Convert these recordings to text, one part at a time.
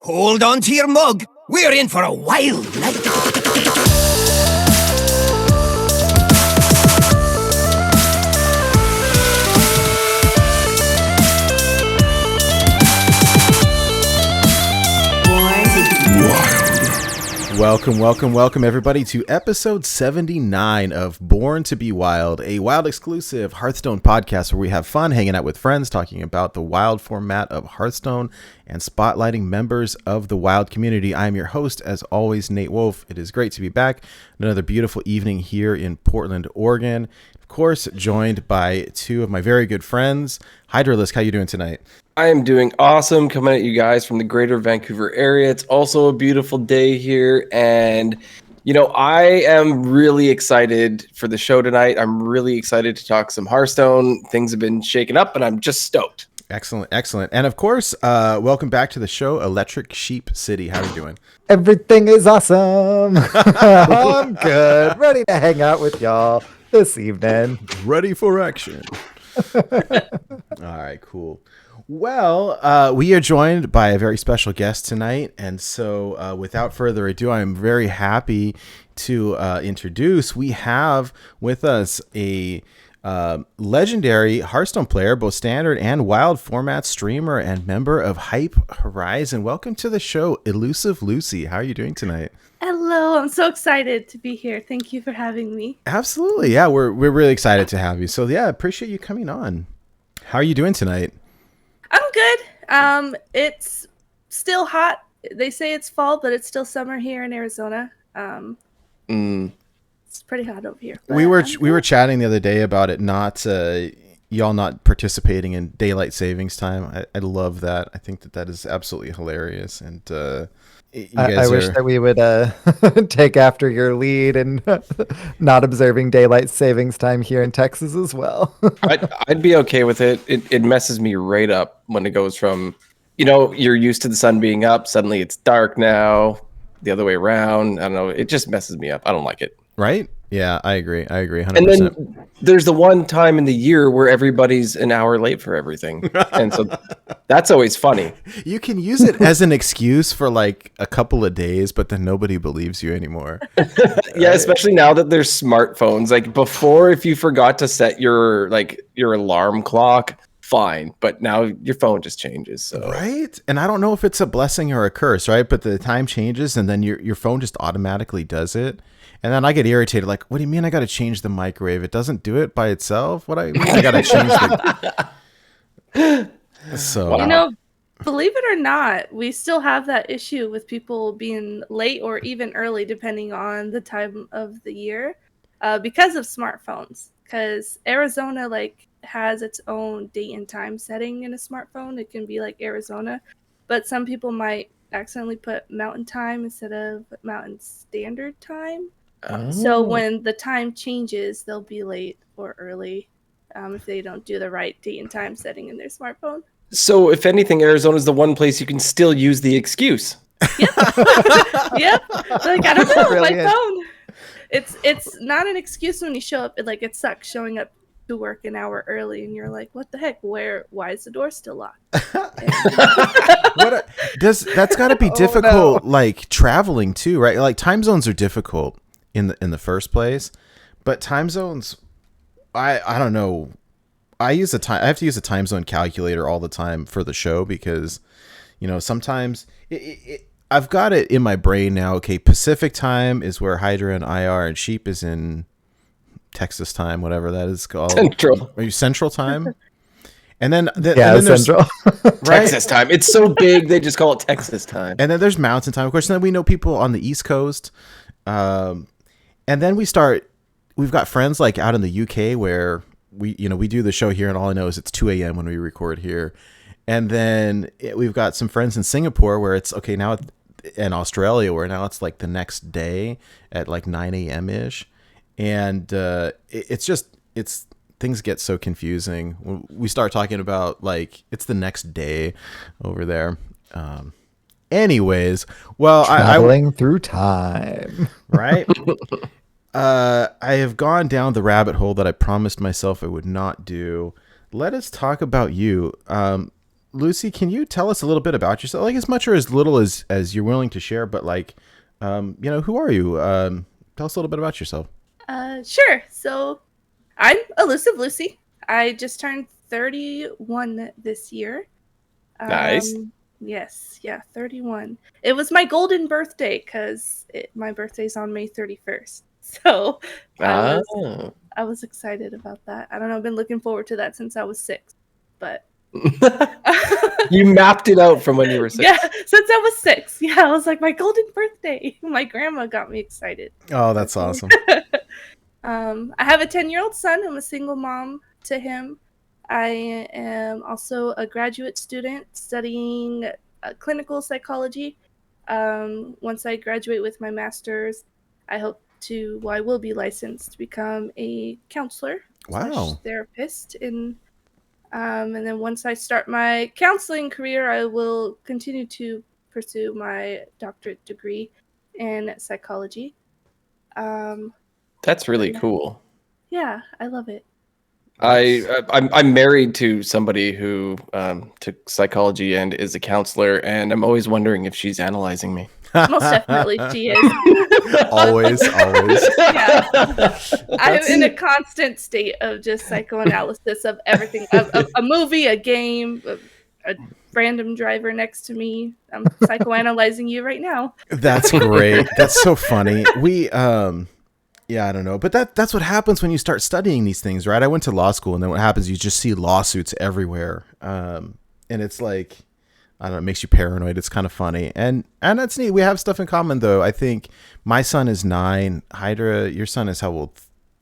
Hold on to your mug. We're in for a wild night. Welcome everybody to episode 79 of Born to be Wild, a Wild exclusive Hearthstone podcast where we have fun hanging out with friends, talking about the Wild format of Hearthstone and spotlighting members of the Wild community. I am your host, as always, Nate Wolf. It is great to be back. Another beautiful evening here in Portland, Oregon. Of course, joined by two of my very good friends. Hydra Sheep, how you doing tonight? I am doing awesome, coming at you guys from the greater Vancouver area. It's also a beautiful day here, and I am really excited for the show tonight. I'm really excited to talk some Hearthstone. Things have been shaken up, and I'm just stoked. Excellent. And of course, welcome back to the show, Electric Sheep City. How are you doing? Everything is awesome. I'm good. Ready to hang out with y'all this evening. Ready for action. All right, cool. Well, we are joined by a very special guest tonight, and so without further ado, I'm very happy to introduce. We have with us a legendary Hearthstone player, both standard and wild format streamer and member of HypeHorizen. Welcome to the show, Elusive Lucy. How are you doing tonight? Hello, I'm so excited to be here. Thank you for having me. Absolutely, yeah, we're really excited to have you. So yeah, appreciate you coming on. How are you doing tonight? I'm good. It's still hot. They say it's fall, but it's still summer here in Arizona. It's pretty hot over here. We were chatting the other day about it y'all not participating in daylight savings time. I love that. I think that is absolutely hilarious. And I wish that we would take after your lead and not observing daylight savings time here in Texas as well. I'd be okay with it. It messes me right up when it goes from, you're used to the sun being up. Suddenly it's dark now. The other way around. I don't know. It just messes me up. I don't like it. Right? Yeah, I agree. 100%. And then there's the one time in the year where everybody's an hour late for everything. And so that's always funny. You can use it as an excuse for like a couple of days, but then nobody believes you anymore. Yeah, especially now that there's smartphones. Like before, if you forgot to set your alarm clock, fine. But now your phone just changes. So. Right? And I don't know if it's a blessing or a curse, right? But the time changes and then your phone just automatically does it. And then I get irritated, like, what do you mean I got to change the microwave? It doesn't do it by itself? What I mean I got to change the... So, believe it or not, we still have that issue with people being late or even early, depending on the time of the year, because of smartphones. Because Arizona, has its own date and time setting in a smartphone. It can be like Arizona, but some people might accidentally put mountain time instead of mountain standard time. Oh. So when the time changes, they'll be late or early if they don't do the right date and time setting in their smartphone. So if anything, Arizona is the one place you can still use the excuse. Yep. Yep. I don't know, Brilliant. my phone. It's not an excuse when you show up. It sucks showing up to work an hour early and you're like, what the heck? Why is the door still locked? That's got to be difficult, like traveling too, right? Like time zones are difficult in the first place, but time zones, I don't know. I have to use a time zone calculator all the time for the show because, sometimes I've got it in my brain now. Okay, Pacific time is where Hydra and I are, and Sheep is in Texas time, whatever that is called. Central. Are you Central time? And then Central. Right? Texas time. It's so big they just call it Texas time. And then there's Mountain time, of course. And then we know people on the East Coast. And then we've got friends like out in the UK where we do the show here, and all I know is it's 2 a.m. when we record here. And then we've got some friends in Singapore where it's okay now, in Australia where now it's like the next day at like 9 a.m. ish. And it's things get so confusing when we start talking about like it's the next day over there. Anyways, well, traveling through time, right? I have gone down the rabbit hole that I promised myself I would not do. Let us talk about you. Lucy, can you tell us a little bit about yourself? Like as much or as little as you're willing to share, but like, who are you? Tell us a little bit about yourself. Sure. So I'm Elusive Lucy. I just turned 31 this year. Nice. Yes, yeah, 31. It was my golden birthday because my birthday's on May 31st. So I was excited about that. I don't know, I've been looking forward to that since I was 6. But you mapped it out from when you were 6. Yeah, since I was 6. Yeah, I was like, my golden birthday. My grandma got me excited. Oh, that's awesome. I have a 10-year-old son. I'm a single mom to him. I am also a graduate student studying clinical psychology. Once I graduate with my master's, I will be licensed to become a counselor / therapist. And then once I start my counseling career, I will continue to pursue my doctorate degree in psychology. That's really cool. Yeah, I love it. I'm married to somebody who took psychology and is a counselor, and I'm always wondering if she's analyzing me. Most definitely, she is. always. Yeah. I'm in a constant state of just psychoanalysis of everything. A movie, a game, a random driver next to me. I'm psychoanalyzing you right now. That's great. That's so funny. Yeah, I don't know. But that's what happens when you start studying these things, right? I went to law school, and then what happens, you just see lawsuits everywhere. And it's like, I don't know, it makes you paranoid. It's kind of funny. And that's neat. We have stuff in common, though. I think my son is 9. Hydra, your son is how old?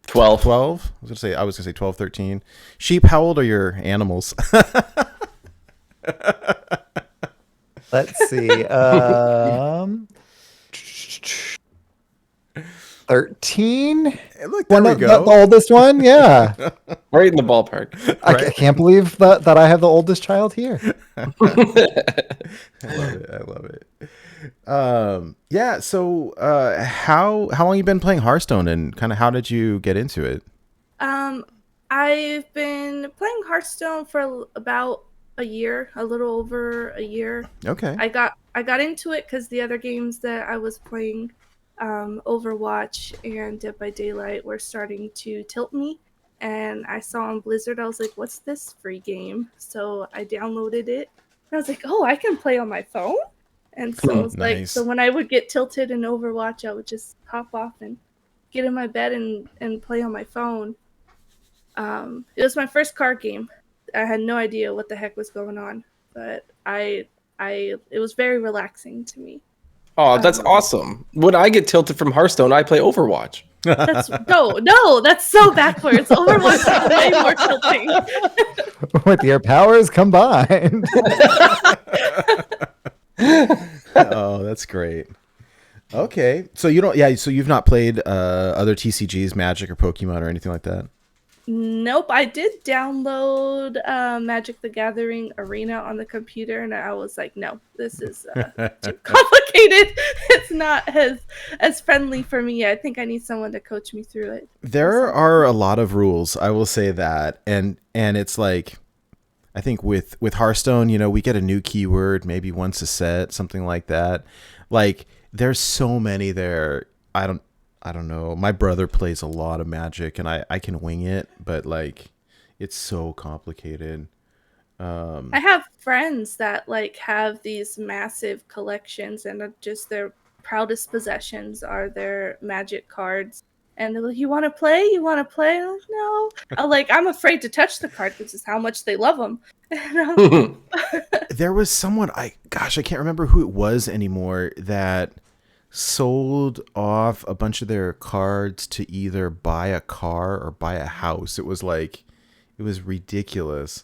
12. 12? I was going to say 12, 13. Sheep, how old are your animals? Let's see. 13. Look, there we go. The oldest one, yeah. Right in the ballpark. I can't believe that I have the oldest child here. I love it. Yeah. So, how long you been playing Hearthstone, and kind of how did you get into it? I've been playing Hearthstone for about a little over a year. Okay. I got into it because the other games that I was playing, Overwatch and Dead by Daylight, were starting to tilt me, and I saw on Blizzard, I was like, what's this free game? So I downloaded it, and I was like, oh, I can play on my phone? And so I was like, so when I would get tilted in Overwatch, I would just hop off and get in my bed and play on my phone. It was my first card game. I had no idea what the heck was going on, but it was very relaxing to me. Oh, that's awesome. When I get tilted from Hearthstone, I play Overwatch. No, that's so backwards. Overwatch is way more tilting. With your powers combined. Oh, that's great. Okay. So you've not played other TCGs, Magic or Pokemon or anything like that? Nope, I did download Magic the Gathering Arena on the computer, and I was like, no, this is too complicated. It's not as friendly for me. I think I need someone to coach me through it. There are a lot of rules, I will say that. And it's like, I think with Hearthstone, we get a new keyword maybe once a set, something like that. Like, there's so many there. I don't know. My brother plays a lot of Magic, and I can wing it, but like, it's so complicated. I have friends that like have these massive collections, and just their proudest possessions are their Magic cards. And they're like, "You want to play? You want to play?" I'm like, no. I'm afraid to touch the card because it's how much they love them. There was someone I can't remember who it was anymore that sold off a bunch of their cards to either buy a car or buy a house. It was ridiculous.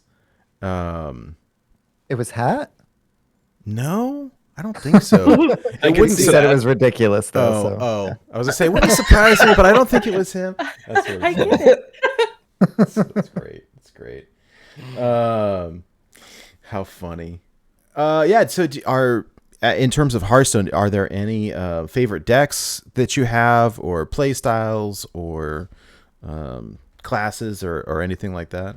It was Hat? No, I don't think so. I wouldn't say that it was ridiculous though. I was gonna say, it wouldn't surprise me, but I don't think it was him. That's really I get it. That's great. It's great. How funny. Yeah. So in terms of Hearthstone, are there any favorite decks that you have, or play styles, or classes, or anything like that?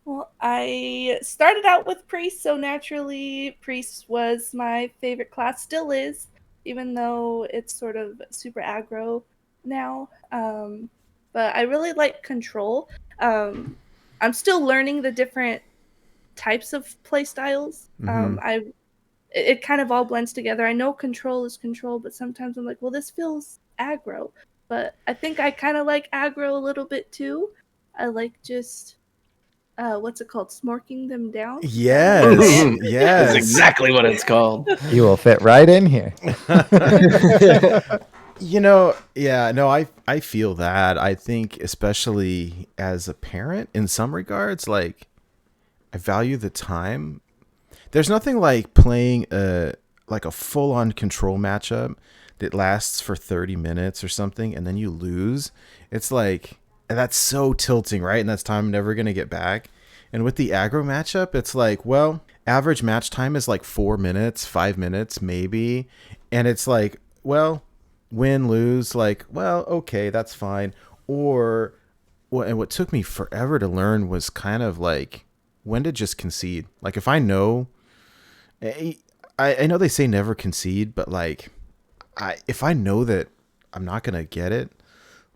Well, I started out with Priest, so naturally Priest was my favorite class, still is, even though it's sort of super aggro now. But I really like Control. I'm still learning the different types of playstyles. It kind of all blends together. I know Control is Control, but sometimes I'm like, well, this feels aggro. But I think I kind of like aggro a little bit too. I like just what's it called? Smorking them down? Yes. Yes. That's exactly what it's called. You will fit right in here. Yeah, no, I feel that. I think especially as a parent in some regards, like I value the time. There's nothing like playing a full-on Control matchup that lasts for 30 minutes or something and then you lose. It's like that's so tilting, right? And that's time I'm never going to get back. And with the aggro matchup, it's like, well, average match time is like 4 minutes, 5 minutes maybe. And it's like, well, win, lose, like, well, okay, that's fine. Or and what took me forever to learn was kind of like when to just concede. Like if I know, I know they say never concede, but like if I know that I'm not going to get it,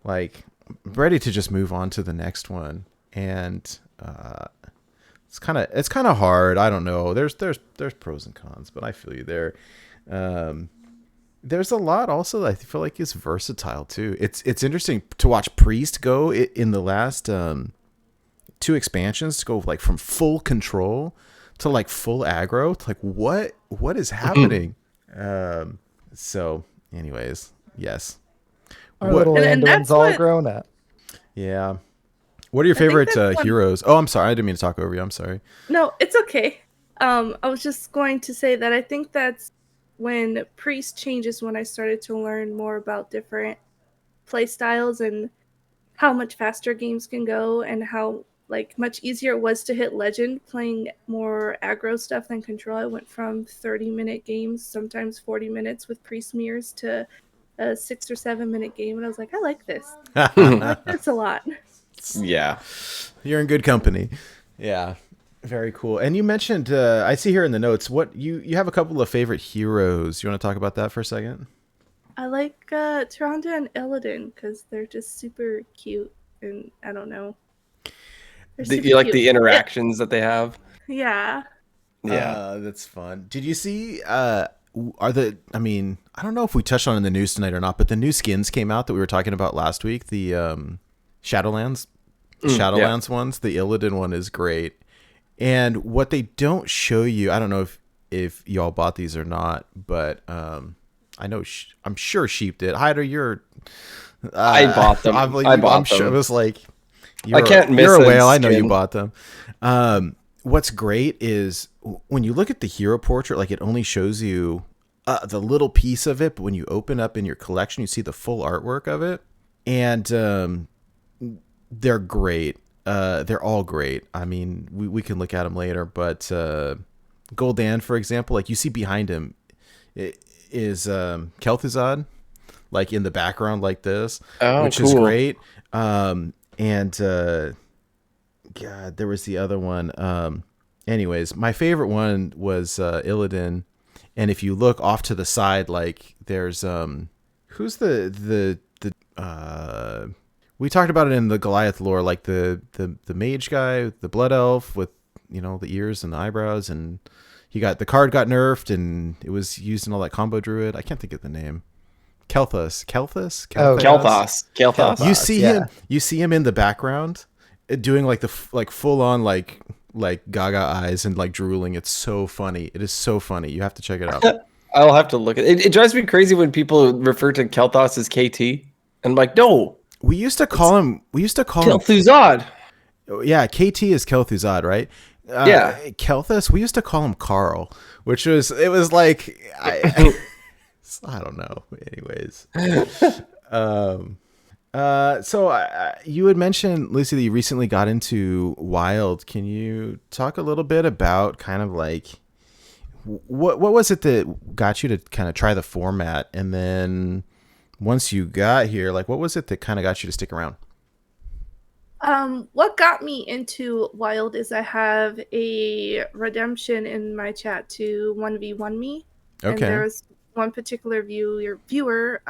like I'm ready to just move on to the next one. And it's kind of hard. I don't know. There's pros and cons, but I feel you there. There's a lot also that I feel like is versatile too. It's interesting to watch Priest go in the last 2 expansions to go like from full control to like full aggro. To like what is happening? So anyways, yes. Our little Anduin's all grown up. Yeah. What are your favorite heroes? Oh, I'm sorry. I didn't mean to talk over you. I'm sorry. No, it's okay. I was just going to say that I think that's when Priest changes when I started to learn more about different play styles and how much faster games can go and how like much easier it was to hit Legend playing more aggro stuff than Control. I went from 30-minute games, sometimes 40 minutes with Priest mirrors to a 6 or 7 minute game, and I was like, I like this. I like this a lot. Yeah, you're in good company. Yeah, very cool. And you mentioned I see here in the notes what you have a couple of favorite heroes. You want to talk about that for a second? I like Tyrande and Illidan because they're just super cute, and I don't know. You like the interactions that they have? Yeah. Yeah, that's fun. Did you see? I don't know if we touched on it in the news tonight or not, but the new skins came out that we were talking about last week. The Shadowlands ones. The Illidan one is great. And what they don't show you, I don't know if y'all bought these or not, but I know I'm sure Sheep did. Hydra, you're. I bought them. I'm sure it was like. I can't miss. You're a whale. I know you bought them. What's great is when you look at the hero portrait, like it only shows you the little piece of it, but when you open up in your collection, you see the full artwork of it, and they're great. They're all great. I mean, we can look at them later, but Gul'dan, for example, like you see behind him is Kel'Thuzad, like in the background like this, which is great. And God, there was the other one. Anyways, my favorite one was Illidan, and if you look off to the side, like there's who's the we talked about it in the Goliath lore, like the mage guy, the blood elf with the ears and the eyebrows, and the card got nerfed and it was used in all that combo druid. I can't think of the name. Kel'Thuz. You see him in the background doing like the full on like gaga eyes and like drooling. It's so funny. It is so funny. You have to check it out. I'll have to look at it. It drives me crazy when people refer to Kel'Thuz as KT. And I'm like, no. We used to call him Kel'Thuzad. Yeah, KT is Kel'Thuzad, right? Yeah. Kel'Thuz, we used to call him Carl, which was like I don't know. Anyways, so you had mentioned, Lucy, that you recently got into Wild. Can you talk a little bit about kind of like what was it that got you to kind of try the format, and then once you got here, like what was it that kind of got you to stick around? What got me into Wild is I have a redemption in my chat to 1v1 me. Okay. And there was one particular viewer,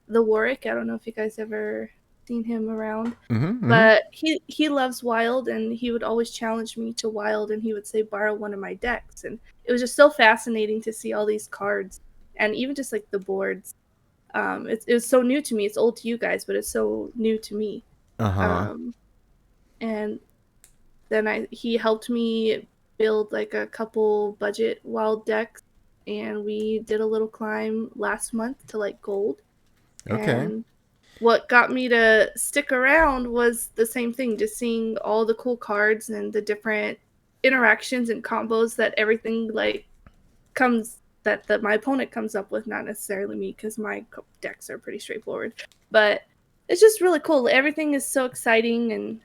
the Warwick. I don't know if you guys ever seen him around. But he loves Wild, and he would always challenge me to Wild, and he would say borrow one of my decks. And it was just so fascinating to see all these cards, and even just like the boards. It was so new to me. It's old to you guys, but it's so new to me. And then he helped me build like a couple budget Wild decks, and we did a little climb last month to like gold. Okay. And what got me to stick around was the same thing, just seeing all the cool cards and the different interactions and combos that everything like comes that my opponent comes up with, not necessarily me, because my decks are pretty straightforward. But it's just really cool. Everything is so exciting, and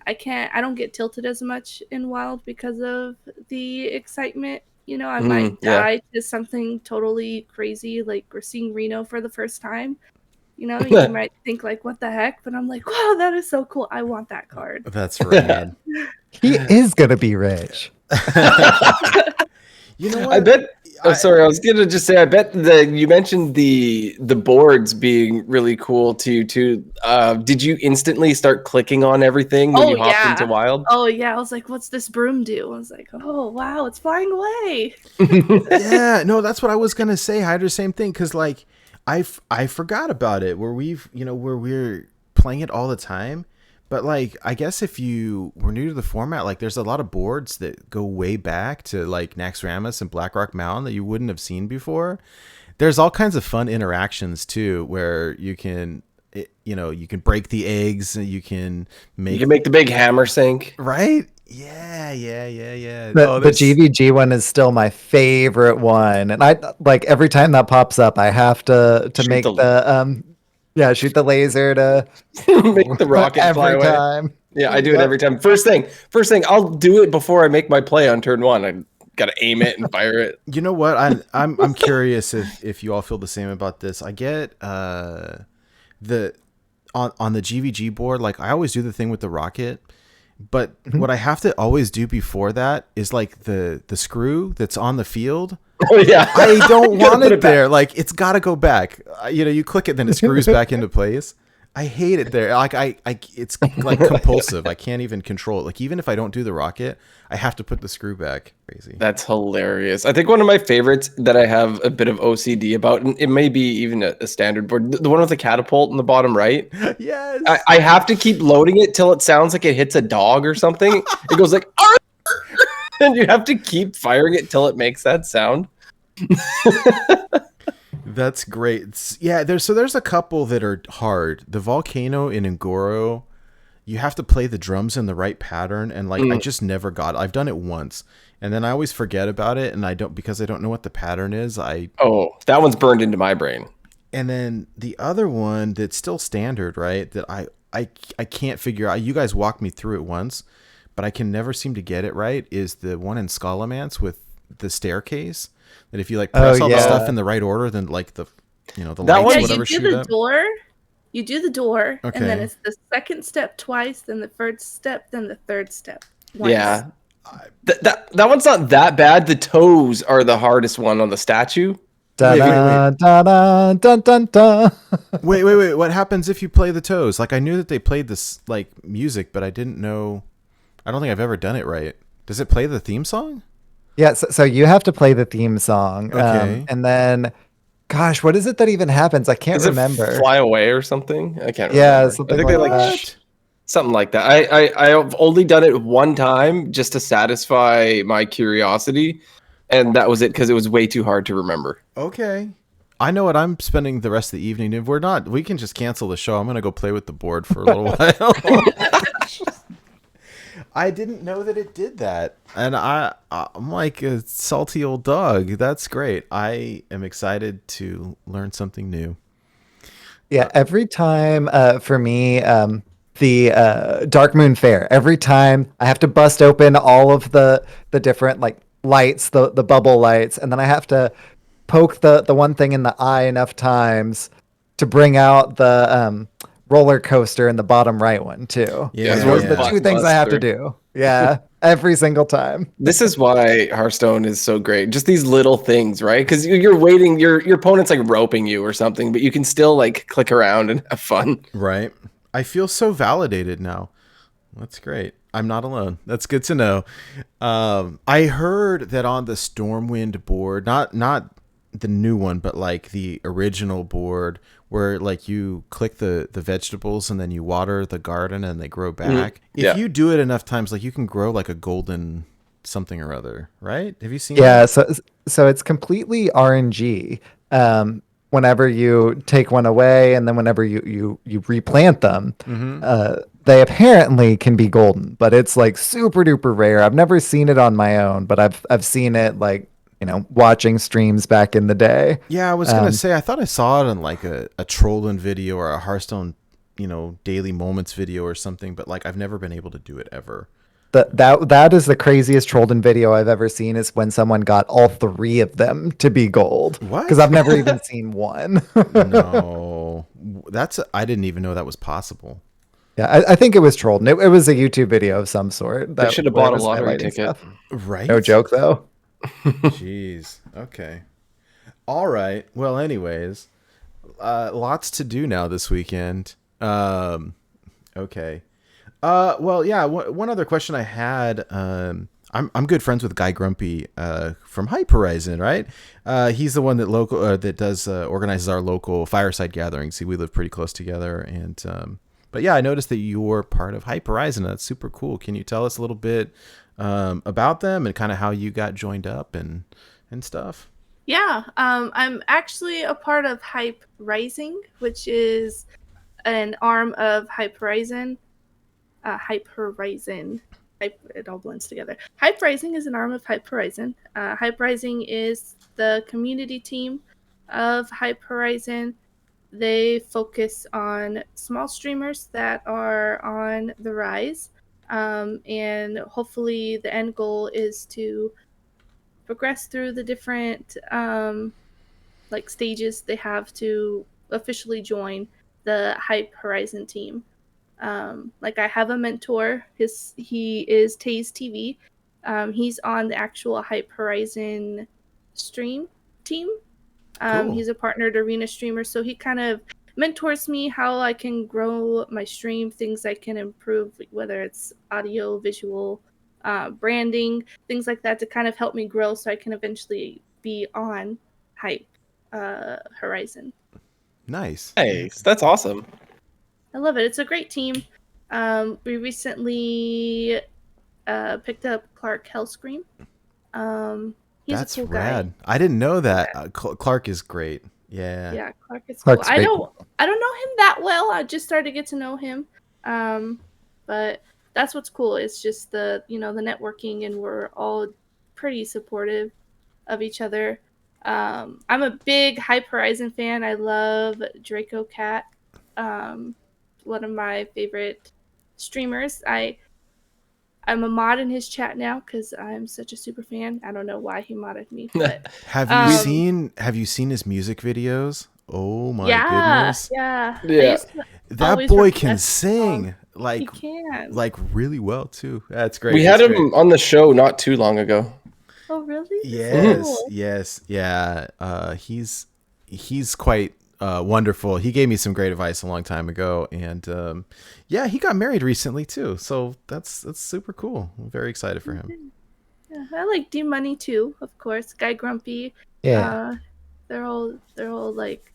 I don't get tilted as much in Wild because of the excitement. You know, I might die to something totally crazy, like we're seeing Reno for the first time. You know, you might think like, what the heck? But I'm like, wow, that is so cool. I want that card. That's rad. He is going to be rich. You know what? I bet. Oh, sorry. I was gonna just say. I bet you mentioned the boards being really cool too. Did you instantly start clicking on everything when you hopped into Wild? Oh yeah. I was like, what's this broom do? I was like, oh wow, it's flying away. Yeah. No, that's what I was gonna say. Hydra, same thing. Because like, I forgot about it. Where we're playing it all the time. But like, I guess if you were new to the format, like there's a lot of boards that go way back to like Naxxramas and Blackrock Mountain that you wouldn't have seen before. There's all kinds of fun interactions too, where you can break the eggs and you can make the big hammer sink. Right? Yeah. The GVG one is still my favorite one, and I like every time that pops up, I have to make shoot the laser to make the rocket fly away. Time. Yeah, I do it every time. First thing, I'll do it before I make my play on turn one. I gotta aim it and fire it. You know what? I'm curious if you all feel the same about this. I get on the GVG board, like I always do the thing with the rocket, but what I have to always do before that is like the screw that's on the field. Oh yeah, I don't want it there. Like it's got to go back. You click it, then it screws back into place. I hate it there. Like it's like compulsive. I can't even control it. Like even if I don't do the rocket, I have to put the screw back. Crazy. That's hilarious. I think one of my favorites that I have a bit of OCD about, and it may be even a standard board, the one with the catapult in the bottom right. Yes. I have to keep loading it till it sounds like it hits a dog or something. It goes like, arr! And you have to keep firing it till it makes that sound. That's great. Yeah, there's a couple that are hard. The volcano in Ngoro, you have to play the drums in the right pattern, and like I just never got it. I've done it once, and then I always forget about it, and because I don't know what the pattern is. That one's burned into my brain. And then the other one that's still standard, right? That I can't figure out. You guys walked me through it once, but I can never seem to get it right. Is the one in Scholomance with the staircase? That if you like press all the stuff in the right order, then like the lights, whatever, you do the door, and then it's the second step twice, then the first step, then the third step once. Yeah, that one's not that bad. The toes are the hardest one on the statue. Wait. What happens if you play the toes? Like I knew that they played this like music, but I didn't know. I don't think I've ever done it right. Does it play the theme song? Yeah, so you have to play the theme song. Okay. And then, gosh, what is it that even happens? I can't remember. Fly away or something? I can't remember. Yeah, something like that. Something like that. I've only done it one time just to satisfy my curiosity, and that was it because it was way too hard to remember. Okay. I know what I'm spending the rest of the evening. If we're not, we can just cancel the show. I'm going to go play with the board for a little while. I didn't know that it did that, and I'm like a salty old dog. That's great. I am excited to learn something new. Yeah, every time for me, the Dark Moon Fair. Every time I have to bust open all of the different like lights, the bubble lights, and then I have to poke the one thing in the eye enough times to bring out the roller coaster in the bottom right one too. Yeah, Those are the yeah. two things I have to Blockbuster. do. Yeah, every single time. This is why Hearthstone is so great. Just these little things, right? Because you're waiting, your opponent's like roping you or something, but you can still like click around and have fun. Right. I feel so validated now. That's great. I'm not alone. That's good to know. I heard that on the Stormwind board, not the new one, but like the original board, where like you click the vegetables and then you water the garden and they grow back. Yeah. If you do it enough times, like you can grow like a golden something or other, right? Have you seen Yeah, that? so it's completely RNG. Whenever you take one away, and then whenever you replant them, they apparently can be golden, but it's like super duper rare. I've never seen it on my own, but I've seen it like watching streams back in the day. Yeah, I was gonna say I thought I saw it on like a Trollin video or a Hearthstone, daily moments video or something, but like I've never been able to do it ever. That is the craziest Trollden video I've ever seen, is when someone got all three of them to be gold. What? Because I've never even seen one. No, I didn't even know that was possible. Yeah, I think it was Trollden. It was a YouTube video of some sort. They should have where it bought a was lottery highlighting ticket. stuff. Right? No joke though. Jeez. Okay. All right. Well, anyways, lots to do now this weekend. Okay. Well, yeah. One other question I had. I'm good friends with Guy Grumpy from HypeHorizen, right? He's the one that does organizes our local fireside gatherings. See, we live pretty close together, and but yeah, I noticed that you're part of HypeHorizen. That's super cool. Can you tell us a little bit about them and kind of how you got joined up and stuff? Yeah, I'm actually a part of Rizing, which is an arm of HypeHorizen. HypeHorizen. It all blends together. HypeHorizen is an arm of HypeHorizen. HypeHorizen is the community team of HypeHorizen. They focus on small streamers that are on the rise. And hopefully the end goal is to progress through the different stages they have to officially join the HypeHorizen team. I have a mentor. He is Taze TV. He's on the actual HypeHorizen stream team. Cool. He's a partnered arena streamer, so he kind of mentors me how I can grow my stream, things I can improve, whether it's audio, visual, branding, things like that, to kind of help me grow so I can eventually be on HypeHorizen. Nice. Nice. That's awesome. I love it. It's a great team. We recently picked up Clark Hellscream. He's That's a cool rad. guy. I didn't know that. Clark is great. Yeah. Yeah, Clark is Clark's cool. great. I don't know him that well. I just started to get to know him. But that's what's cool. It's just the networking, and we're all pretty supportive of each other. I'm a big HypeHorizen fan. I love Draco Cat. One of my favorite streamers. I'm a mod in his chat now because I'm such a super fan. I don't know why he modded me, but Have you seen his music videos? Oh my goodness. yeah. Yeah. That boy can sing He can. like really well too. That's great. We had him on the show not too long ago. Oh really? Yes, Cool. yes, yeah. He's quite wonderful. He gave me some great advice a long time ago, and yeah, he got married recently too. So that's super cool. I'm very excited for him. Yeah, I like D Money too, of course. Guy Grumpy. Yeah. They're all like,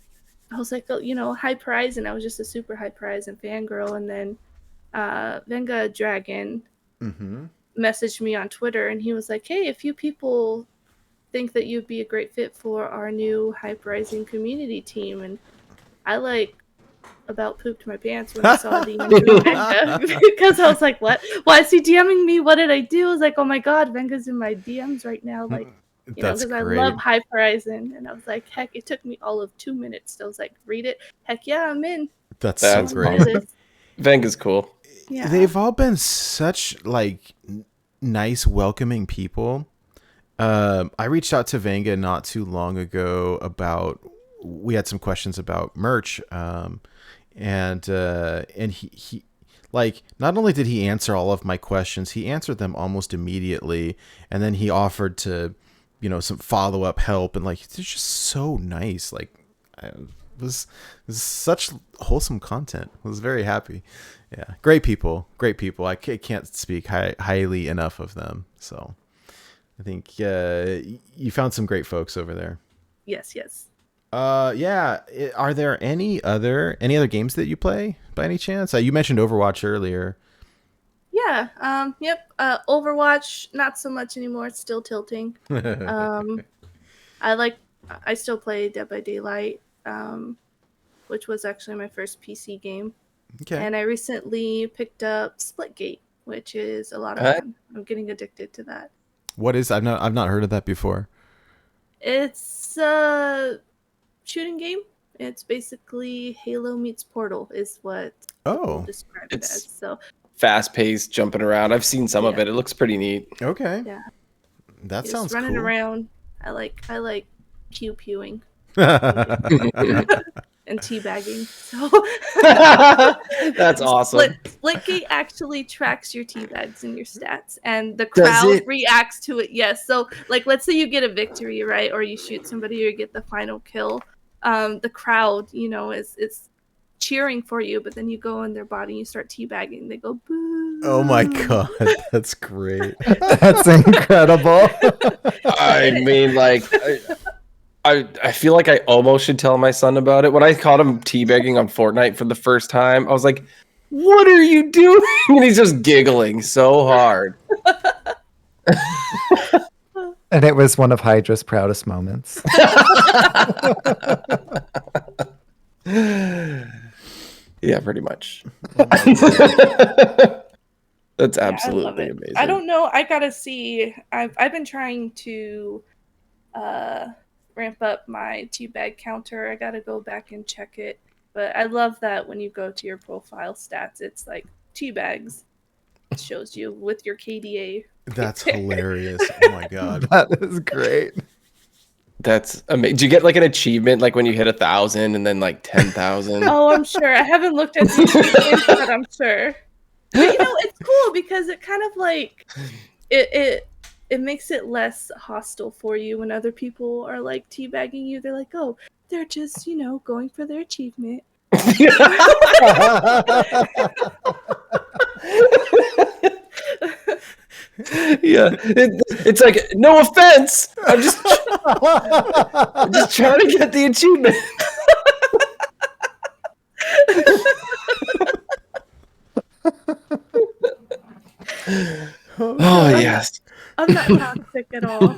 I was like, HypeHorizen. I was just a super HypeHorizen fangirl, and then Venga Dragon messaged me on Twitter, and he was like, "Hey, a few people think that you'd be a great fit for our new HypeHorizen community team," and I about pooped my pants when I saw the Venga because I was like, "What? Why is he DMing me? What did I do?" I was like, "Oh my God, Venga's in my DMs right now!" That's because I great. love HypeHorizen, and I was like, "Heck!" It took me all of 2 minutes. I was like, "Read it." Heck yeah, I'm in. That's That's so great. awesome. Venga's cool. Yeah. They've all been such nice, welcoming people. I reached out to Venga not too long ago we had some questions about merch. and he like not only did he answer all of my questions, he answered them almost immediately, and then he offered to, some follow up help, and like it's just so nice. Like, it was such wholesome content. I was very happy. Yeah, great people. I can't speak highly enough of them. So I think you found some great folks over there. Yes. Yeah. Are there any other games that you play by any chance? You mentioned Overwatch earlier. Yeah. Yep. Overwatch, not so much anymore. It's still tilting. I still play Dead by Daylight, which was actually my first PC game. Okay. And I recently picked up Splitgate, which is a lot of fun. I'm getting addicted to that. What is? I've not heard of that before. It's a shooting game. It's basically Halo meets Portal, is what people describe it as. So fast paced, jumping around. I've seen some of it. It looks pretty neat. Okay. Yeah. That sounds just running cool. around. I like pew-pewing. And teabagging. So that's awesome. Splitgate actually tracks your teabags and your stats, and the crowd reacts to it. Yes. So, like, let's say you get a victory, right, or you shoot somebody, or you get the final kill. The crowd, is cheering for you, but then you go in their body and you start teabagging. They go boo. Oh my god, that's great. That's incredible. I mean, like, I feel like I almost should tell my son about it. When I caught him teabagging on Fortnite for the first time, I was like, "What are you doing?" And he's just giggling so hard. And it was one of Hydra's proudest moments. Yeah, pretty much. That's absolutely amazing. I don't know. I gotta see. I've been trying to ramp up my teabag counter. I gotta go back and check it. But I love that when you go to your profile stats, it's like teabags. It shows you with your KDA. That's hilarious. Oh my god. That is great. That's amazing. Do you get like an achievement like when you hit 1,000 and then like 10,000? Oh, I'm sure. I haven't looked at the achievements, but I'm sure. But it's cool because it kind of like it makes it less hostile for you when other people are like teabagging you. They're like, oh, they're just, going for their achievement. Yeah, it's like, no offense, I'm just trying to get the achievement. Oh yes, I'm not toxic at all.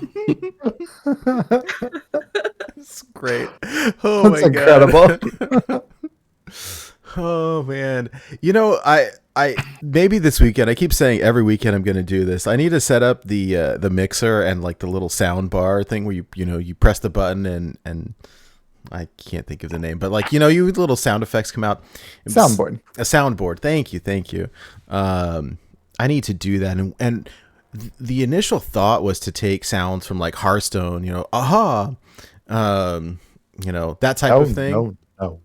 That's great. Oh That's my incredible. God. Oh man, I maybe this weekend. I keep saying every weekend I'm going to do this. I need to set up the mixer and like the little sound bar thing where you press the button and I can't think of the name, but like you little sound effects come out. Soundboard. A soundboard. Thank you. I need to do that, and the initial thought was to take sounds from like Hearthstone, aha, that type of thing. No.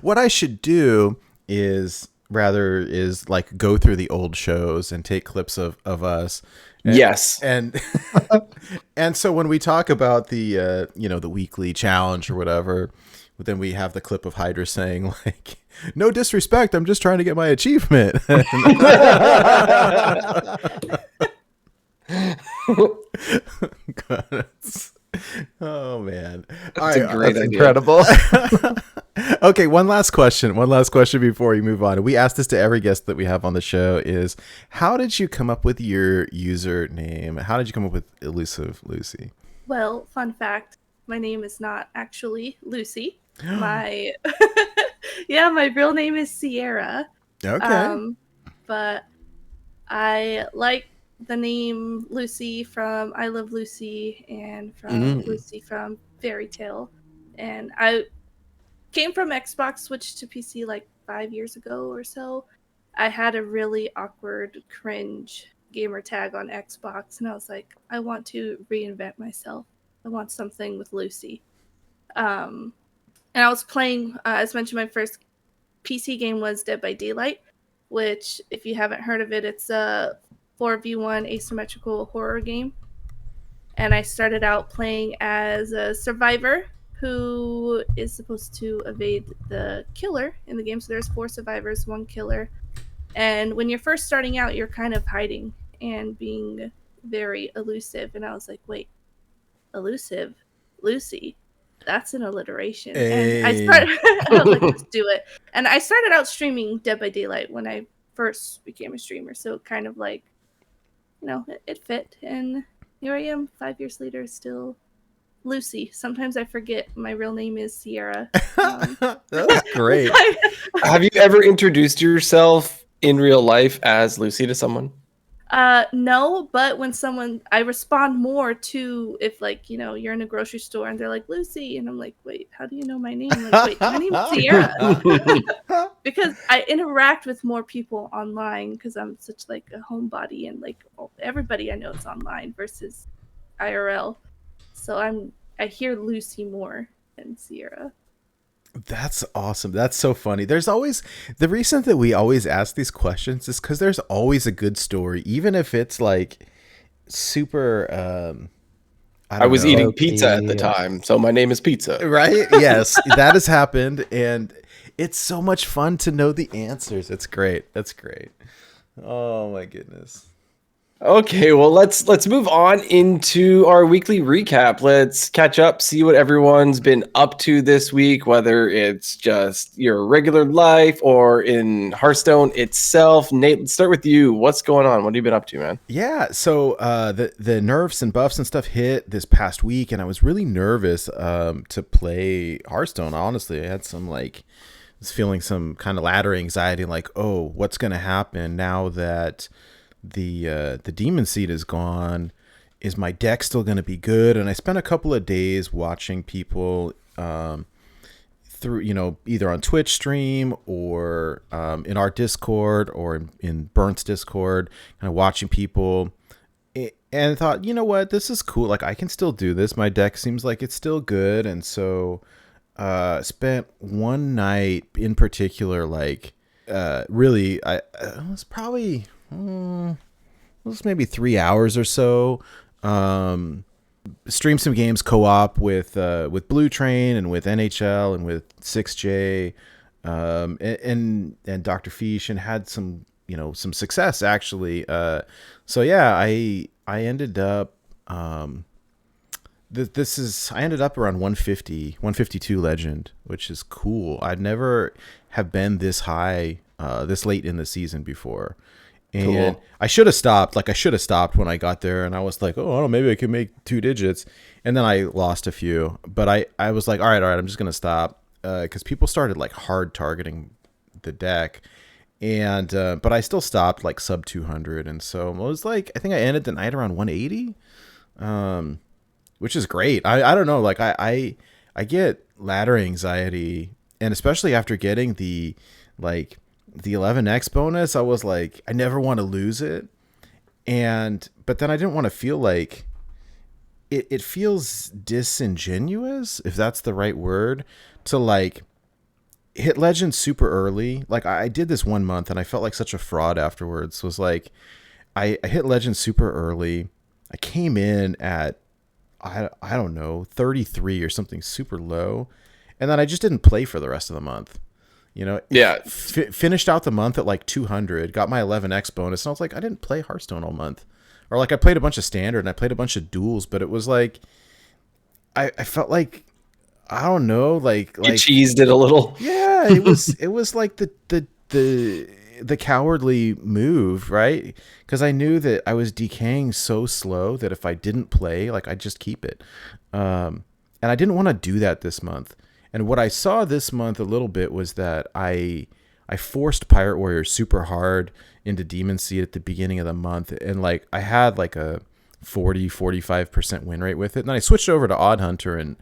What I should do is like go through the old shows and take clips of us. Yes. And so when we talk about the the weekly challenge or whatever, but then we have the clip of Hydra saying like, no disrespect, I'm just trying to get my achievement. God, oh man, that's a great idea. Incredible. Okay, one last question before we move on. We asked this to every guest that we have on the show: is how did you come up with your username? How did you come up with Elusive Lucy? Well, fun fact, my name is not actually Lucy. My real name is Sierra. Okay. But I like the name Lucy from I Love Lucy and from Lucy from Fairy Tale. And I came from Xbox, switched to PC like 5 years ago or so. I had a really awkward, cringe gamer tag on Xbox, and I was like, I want to reinvent myself. I want something with Lucy. And I was playing, as mentioned, my first PC game was Dead by Daylight, which, if you haven't heard of it, it's a 4v1 asymmetrical horror game. And I started out playing as a survivor who is supposed to evade the killer in the game. So there's 4 survivors, 1 killer. And when you're first starting out, you're kind of hiding and being very elusive. And I was like, wait, Elusive Lucy? That's an alliteration. Hey. And I started, I was like, let's do it. And I started out streaming Dead by Daylight when I first became a streamer. So kind of like, it fit. And here I am 5 years later, still Lucy. Sometimes I forget my real name is Sierra. That's great. Have you ever introduced yourself in real life as Lucy to someone? No, but when I respond more to if you're in a grocery store and they're like Lucy, and I'm like, wait, how do you know my name? Like, wait, my name's Sierra. Because I interact with more people online because I'm such like a homebody, and like everybody I know is online versus IRL. So I hear Lucy more than Sierra. That's awesome. That's so funny. There's always, the reason that we always ask these questions is because there's always a good story, even if it's like super. I was eating pizza at the time, so my name is Pizza. Right? Yes, that has happened, and it's so much fun to know the answers. It's great. That's great. Oh my goodness. Okay, well let's move on into our weekly recap. Let's catch up, see what everyone's been up to this week, whether it's just your regular life or in Hearthstone itself. Nate, let's start with you. What's going on? What have you been up to, man? Yeah, so the nerfs and buffs and stuff hit this past week, and I was really nervous to play Hearthstone. Honestly, I had was feeling some kind of ladder anxiety, like, oh, what's going to happen now that the demon seed is gone? Is my deck still going to be good? And I spent a couple of days watching people through, either on Twitch stream or in our Discord or in Burnt's Discord, kind of watching people, and thought, you know what, this is cool. Like, I can still do this. My deck seems like it's still good. And so spent one night in particular, really, it was probably it was maybe 3 hours or so. Streamed some games co-op with Blue Train and with NHL and with 6J, and Dr. Fish, and had some success actually. So yeah, I ended up I ended up around 152 legend, which is cool. I'd never have been this high this late in the season before. And cool. I should have stopped. I should have stopped when I got there, and I was like, oh, I don't know, maybe I can make 2 digits. And then I lost a few. But I was like, all right, I'm just going to stop. Because people started hard targeting the deck. And but I still stopped sub 200. And so it was I think I ended the night around 180. Which is great. I don't know. I get ladder anxiety. And especially after getting the 11x bonus, I was like, I never want to lose it. But then I didn't want to feel it feels disingenuous, if that's the right word, to hit legend super early. I did this 1 month and I felt like such a fraud afterwards. Was I hit legend super early. I came in at, I don't know, 33 or something super low. And then I just didn't play for the rest of the month. Yeah. Finished out the month at 200, got my 11x bonus, and I was like, I didn't play Hearthstone all month. Or I played a bunch of standard and I played a bunch of duels, but it was I felt like, I don't know, you cheesed it a little. Yeah, it was the cowardly move, right? Because I knew that I was decaying so slow that if I didn't play, I'd just keep it. And I didn't want to do that this month. And what I saw this month a little bit was that I forced Pirate Warrior super hard into Demon Seed at the beginning of the month. And I had a 45% win rate with it. And then I switched over to Odd Hunter and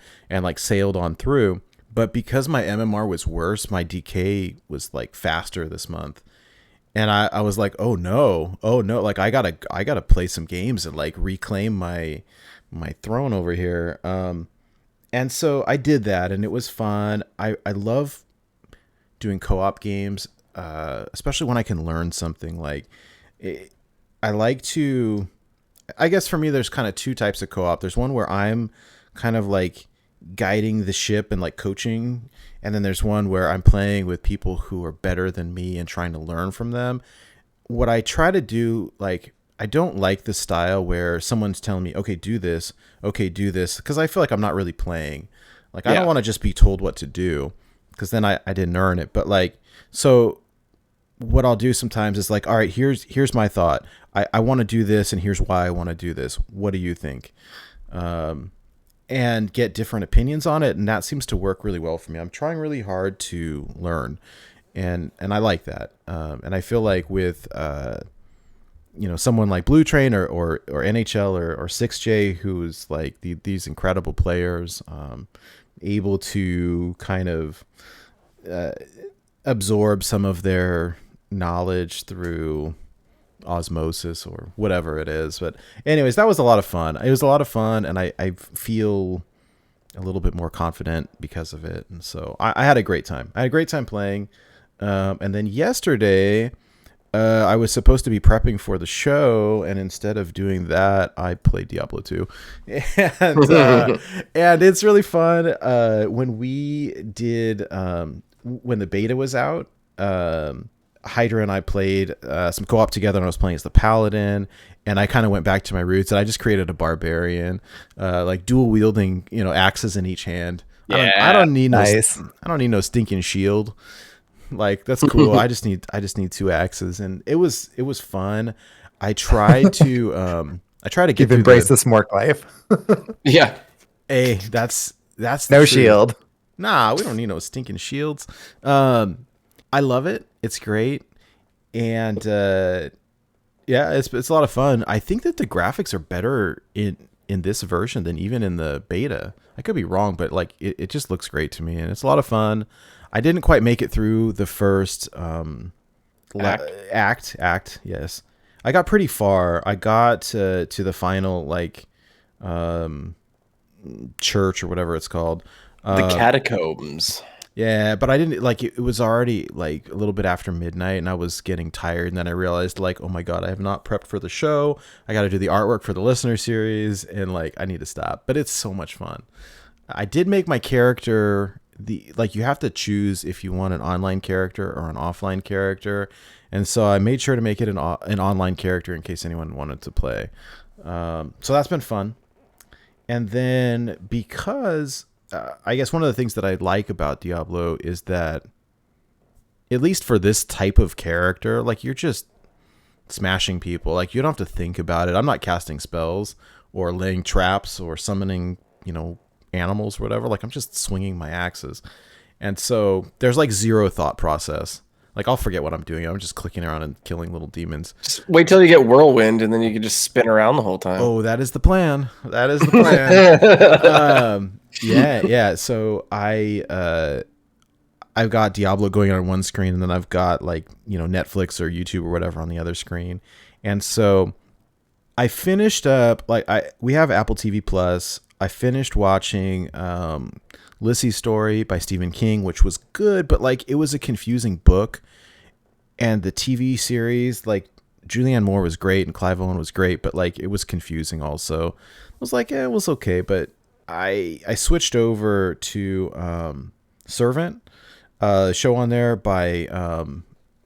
sailed on through. But because my MMR was worse, my decay was faster this month. And I was like, oh no. I gotta play some games and reclaim my throne over here. And so I did that, and it was fun. I love doing co-op games, especially when I can learn something. Like, I like to. I guess for me, there's kind of two types of co-op. There's one where I'm kind of like guiding the ship and like coaching, and then there's one where I'm playing with people who are better than me and trying to learn from them. What I try to do, like, I don't like the style where someone's telling me, okay, do this, because I feel like I'm not really playing. Like, I don't want to just be told what to do, because then I didn't earn it. But like, so what I'll do sometimes is like, all right, here's my thought. I want to do this, and here's why I want to do this. What do you think? And get different opinions on it, and that seems to work really well for me. I'm trying really hard to learn, and I like that. And I feel like with someone like Blue Train or NHL or 6J, who's like these incredible players, able to kind of absorb some of their knowledge through osmosis or whatever it is. But anyways, that was a lot of fun. It was a lot of fun, and I feel a little bit more confident because of it. And so I had a great time. I had a great time playing. And then yesterday, I was supposed to be prepping for the show, and instead of doing that, I played Diablo 2. And it's really fun. When we did, when the beta was out, Hydra and I played some co-op together, and I was playing as the paladin, and I kind of went back to my roots, and I just created a barbarian, like dual wielding, axes in each hand. Yeah, I don't need nice. I don't need no stinking shield. Like, that's cool. I just need 2 axes, and it was fun. I tried to get You've embraced the smork life. Yeah. Hey, that's No truth. shield. Nah, we don't need no stinking shields. I love it. It's great. And it's a lot of fun. I think that the graphics are better in this version than even in the beta. I could be wrong, but like it just looks great to me, and it's a lot of fun. I didn't quite make it through the first act. Yes, I got pretty far. I got to the final church or whatever it's called. The catacombs. Yeah, but I didn't like it. It was already like a little bit after midnight, and I was getting tired. And then I realized, like, oh my god, I have not prepped for the show. I got to do the artwork for the listener series, and like I need to stop. But it's so much fun. I did make my character you have to choose if you want an online character or an offline character, and so I made sure to make it an online character in case anyone wanted to play. So that's been fun. And then because I guess one of the things that I like about Diablo is that, at least for this type of character, like, you're just smashing people. Like, you don't have to think about it. I'm not casting spells or laying traps or summoning, animals or whatever. Like, I'm just swinging my axes. And so there's like zero thought process. Like, I'll forget what I'm doing. I'm just clicking around and killing little demons. Just wait till you get whirlwind, and then you can just spin around the whole time. Oh, that is the plan. That is the plan. Yeah. So I've got Diablo going on one screen, and then I've got Netflix or YouTube or whatever on the other screen. And so I finished up we have Apple TV Plus. I finished watching Lucy's Story by Stephen King, which was good, but it was a confusing book. And the TV series, Julianne Moore was great and Clive Owen was great, but it was confusing also. I was it was okay, but I switched over to Servant, show on there by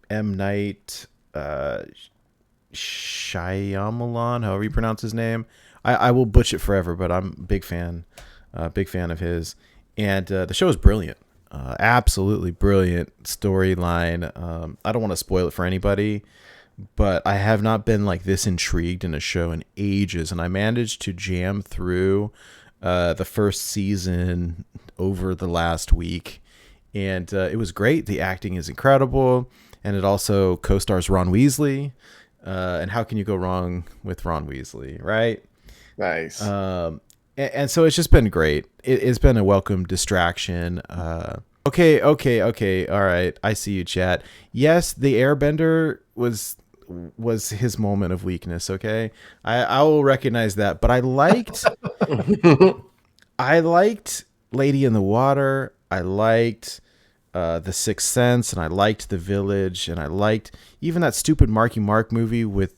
M. Night Shyamalan, however you pronounce his name. I will butcher it forever, but I'm a big fan of his. And the show is brilliant. Absolutely brilliant storyline. I don't want to spoil it for anybody, but I have not been this intrigued in a show in ages. And I managed to jam through the first season over the last week. And it was great. The acting is incredible. And it also co-stars Ron Weasley. And how can you go wrong with Ron Weasley, right? Nice. And so it's just been great. It's been a welcome distraction. Okay. All right. I see you, chat. Yes, the Airbender was his moment of weakness. Okay. I will recognize that, but I liked Lady in the Water. I liked The Sixth Sense, and I liked The Village, and I liked even that stupid Marky Mark movie with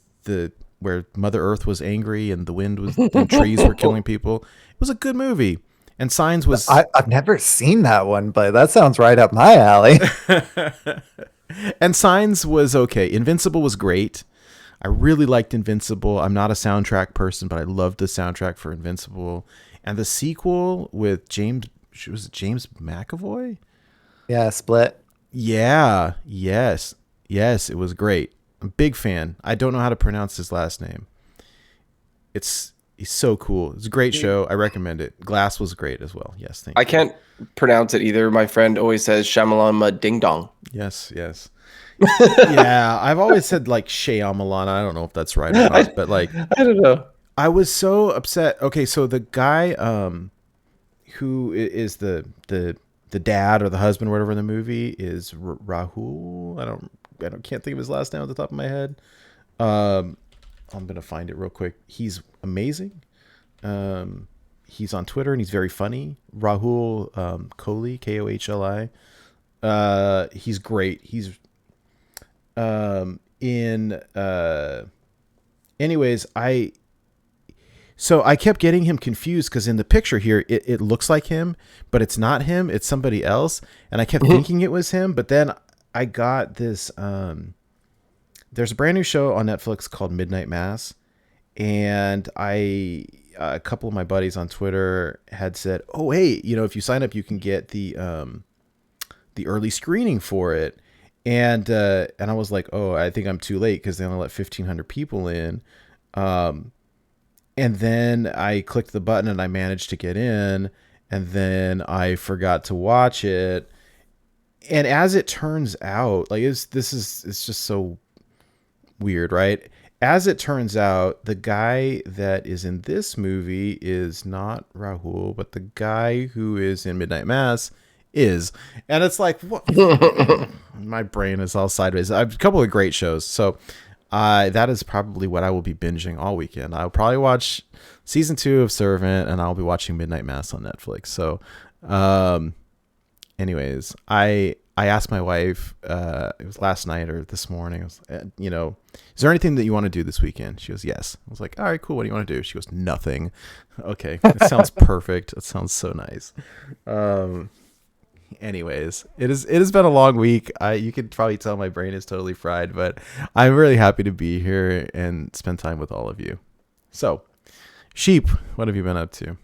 where Mother Earth was angry and the wind was and trees were killing people. It was a good movie. And Signs was I've never seen that one, but that sounds right up my alley. and Signs was okay. Invincible was great. I really liked Invincible. I'm not a soundtrack person, but I loved the soundtrack for Invincible. And the sequel with James McAvoy? Yeah, Split. Yeah. Yes, it was great. I'm a big fan. I don't know how to pronounce his last name. He's so cool. It's a great show. I recommend it. Glass was great as well. Yes, thank you. I can't pronounce it either. My friend always says Shyamalama Ding Dong. Yes. Yeah, I've always said like Shyamalan. I don't know if that's right or not, but like I don't know. I was so upset. Okay, so the guy who is the dad or the husband or whatever in the movie is Rahul. I can't think of his last name at the top of my head. I'm gonna find it real quick. He's amazing. He's on Twitter and he's very funny. Rahul Kohli, Kohli. He's great. He's anyways, I kept getting him confused because in the picture here it looks like him, but it's not him, it's somebody else, and I kept thinking it was him. But then I got this there's a brand new show on Netflix called Midnight Mass, and a couple of my buddies on Twitter had said, oh hey, if you sign up you can get the early screening for it. And I was like, oh, I think I'm too late because they only let 1,500 people in. And then I clicked the button and I managed to get in, and then I forgot to watch it. And as it turns out, like it's just so weird, right? As it turns out, the guy that is in this movie is not Rahul, but the guy who is in Midnight Mass is. And it's like, what? My brain is all sideways. I have a couple of great shows, so that is probably what I will be binging all weekend. I'll probably watch season 2 of Servant, and I'll be watching Midnight Mass on Netflix. So anyways, I asked my wife, it was last night or this morning, I was, is there anything that you want to do this weekend? She goes, yes. I was like, all right, cool. What do you want to do? She goes, nothing. Okay. It sounds perfect. It sounds so nice. Anyways, it has been a long week. You could probably tell my brain is totally fried, but I'm really happy to be here and spend time with all of you. So, Sheep, what have you been up to?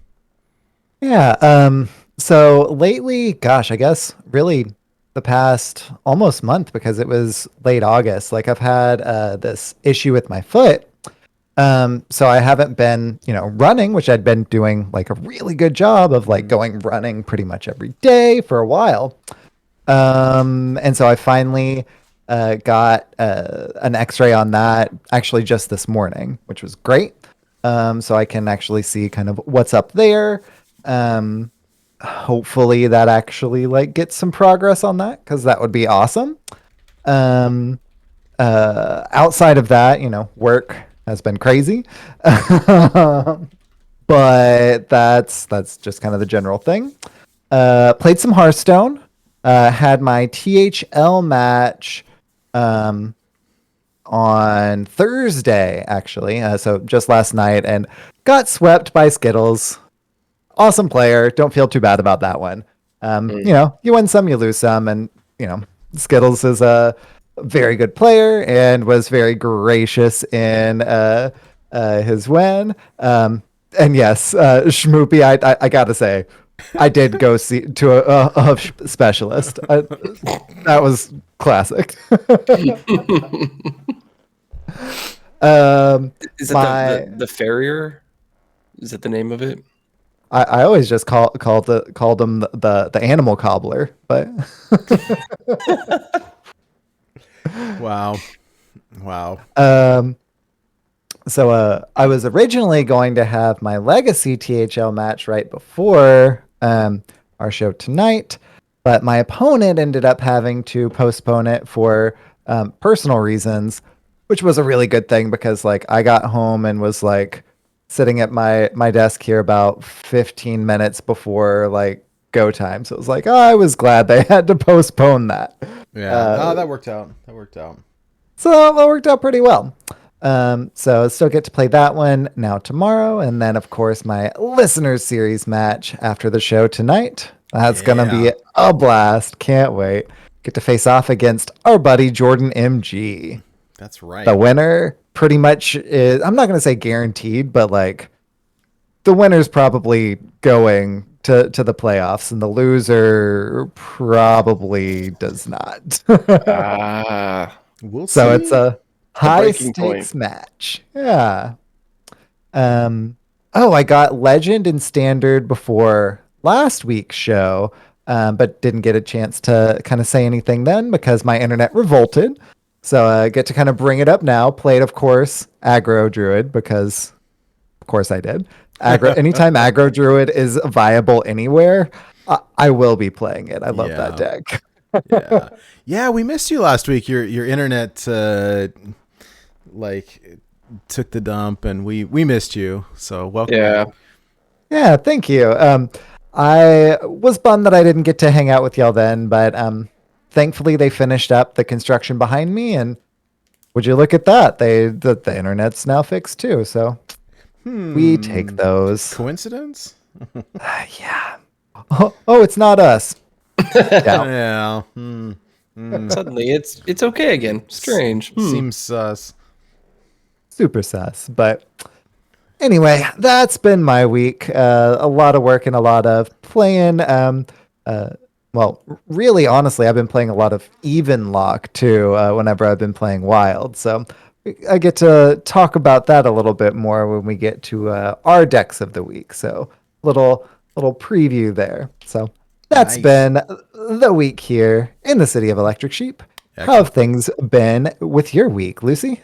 Yeah. So lately, gosh, I guess really the past almost month, because it was late August. Like I've had this issue with my foot. So I haven't been, running, which I'd been doing like a really good job of like going running pretty much every day for a while. And so I finally got an x-ray on that actually just this morning, which was great. So I can actually see kind of what's up there. Hopefully that actually like gets some progress on that, because that would be awesome. Outside of that, work has been crazy. But that's just kind of the general thing. Played some Hearthstone. Had my THL match on Thursday, actually. So just last night, and got swept by Skittles. Awesome player. Don't feel too bad about that one. You win some, you lose some, and Skittles is a very good player and was very gracious in his win. And yes, Schmoopy, I gotta say, I did go see to a specialist. That was classic. Is it the farrier? Is that the name of it? I always just called him the animal cobbler, but Wow. So I was originally going to have my Legacy THL match right before our show tonight, but my opponent ended up having to postpone it for personal reasons, which was a really good thing, because like I got home and was like sitting at my desk here about 15 minutes before like go time. So it was like, oh, I was glad they had to postpone that. Yeah, that worked out. That worked out. So that worked out pretty well. So I still get to play that one now tomorrow. And then, of course, my listeners series match after the show tonight. That's going to be a blast. Can't wait. Get to face off against our buddy Jordan MG. That's right. The winner pretty much is, I'm not going to say guaranteed, but like the winner's probably going to the playoffs and the loser probably does not. We'll see. So it's a high breaking stakes point. match. Yeah. I got Legend and Standard before last week's show, but didn't get a chance to kind of say anything then because my internet revolted. So I get to kind of bring it up now. Played, of course, Aggro Druid because, of course, I did. Anytime Aggro Druid is viable anywhere, I will be playing it. I love that deck. Yeah, we missed you last week. Your internet took the dump, and we missed you. So welcome. Yeah, thank you. I was bummed that I didn't get to hang out with y'all then, but thankfully they finished up the construction behind me, and would you look at that? The internet's now fixed too. So we take those. Coincidence? Yeah. Oh, it's not us. Yeah. Suddenly, it's okay again. Strange. Seems sus. Super sus. But anyway, that's been my week. A lot of work and a lot of playing. Well, really, honestly, I've been playing a lot of even lock too. Whenever I've been playing Wild, so I get to talk about that a little bit more when we get to our decks of the week. So little preview there. So that's been the week here in the city of Electric Sheep. Excellent. How have things been with your week, Lucy?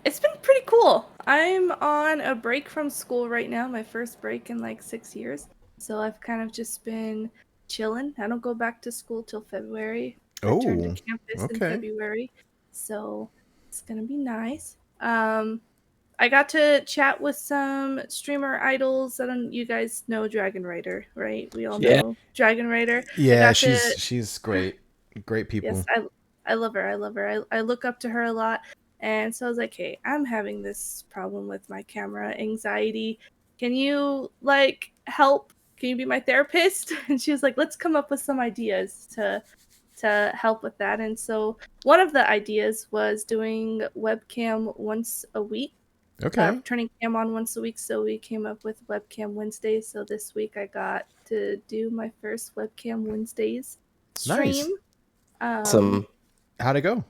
It's been pretty cool. I'm on a break from school right now, my first break in like 6 years. So I've kind of just been chilling. I don't go back to school till February. I return to campus in February. So it's going to be nice. I got to chat with some streamer idols. You guys know Dragon Rider, right? We all know Dragon Rider. Yeah, she's great. Great people. Yes, I love her. I love her. I look up to her a lot. And so I was like, hey, I'm having this problem with my camera anxiety. Can you help? Can you be my therapist? And she was like, let's come up with some ideas to help with that. And so one of the ideas was doing webcam once a week. Okay. Turning cam on once a week. So we came up with Webcam Wednesdays. So this week I got to do my first Webcam Wednesdays stream. Nice. How'd it go?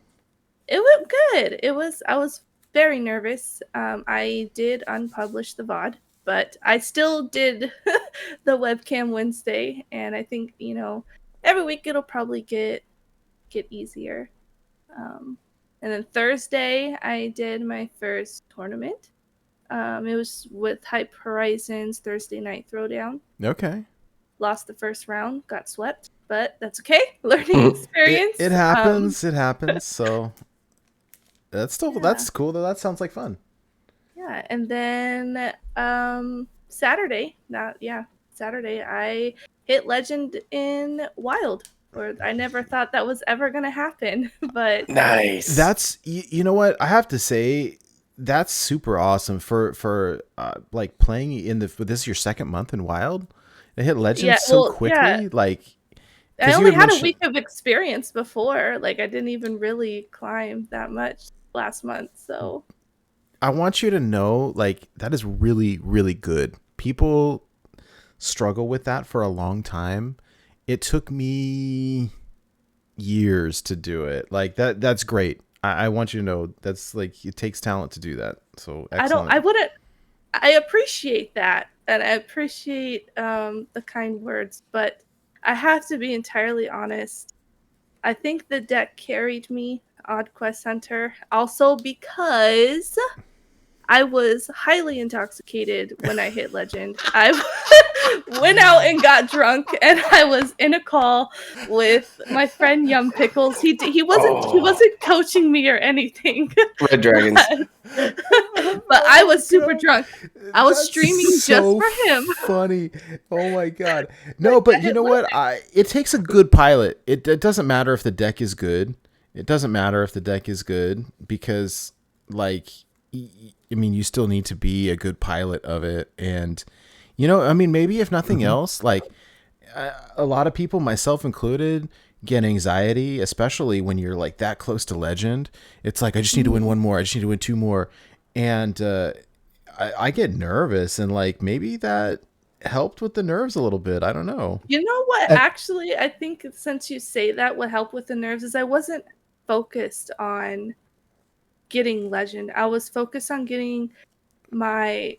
It went good. I was very nervous. I did unpublish the VOD, but I still did the Webcam Wednesday. And I think, every week it'll probably get easier. And then Thursday, I did my first tournament. It was with HypeHorizen's Thursday Night Throwdown. Okay. Lost the first round, got swept, but that's okay. Learning experience. It happens. It happens. So that's cool. That sounds like fun. Yeah, and then Saturday, I hit Legend in Wild. Or I never thought that was ever going to happen, but nice. That's you know what I have to say. That's super awesome for playing in this is your second month in Wild. It hit Legend so quickly. Yeah. I only had a week of experience before. I didn't even really climb that much last month. So I want you to know, that is really, really good. People struggle with that for a long time. It took me years to do it. That's great. I want you to know that's it takes talent to do that. So excellent. I appreciate that. And I appreciate the kind words, but I have to be entirely honest. I think the deck carried me, Odd Quest Hunter, also because I was highly intoxicated when I hit Legend. went out and got drunk, and I was in a call with my friend Yum Pickles. He wasn't coaching me or anything. Red Dragons. But I was super drunk. I was streaming just for him. Funny. Oh my god. No, but you know what? It takes a good pilot. It doesn't matter if the deck is good. It doesn't matter if the deck is good because, like, I mean, you still need to be a good pilot of it. And, you know, I mean, maybe if nothing else, like, a lot of people, myself included, get anxiety, especially when you're like that close to legend. It's like, I just need to win one more. I just need to win two more. And I get nervous, and like maybe that helped with the nerves a little bit. I don't know. You know what? Actually, I think since you say that, what helped with the nerves is I wasn't focused on getting legend. I was focused on getting my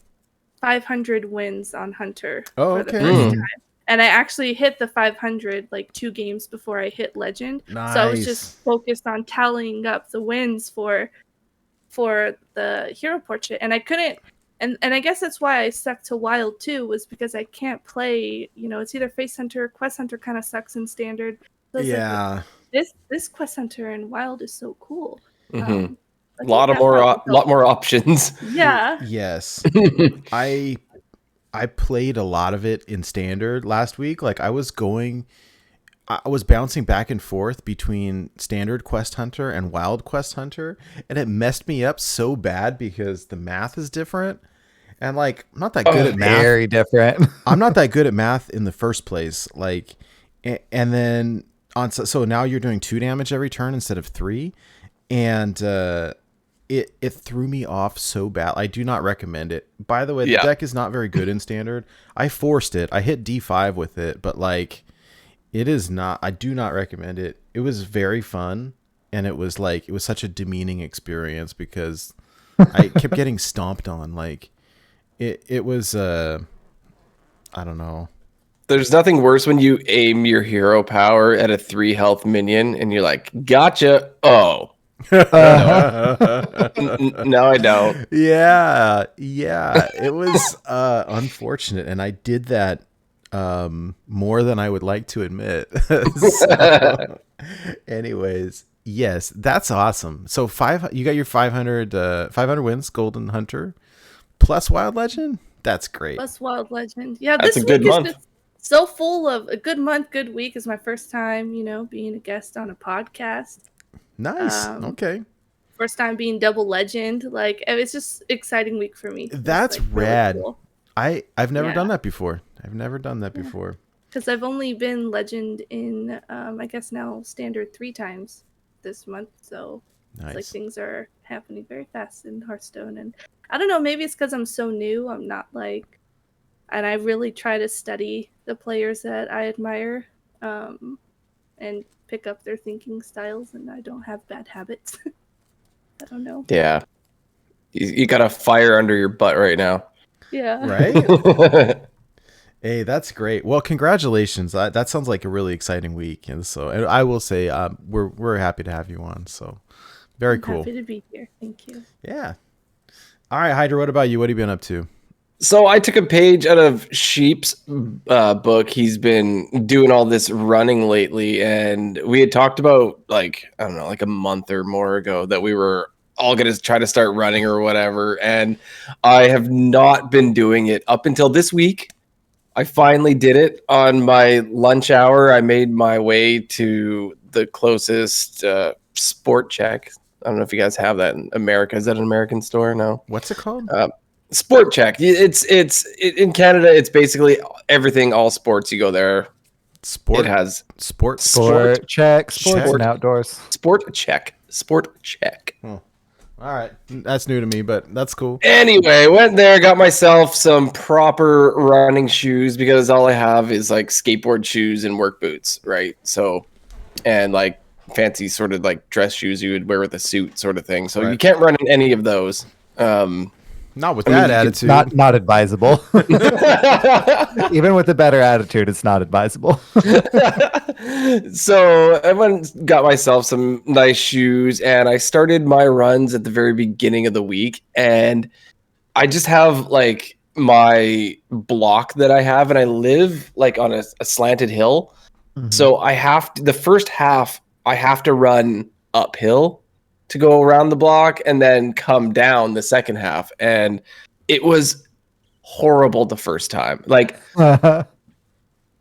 500 wins on Hunter for the first time. And I actually hit the 500 like 2 games before I hit legend. Nice. So I was just focused on tallying up the wins for the hero portrait, and I couldn't. And I guess that's why I stuck to Wild too, was because I can't play, you know, it's either Face Hunter, Quest Hunter kind of sucks in Standard. So yeah. Like, this Quest Hunter in Wild is so cool. Mm-hmm. A lot more options. Yeah. Yes. I played a lot of it in Standard last week. Like I was bouncing back and forth between Standard Quest Hunter and Wild Quest Hunter, and it messed me up so bad because the math is different. And like, I'm not that good at math. Very different. I'm not that good at math in the first place. Like, and then so now you're doing 2 damage every turn instead of 3. And, it threw me off so bad. I do not recommend it. By the way, the deck is not very good in Standard. I forced it. I hit D5 with it, but like, it is not, I do not recommend it. It was very fun. And it was such a demeaning experience because I kept getting stomped on. Like, it was, I don't know. There's nothing worse when you aim your hero power at a 3 health minion and you're like, gotcha. Oh. No, I don't. Yeah. It was unfortunate. And I did that more than I would like to admit. So, anyways, yes, that's awesome. So you got your 500 wins, Golden Hunter. Plus Wild Legend? That's great. Plus Wild Legend. Yeah, that's this a good week month. Is so full of a good month, good week. Is my first time, you know, being a guest on a podcast. Nice. Okay. First time being double legend. Like, it's just exciting week for me. That's like, rad. Really cool. I've never done that before. Because I've only been legend in, I guess now Standard 3 times this month. So nice. It's like things are happening very fast in Hearthstone. And I don't know, maybe it's because I'm so new. I'm not like, and I really try to study the players that I admire and pick up their thinking styles, and I don't have bad habits. I don't know. Yeah. You got a fire under your butt right now. Yeah. Right? Hey, that's great. Well, congratulations. That sounds like a really exciting week. And so I will say we're happy to have you on. So very cool. Happy to be here. Thank you. Yeah. All right, Hydra, what about you? What have you been up to? So I took a page out of Sheep's book. He's been doing all this running lately, and we had talked about, like, I don't know, like a month or more ago that we were all going to try to start running or whatever, and I have not been doing it up until this week. I finally did it on my lunch hour. I made my way to the closest Sport Check. I don't know if you guys have that in America. Is that an American store? No. What's it called? Sport Check. It's in Canada. It's basically everything, all sports. You go there. Sport. It has sport check. Sports and outdoors. Sport Check. Oh. All right, that's new to me, but that's cool. Anyway, went there, got myself some proper running shoes because all I have is like skateboard shoes and work boots, right? So, and like fancy sort of like dress shoes you would wear with a suit sort of thing. So You can't run in any of those. Not with that attitude. Not advisable. Even with a better attitude, it's not advisable. So I went and got myself some nice shoes, and I started my runs at the very beginning of the week, and I just have like my block that I have, and I live like on a slanted hill. So I have to, the first half, I have to run uphill to go around the block and then come down the second half. And it was horrible the first time. Like,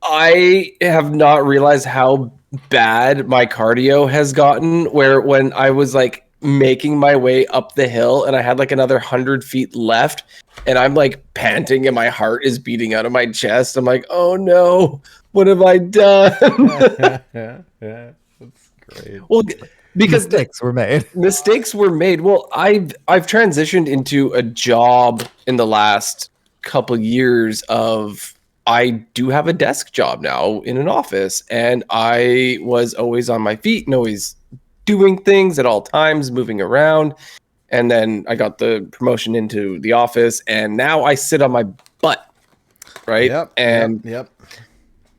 I have not realized how bad my cardio has gotten, where when I was like making my way up the hill and I had like another 100 feet left and I'm like panting and my heart is beating out of my chest. I'm like, oh no, what have I done? Yeah, that's great. Well, because mistakes were made. Mistakes were made. Well, I've transitioned into a job in the last couple years of, I do have a desk job now in an office, and I was always on my feet and always doing things at all times, moving around. And then I got the promotion into the office, and now I sit on my butt, right? Yep. And yep.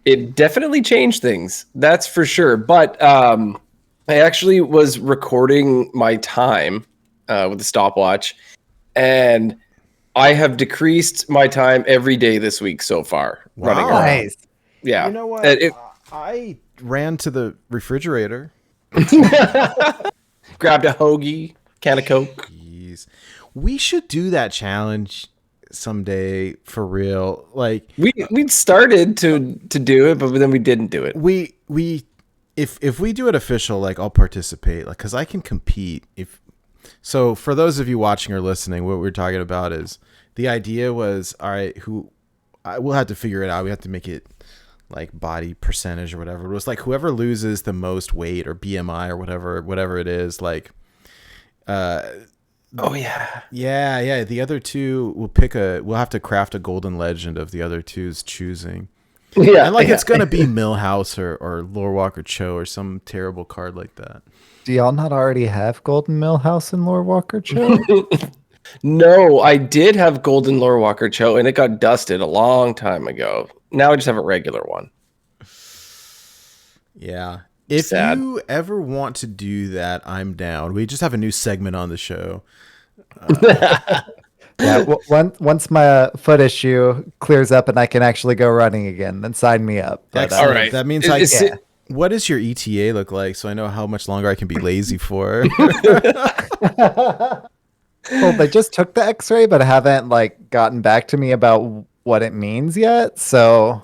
it definitely changed things, that's for sure. But I actually was recording my time with the stopwatch, and I have decreased my time every day this week so far. Wow. Running around. Nice. Yeah. You know what? I ran to the refrigerator. Grabbed a hoagie, can of Coke. Jeez. We should do that challenge someday for real. Like we'd started to do it, but then we didn't do it. If we do it official, like I'll participate, like because I can compete. So for those of you watching or listening, what we're talking about is the idea was, all right, we'll have to figure it out. We have to make it like body percentage or whatever. It was like whoever loses the most weight or BMI or whatever it is, like oh yeah. Yeah. The other two we'll have to craft a golden legend of the other two's choosing. Yeah. And it's gonna be Millhouse or Lore Walker Cho or some terrible card like that. Do y'all not already have Golden Millhouse and Lore Walker Cho? No, I did have Golden Lore Walker Cho, and it got dusted a long time ago. Now I just have a regular one. Yeah. If Sad. you ever want to do that, I'm down. We just have a new segment on the show. Yeah, once my foot issue clears up and I can actually go running again, then sign me up. But, Excellent. all right. That means what does your ETA look like, so I know how much longer I can be lazy for? Well, they just took the X-ray, but haven't gotten back to me about what it means yet. So,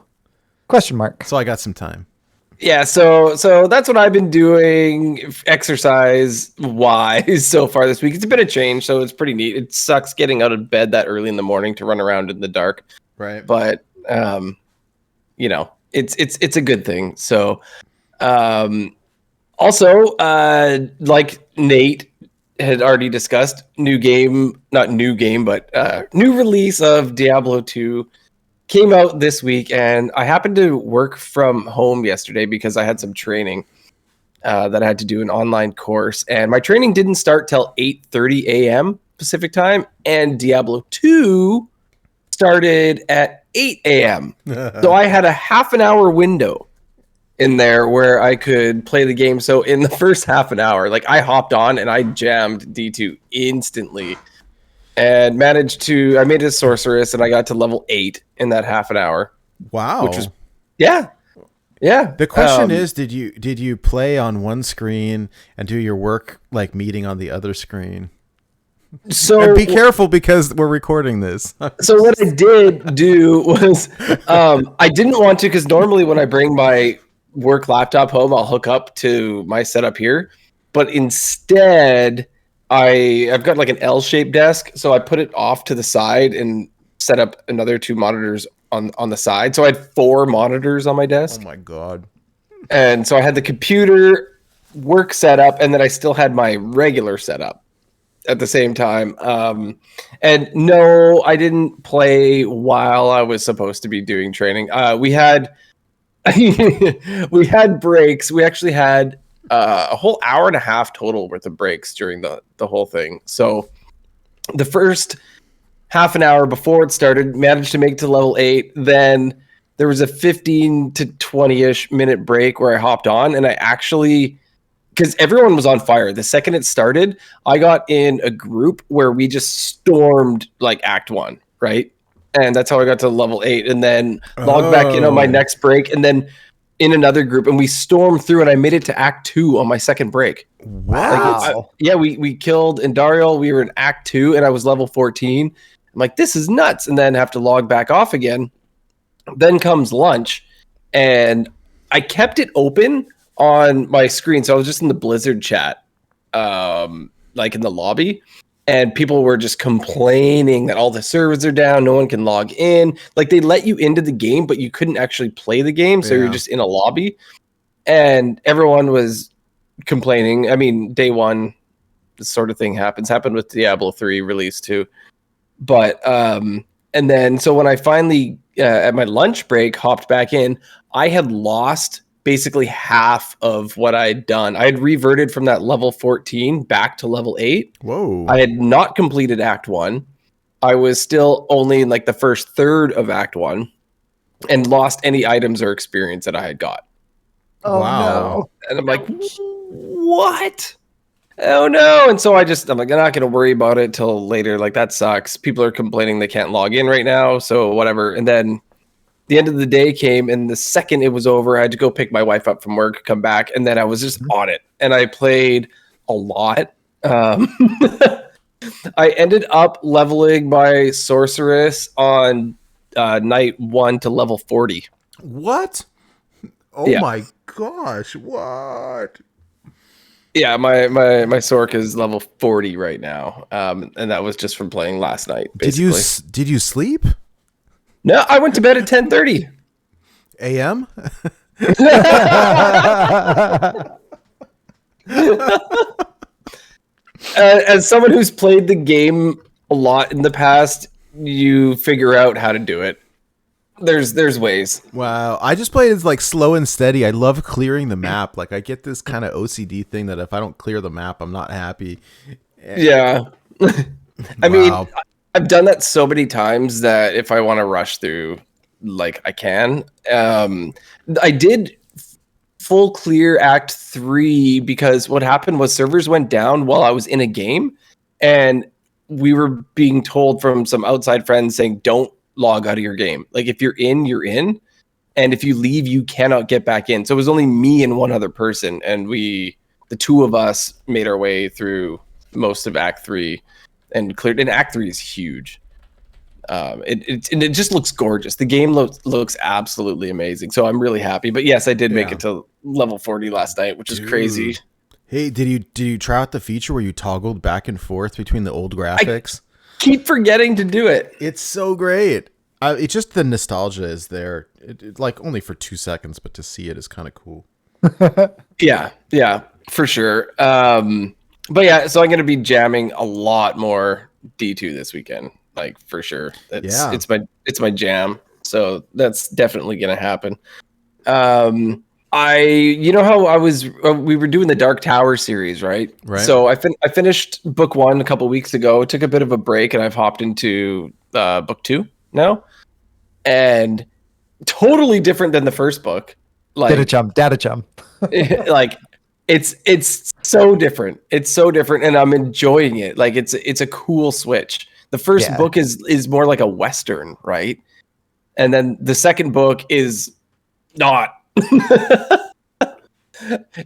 question mark. So I got some time. Yeah, so that's what I've been doing exercise wise so far this week. It's been a change, so it's pretty neat. It sucks getting out of bed that early in the morning to run around in the dark. Right. But it's a good thing. So also like Nate had already discussed, new release of Diablo 2 came out this week, and I happened to work from home yesterday because I had some training that I had to do, an online course, and my training didn't start till 8:30 a.m. Pacific time, and Diablo 2 started at 8 a.m. So I had a half an hour window in there where I could play the game. So in the first half an hour, I hopped on and I jammed D2 instantly. And I made a sorceress, and I got to level 8 in that half an hour. Wow. Which was, yeah. The question is, did you play on one screen and do your work meeting on the other screen? So and be careful because we're recording this. So what I did do was, I didn't want to, because normally when I bring my work laptop home, I'll hook up to my setup here. But instead, I've got an L-shaped desk, so I put it off to the side and set up another 2 monitors on the side. So I had 4 monitors on my desk. Oh my god! And so I had the computer work setup, and then I still had my regular setup at the same time. And no, I didn't play while I was supposed to be doing training. We had breaks. We actually had a whole hour and a half total worth of breaks during the whole thing. So the first half an hour before it started, managed to make it to level 8. Then there was a 15 to 20-ish minute break where I hopped on, and I actually, because everyone was on fire. The second it started, I got in a group where we just stormed Act 1, right? and that's how I got to level 8, and then logged back in on my next break, and then in another group, and we stormed through, and I made it to Act 2 on my second break. Wow. We killed Indariel. We were in Act 2, and I was level 14. I'm like, this is nuts, and then have to log back off again. Then comes lunch, and I kept it open on my screen, so I was just in the Blizzard chat, like in the lobby, and people were just complaining that all the servers are down, no one can log in. Like, they let you into the game, but you couldn't actually play the game, so you're just in a lobby. And everyone was complaining. I mean, day one, this sort of thing happened with Diablo 3 release too. But and then so when I finally at my lunch break hopped back in, I had lost basically half of what I had done. I had reverted from that level 14 back to level 8. Whoa. I had not completed Act 1. I was still only in like the first third of Act 1 and lost any items or experience that I had got. Oh, wow. no. And I'm like, what? Oh no. And so I'm like, I'm not going to worry about it till later. Like, that sucks. People are complaining they can't log in right now. So whatever. And then the end of the day came, and the second it was over, I had to go pick my wife up from work, come back, and then I was just on it. And I played a lot. I ended up leveling my sorceress on night 1 to level 40. What? Oh Yeah. my gosh! What? Yeah, my Sork is level 40 right now, and that was just from playing last night. Basically. Did you sleep? No, I went to bed at 10:30 a.m. As someone who's played the game a lot in the past, you figure out how to do it. There's ways. Wow, I just play it like slow and steady. I love clearing the map. Like, I get this kind of OCD thing that if I don't clear the map, I'm not happy. Yeah. I mean, I've done that so many times that if I want to rush through, like, I can. I did full clear Act 3 because what happened was servers went down while I was in a game, and we were being told from some outside friends saying, don't log out of your game. Like, if you're in, you're in, and if you leave, you cannot get back in. So it was only me and one other person, and the two of us made our way through most of Act 3 and cleared. And Act 3 is huge. It just looks gorgeous. The game looks absolutely amazing. So I'm really happy. But yes, I did make it to level 40 last night, which is crazy. Hey, did you try out the feature where you toggled back and forth between the old graphics? Keep forgetting to do it. It's so great. It's just the nostalgia is there. It like only for 2 seconds, but to see it is kind of cool. Yeah, for sure. But yeah, so I'm going to be jamming a lot more D2 this weekend, like, for sure. It's my jam. So that's definitely going to happen. You know how we were doing the Dark Tower series, right? Right. So I finished book 1 a couple weeks ago, took a bit of a break, and I've hopped into book 2 now, and totally different than the first book. Like, data jump. like, it's so different. It's so different, and I'm enjoying it. Like, it's a cool switch. The first book is more like a Western, right? And then the second book is not.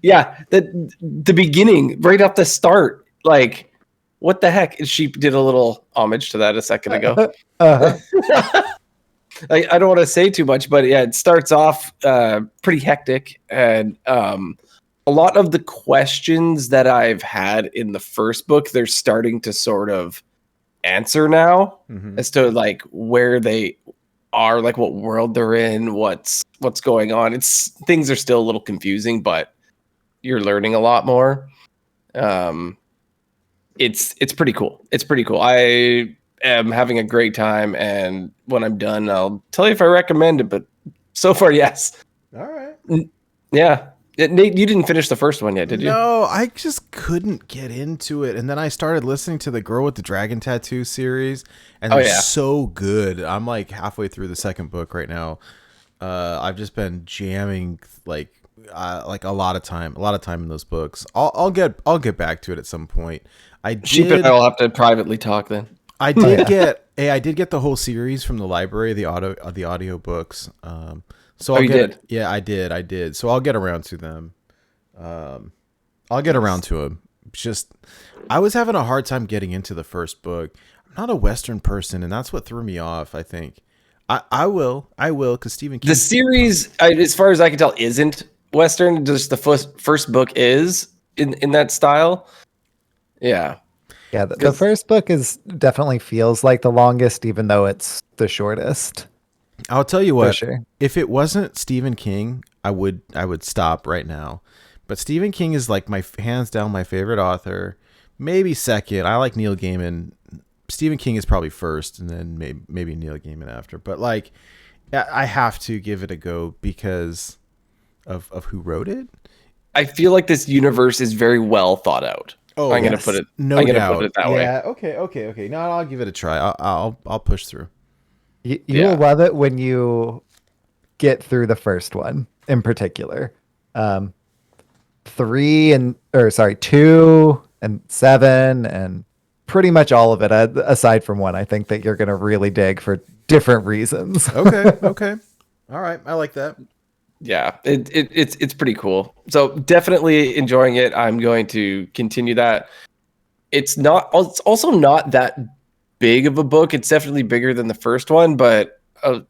Yeah, the beginning, right off the start, like, what the heck? Sheep did a little homage to that a second ago. I don't want to say too much, but yeah, it starts off pretty hectic, and a lot of the questions that I've had in the first book, they're starting to sort of answer now, as to like where they are, like what world they're in, what's going on. Things are still a little confusing, but you're learning a lot more. It's pretty cool. It's pretty cool. I am having a great time, and when I'm done, I'll tell you if I recommend it, but so far, yes. All right. Yeah. Nate, you didn't finish the first one yet, did you? No, I just couldn't get into it. And then I started listening to the Girl with the Dragon Tattoo series, and they're so good. I'm like halfway through the second book right now. I've just been jamming like a lot of time in those books. I'll get back to it at some point. Sheep and I will have to privately talk then. I did get the whole series from the library, the audio books. So I'll get it. Yeah, I did. So I'll get around to them. I'll get around to them. Just, I was having a hard time getting into the first book. I'm not a Western person, and that's what threw me off, I think. I will, because Stephen King. The series, as far as I can tell, isn't Western. Just the first book is in that style. Yeah. Yeah, the first book definitely feels like the longest, even though it's the shortest. I'll tell you what, sure. If it wasn't Stephen King, I would stop right now. But Stephen King is like hands down my favorite author. Maybe second. I like Neil Gaiman. Stephen King is probably first, and then maybe Neil Gaiman after. But like, I have to give it a go because of who wrote it. I feel like this universe is very well thought out. Oh, I'm gonna put it. No I'm doubt. gonna put it that way. Yeah. Okay. No, I'll give it a try. I'll push through. You will love it when you get through the first one in particular. 2 and 7 and pretty much all of it, aside from 1, I think that you're gonna really dig for different reasons. Okay. All right. I like that. Yeah, it's pretty cool. So definitely enjoying it. I'm going to continue that. It's also not that big of a book. It's definitely bigger than the first one, but I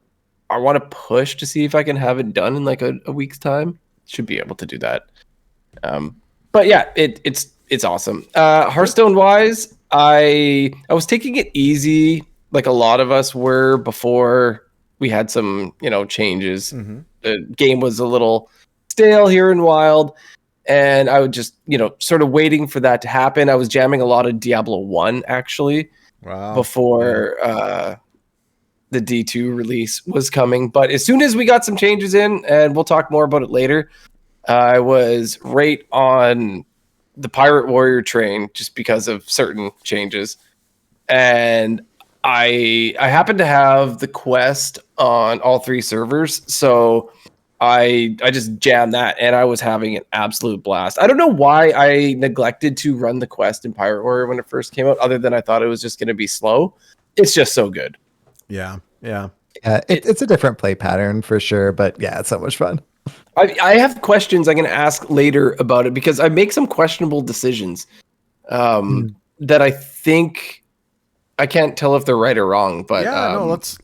want to push to see if I can have it done in like a week's time. Should be able to do that. But yeah, it's awesome. Hearthstone wise, I was taking it easy, like a lot of us were before we had some changes. Mm-hmm. The game was a little stale here in Wild, and I would just sort of waiting for that to happen. I was jamming a lot of Diablo 1 actually. Wow. Before the D2 release was coming. But as soon as we got some changes in, and we'll talk more about it later, I was right on the Pirate Warrior train just because of certain changes. And I happen to have the quest on all 3 servers, so I just jammed that, and I was having an absolute blast. I don't know why I neglected to run the quest in Pirate Warrior when it first came out, other than I thought it was just going to be slow. It's just so good. Yeah. It's a different play pattern for sure, but yeah, it's so much fun. I have questions I'm going to ask later about it because I make some questionable decisions that I think I can't tell if they're right or wrong. But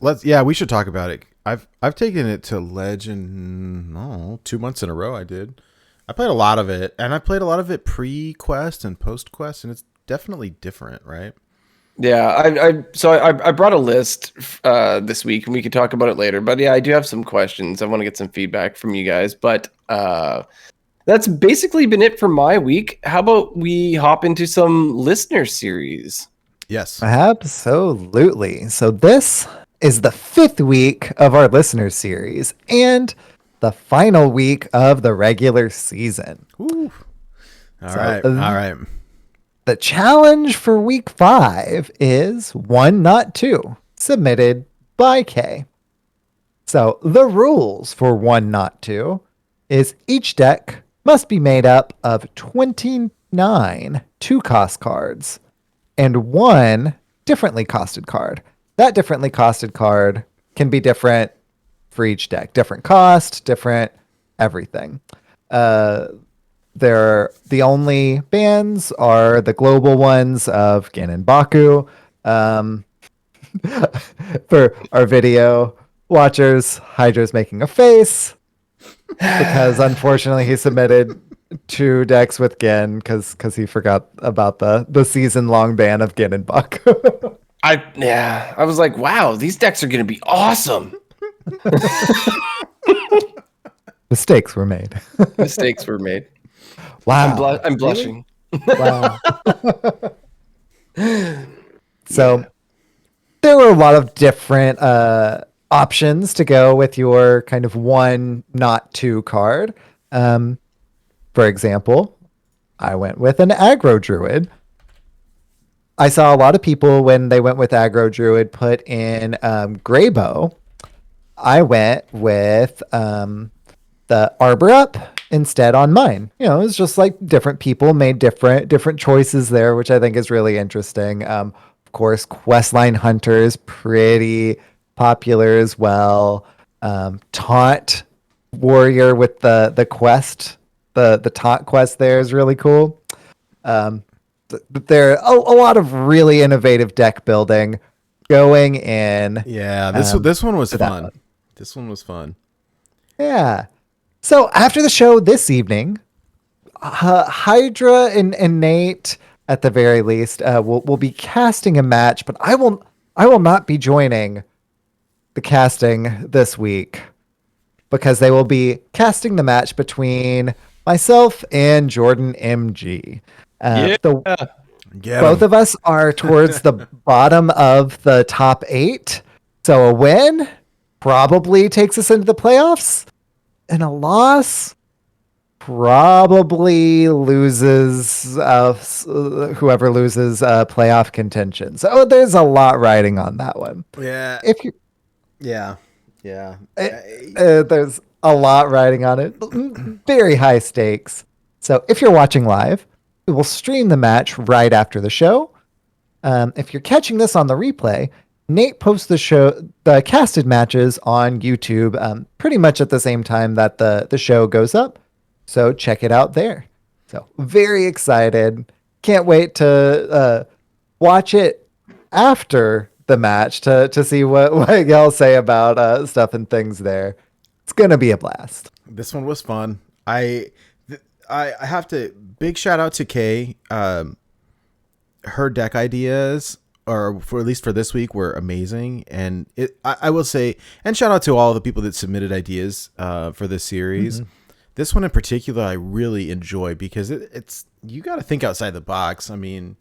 let's we should talk about it. I've taken it to Legend 2 months in a row. I played a lot of it, and I played a lot of it pre-quest and post-quest, and it's definitely different, right? Yeah, I brought a list this week, and we could talk about it later. But yeah, I do have some questions. I want to get some feedback from you guys. But that's basically been it for my week. How about we hop into some listener series? Yes. Absolutely. So this is the 5th week of our listener series and the final week of the regular season. Ooh. All right. The challenge for week 5 is 1 Not 2, submitted by Kay. So the rules for 1 Not 2 is each deck must be made up of 29 2-cost cards and 1 differently costed card. That differently costed card can be different for each deck. Different cost, different everything. The only bans are the global ones of Gin and Baku. For our video watchers, Hydra's making a face because unfortunately he submitted 2 decks with Gin because he forgot about the season-long ban of Gin and Baku. I was like, wow, these decks are going to be awesome. Mistakes were made. Wow. I'm blushing. Wow. So there were a lot of different options to go with your kind of 1 Not 2 card. For example, I went with an aggro druid. I saw a lot of people when they went with aggro druid put in Greybow. I went with the Arbor Up instead on mine. It's just like different people made different choices there, which I think is really interesting. Of course, questline hunters, pretty popular as well. Taunt warrior with the quest, the taunt quest there is really cool. But there are a lot of really innovative deck building going in. Yeah, this one was fun. This one was fun. Yeah. So after the show this evening, Hydra and Nate, at the very least, will be casting a match, but I will not be joining the casting this week because they will be casting the match between myself and Jordan MG. Both of us are towards the bottom of the top 8, so a win probably takes us into the playoffs, and a loss probably loses whoever loses playoff contention. So there's a lot riding on that one. Yeah. There's a lot riding on it. Very high stakes. So if you're watching live, we will stream the match right after the show. If you're catching this on the replay, Nate posts the casted matches on YouTube pretty much at the same time that the show goes up. So check it out there. So very excited. Can't wait to watch it after the match to see what y'all say about stuff and things there. It's going to be a blast. This one was fun. I have to big shout out to Kay. Her deck ideas, or for at least for this week, were amazing. And I will say, and shout out to all the people that submitted ideas for this series. Mm-hmm. This one in particular, I really enjoy because it's you got to think outside the box. I mean,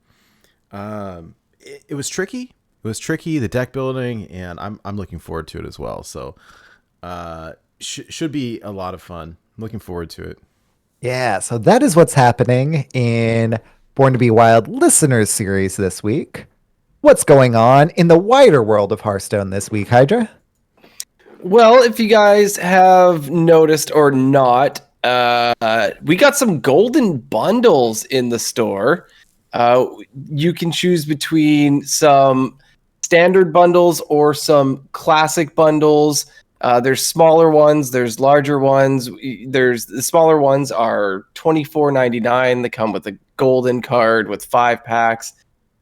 it was tricky. It was tricky, the deck building, and I'm looking forward to it as well. So should be a lot of fun. I'm looking forward to it. Yeah, so that is what's happening in Born to be Wild Listeners series this week. What's going on in the wider world of Hearthstone this week, Hydra? Well, if you guys have noticed or not, we got some golden bundles in the store. You can choose between some standard bundles or some classic bundles. There's smaller ones, there's larger ones. The smaller ones are $24.99. They come with a golden card with 5 packs.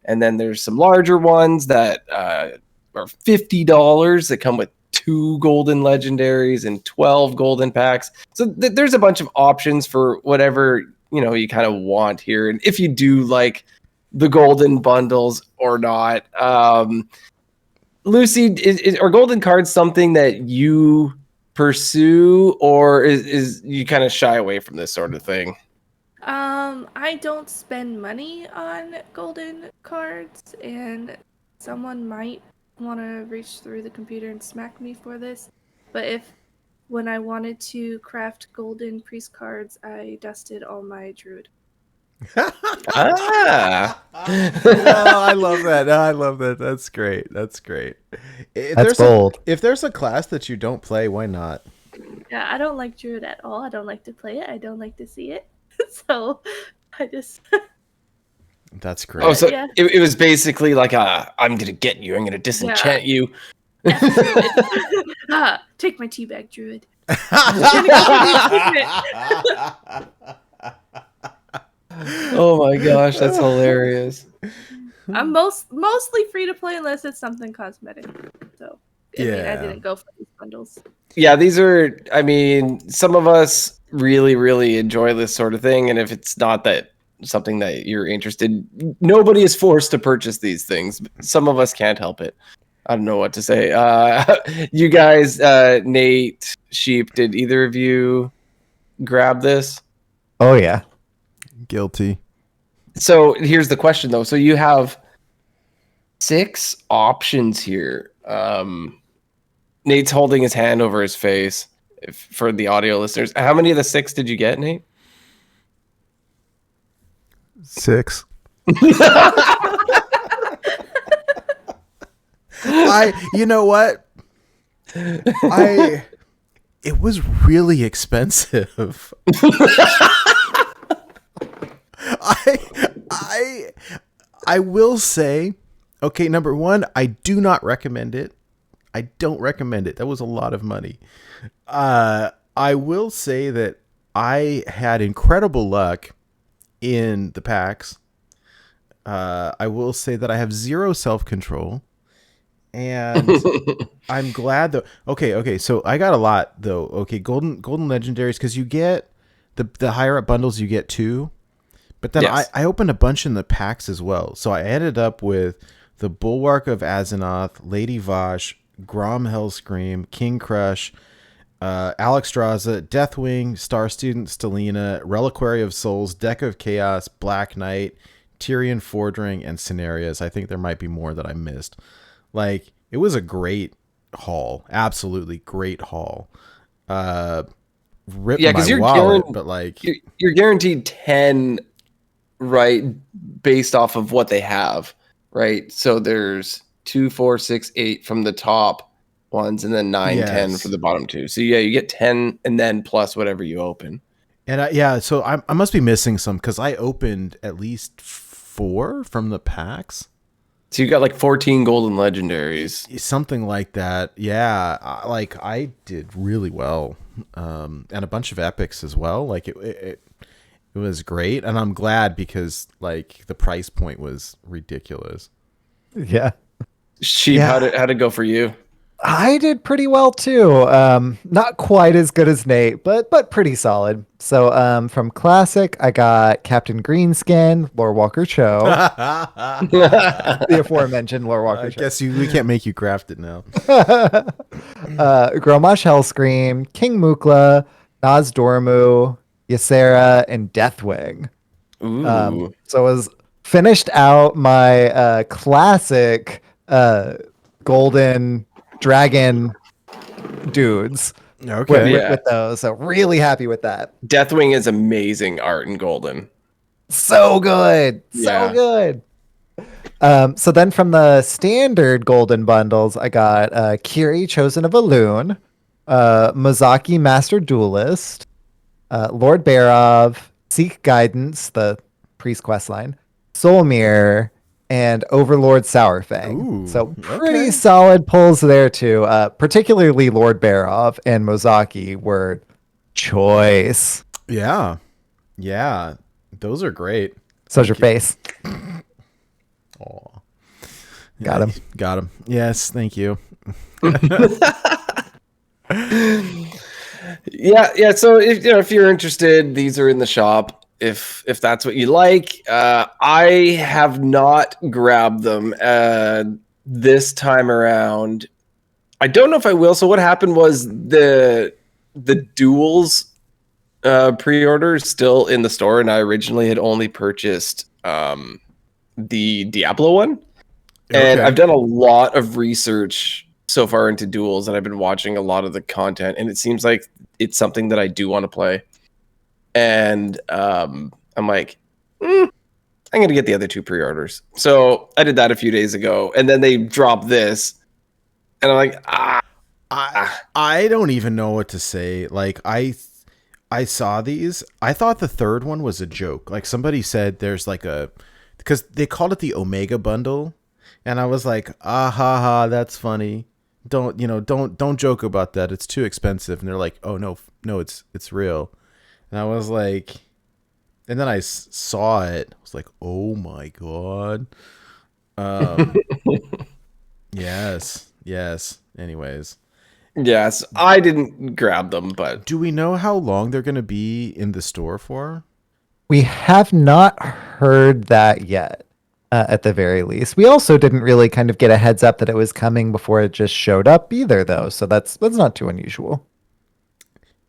And then there's some larger ones that are $50 that come with 2 golden legendaries and 12 golden packs. So there's a bunch of options for whatever, you kind of want here. And if you do like the golden bundles or not, Lucy, are golden cards something that you pursue, or is you kind of shy away from this sort of thing? I don't spend money on golden cards, and someone might want to reach through the computer and smack me for this. But when I wanted to craft golden priest cards, I dusted all my druid. Oh, I love that. I love that. That's great. That's great. That's bold. If there's a class that you don't play, why not? Yeah, I don't like druid at all. I don't like to play it. I don't like to see it. So I just... That's great. Oh, so yeah. It was basically like I'm going to get you. I'm going to disenchant you. Take my teabag, druid. Oh my gosh, that's hilarious. I'm mostly free to play unless it's something cosmetic. So I didn't go for these bundles. Yeah, these are, some of us really, really enjoy this sort of thing. And if it's not something that you're interested, nobody is forced to purchase these things. Some of us can't help it. I don't know what to say. You guys, Nate, Sheep, did either of you grab this? Oh, yeah. Guilty. So here's the question, though. So you have 6 options here. Nate's holding his hand over his face for the audio listeners. How many of the 6 did you get, Nate? 6. You know what? It was really expensive. I will say, Okay, number one, I do not recommend it. I don't recommend it. That was a lot of money. I will say that I had incredible luck in the packs. I will say that I have zero self-control. And I'm glad though. Okay. So I got a lot though. Okay, golden legendaries, because you get the higher up bundles, you get two. But then Yes. I opened a bunch in the packs as well. So I ended up with the Bulwark of Azeroth, Lady Vosh, Grom Hellscream, King Crush, Alexstrasza, Deathwing, Star Student Stelina, Reliquary of Souls, Deck of Chaos, Black Knight, Tyrion Fordring, and Scenarios. I think there might be more that I missed. Like, it was a great haul. Absolutely great haul. Ripped my you're wallet, but like... You're guaranteed 10, right, based off of what they have, right? So there's 2, 4, 6, 8 from the top ones, and then 9, 10 for the bottom two. So yeah, you get 10 and then plus whatever you open. And so I must be missing some, because I opened at least 4 from the packs. So you got like 14 golden legendaries. Something like that. Yeah. I did really well. And a bunch of epics as well. Like it was great. And I'm glad, because like the price point was ridiculous. Yeah. Sheep, how'd it go for you? I did pretty well too. Not quite as good as Nate, but pretty solid. So from Classic, I got Captain Greenskin, Lore Walker Cho, the aforementioned Lore Walker I Cho. guess we can't make you craft it now. Gromash Hellscream, King Mukla, Naz Dormu, Ysera, and Deathwing. Ooh. So I was finished out my classic golden dragon dudes Okay. with those. So really happy with that. Deathwing is amazing art in golden. So good. Yeah. So good. So then from the standard golden bundles, I got Kiri, Chosen of Elune, Mozaki, Master Duelist, Lord Barov, Seek Guidance, the priest quest line, Soul Mirror, and Overlord Sourfang. Ooh, So pretty okay. solid pulls there too. Particularly Lord Barov and Mozaki were choice. Yeah. Those are great. So's your face. Aw. Got him. Got him. Yes, thank you. Yeah. So if you're interested, these are in the shop. If that's what you like, I have not grabbed them this time around. I don't know if I will. So what happened was the duels pre-order is still in the store, and I originally had only purchased the Diablo one. And Okay. I've done a lot of research so far into duels, and I've been watching a lot of the content, and it seems like it's something that I do want to play. And I'm like, I'm going to get the other 2 pre-orders. So I did that a few days ago, and then they dropped this, and I'm like, I don't even know what to say. Like I saw these. I thought the third one was a joke. Like somebody said there's like because they called it the Omega bundle, and I was like, ha ha, that's funny. Don't joke about that. It's too expensive. And they're like, oh no, it's real. And I was like, and then I saw it. I was like, oh my God. Yes. Anyways. yes, I didn't grab them, but Do we know how long they're going to be in the store for? We have not heard that yet, at the very least. We also didn't really kind of get a heads up that it was coming before it just showed up either, though. So that's not too unusual.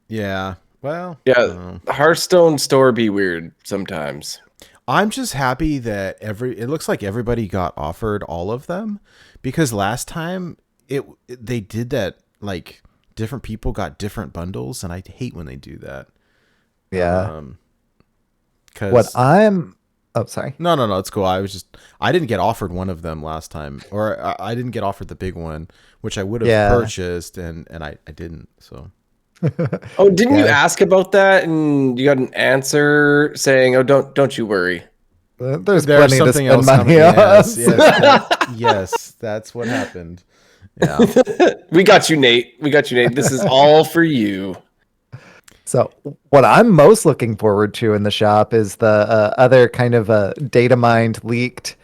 Yeah. Well, yeah, Hearthstone store be weird sometimes. I'm just happy that it looks like everybody got offered all of them, because last time they did that, like different people got different bundles, and I hate when they do that. Yeah. Oh, sorry. No, it's cool. I didn't get offered one of them last time, or I didn't get offered the big one, which I would have purchased, and I didn't. So. Oh, didn't you ask about that and you got an answer saying, "Oh, don't you worry"? There's plenty to spend money on. Yes, that's what happened. Yeah. We got you, Nate. This is all for you. So what I'm most looking forward to in the shop is the other kind of data mined leaked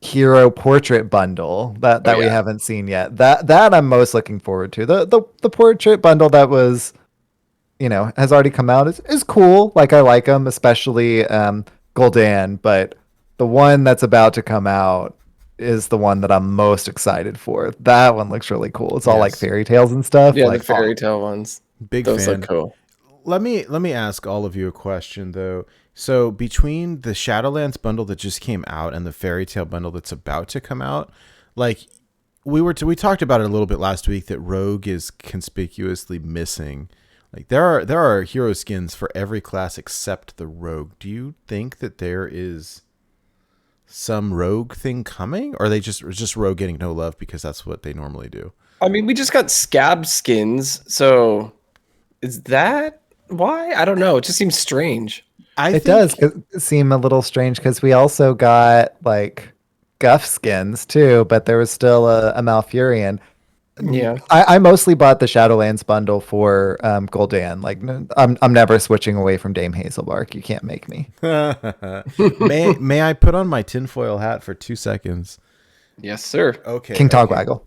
hero portrait bundle that we haven't seen yet. That I'm most looking forward to. The portrait bundle that was, has already come out is cool. Like, I like them, especially Gul'dan, but the one that's about to come out is the one that I'm most excited for. That one looks really cool. It's all like fairy tales and stuff. Yeah, like, the fairy tale ones. Those look cool. Let me ask all of you a question though. So between the Shadowlands bundle that just came out and the fairy tale bundle that's about to come out, like we talked about it a little bit last week that Rogue is conspicuously missing. Like there are hero skins for every class except the Rogue. Do you think that there is some Rogue thing coming, or are they just Rogue getting no love because that's what they normally do? I mean, we just got scab skins, so is that why? I don't know. It just seems strange. It does seem a little strange because we also got like Guff skins too, but there was still a Malfurion. Yeah, I mostly bought the Shadowlands bundle for Gul'dan. Like, I'm never switching away from Dame Hazelbark. You can't make me. May I put on my tinfoil hat for 2 seconds? Yes, sir. Okay. King Togwaggle.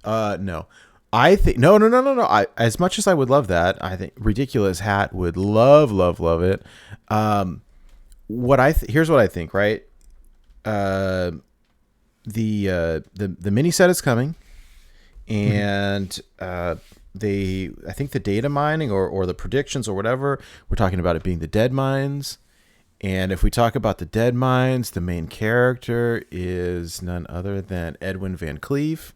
No. I think no. As much as I would love that, I think Ridiculous Hat would love it. Here's what I think. Right. The mini set is coming. And I think the data mining or the predictions or whatever, we're talking about it being the dead mines. And if we talk about the dead mines, the main character is none other than Edwin Van Cleef,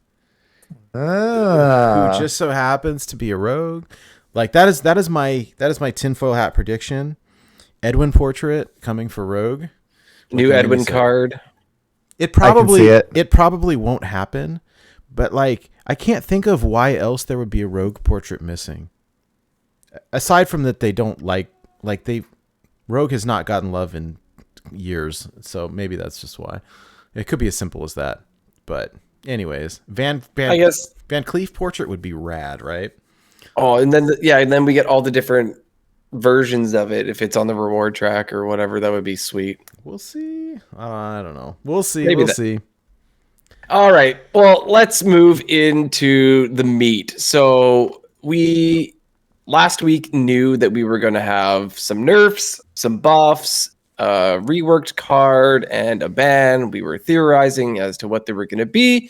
who just so happens to be a rogue. Like that is my tinfoil hat prediction. Edwin portrait coming for rogue. New Edwin card. It probably won't happen, but like I can't think of why else there would be a rogue portrait missing. Aside from that, they don't Rogue has not gotten love in years, so maybe that's just why. It could be as simple as that. But anyways, Van Cleef portrait would be rad, right? Oh, and then we get all the different versions of it. If it's on the reward track or whatever, that would be sweet. We'll see. I don't know. We'll see. Maybe we'll see. All right. Well, let's move into the meat. So we last week knew that we were going to have some nerfs, some buffs, a reworked card, and a ban. We were theorizing as to what they were going to be.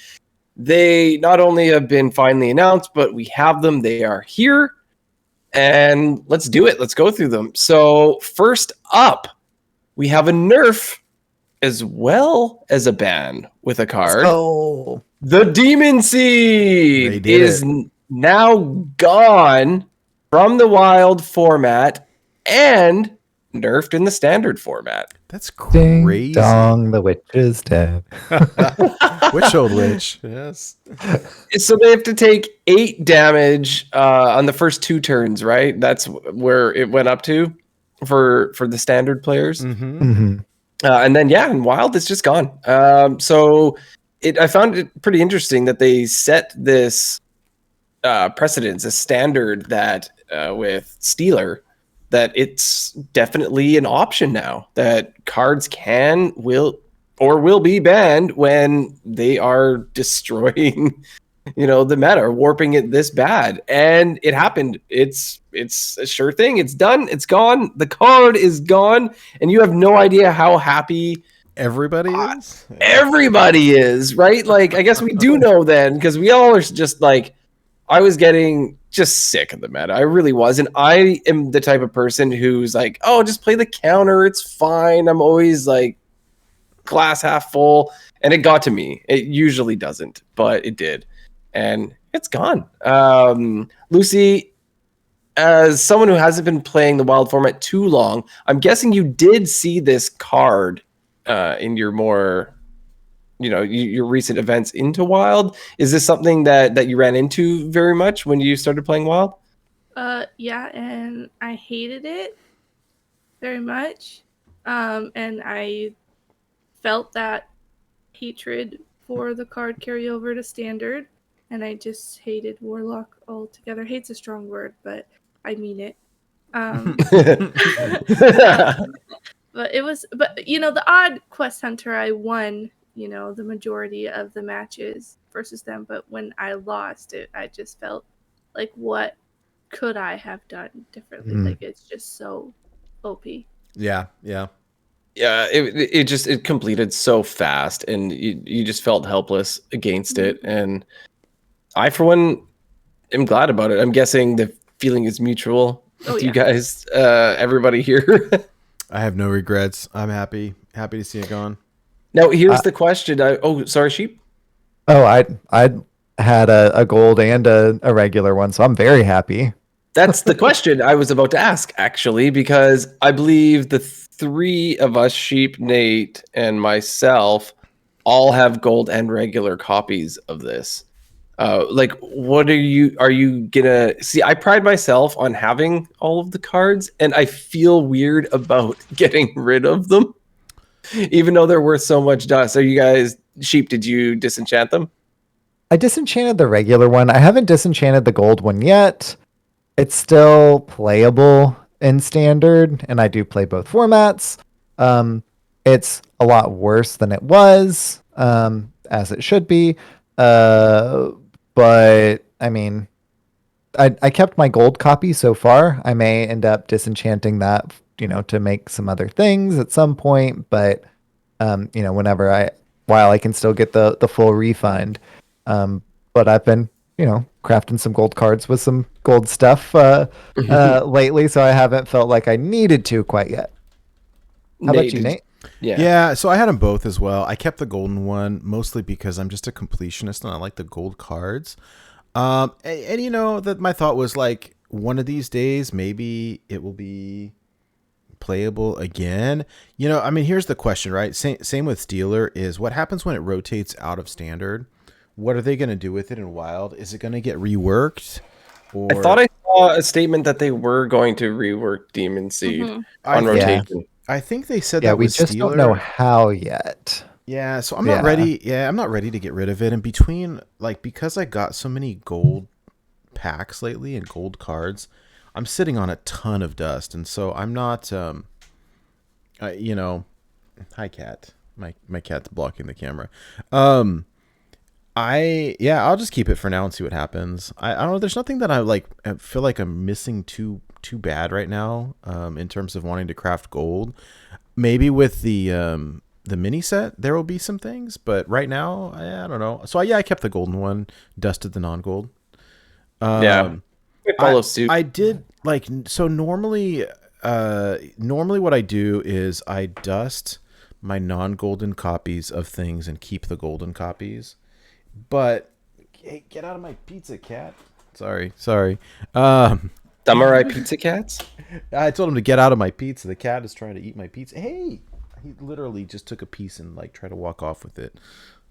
They not only have been finally announced, but we have them. They are here. And let's do it. Let's go through them. So first up, we have a nerf as well as a ban with a card. Oh, the Demon Seed is now gone from the wild format and nerfed in the standard format. That's crazy. Ding dong, the witch is dead. Which old witch? Yes. So they have to take 8 damage on the first 2 turns, right? That's where it went up to for the standard players. Mm-hmm. Mm-hmm. And then, in Wild, it's just gone. So I found it pretty interesting that they set this precedence, a standard that with Stealer, that it's definitely an option now that cards will be banned when they are destroying, the meta, or warping it this bad. And it happened. It's a sure thing. It's done. It's gone. The card is gone, and you have no idea how happy everybody is. Everybody is, right? Like, I guess we do know then, because we all are just like, I was getting just sick of the meta. I really was. And I am the type of person who's like, oh, just play the counter. It's fine. I'm always like glass half full. And it got to me. It usually doesn't, but it did. And it's gone. Lucy, as someone who hasn't been playing the Wild format too long, I'm guessing you did see this card in your more, your recent events into Wild. Is this something that you ran into very much when you started playing Wild? Yeah, and I hated it. very much. And I felt that hatred for the card carry over to standard, and I just hated Warlock altogether. Hate's a strong word, but I mean it. Um, but the odd quest hunter, I won, the majority of the matches versus them. But when I lost it, I just felt like, what could I have done differently? Like, it's just so OP. Yeah. Yeah, it completed so fast, and you just felt helpless against it. And I, for one, am glad about it. I'm guessing the feeling is mutual with you guys, everybody here. I have no regrets. I'm happy to see it gone. Now, here's the question. Sorry, Sheep. Oh, I had a gold and a regular one, so I'm very happy. That's the question I was about to ask, actually, because I believe the three of us, Sheep, Nate, and myself, all have gold and regular copies of this. What are you gonna see? I pride myself on having all of the cards, and I feel weird about getting rid of them, even though they're worth so much dust. Are you guys, Sheep, did you disenchant them? I disenchanted the regular one. I haven't disenchanted the gold one yet. It's still playable in standard, and I do play both formats. It's a lot worse than it was, as it should be. But I mean, I kept my gold copy so far. I may end up disenchanting that, to make some other things at some point. But while I can still get the full refund. But I've been, crafting some gold cards with some gold stuff lately, so I haven't felt like I needed to quite yet. How about you, Nate? Yeah, so I had them both as well. I kept the golden one mostly because I'm just a completionist and I like the gold cards. And that my thought was like, one of these days maybe it will be playable again. Here's the question, right? Same with Stealer is what happens when it rotates out of standard? What are they going to do with it in Wild? Is it going to get reworked? I thought I saw a statement that they were going to rework Demon Seed on rotation. I think they said that we was just Stealer. Don't know how yet. Yeah, so I'm not ready. Yeah, I'm not ready to get rid of it. And because I got so many gold packs lately and gold cards, I'm sitting on a ton of dust, and so I'm not. Hi, cat. My cat's blocking the camera. I'll just keep it for now and see what happens. I don't know. There's nothing that I feel like I'm missing too bad right now. In terms of wanting to craft gold, maybe with the mini set there will be some things, but right now I don't know. So I kept the golden one, dusted the non-gold. Follow suit. I did normally what I do is I dust my non-golden copies of things and keep the golden copies. But hey, get out of my pizza, cat. Sorry. Samurai pizza cats? I told him to get out of my pizza. The cat is trying to eat my pizza. Hey, he literally just took a piece and tried to walk off with it.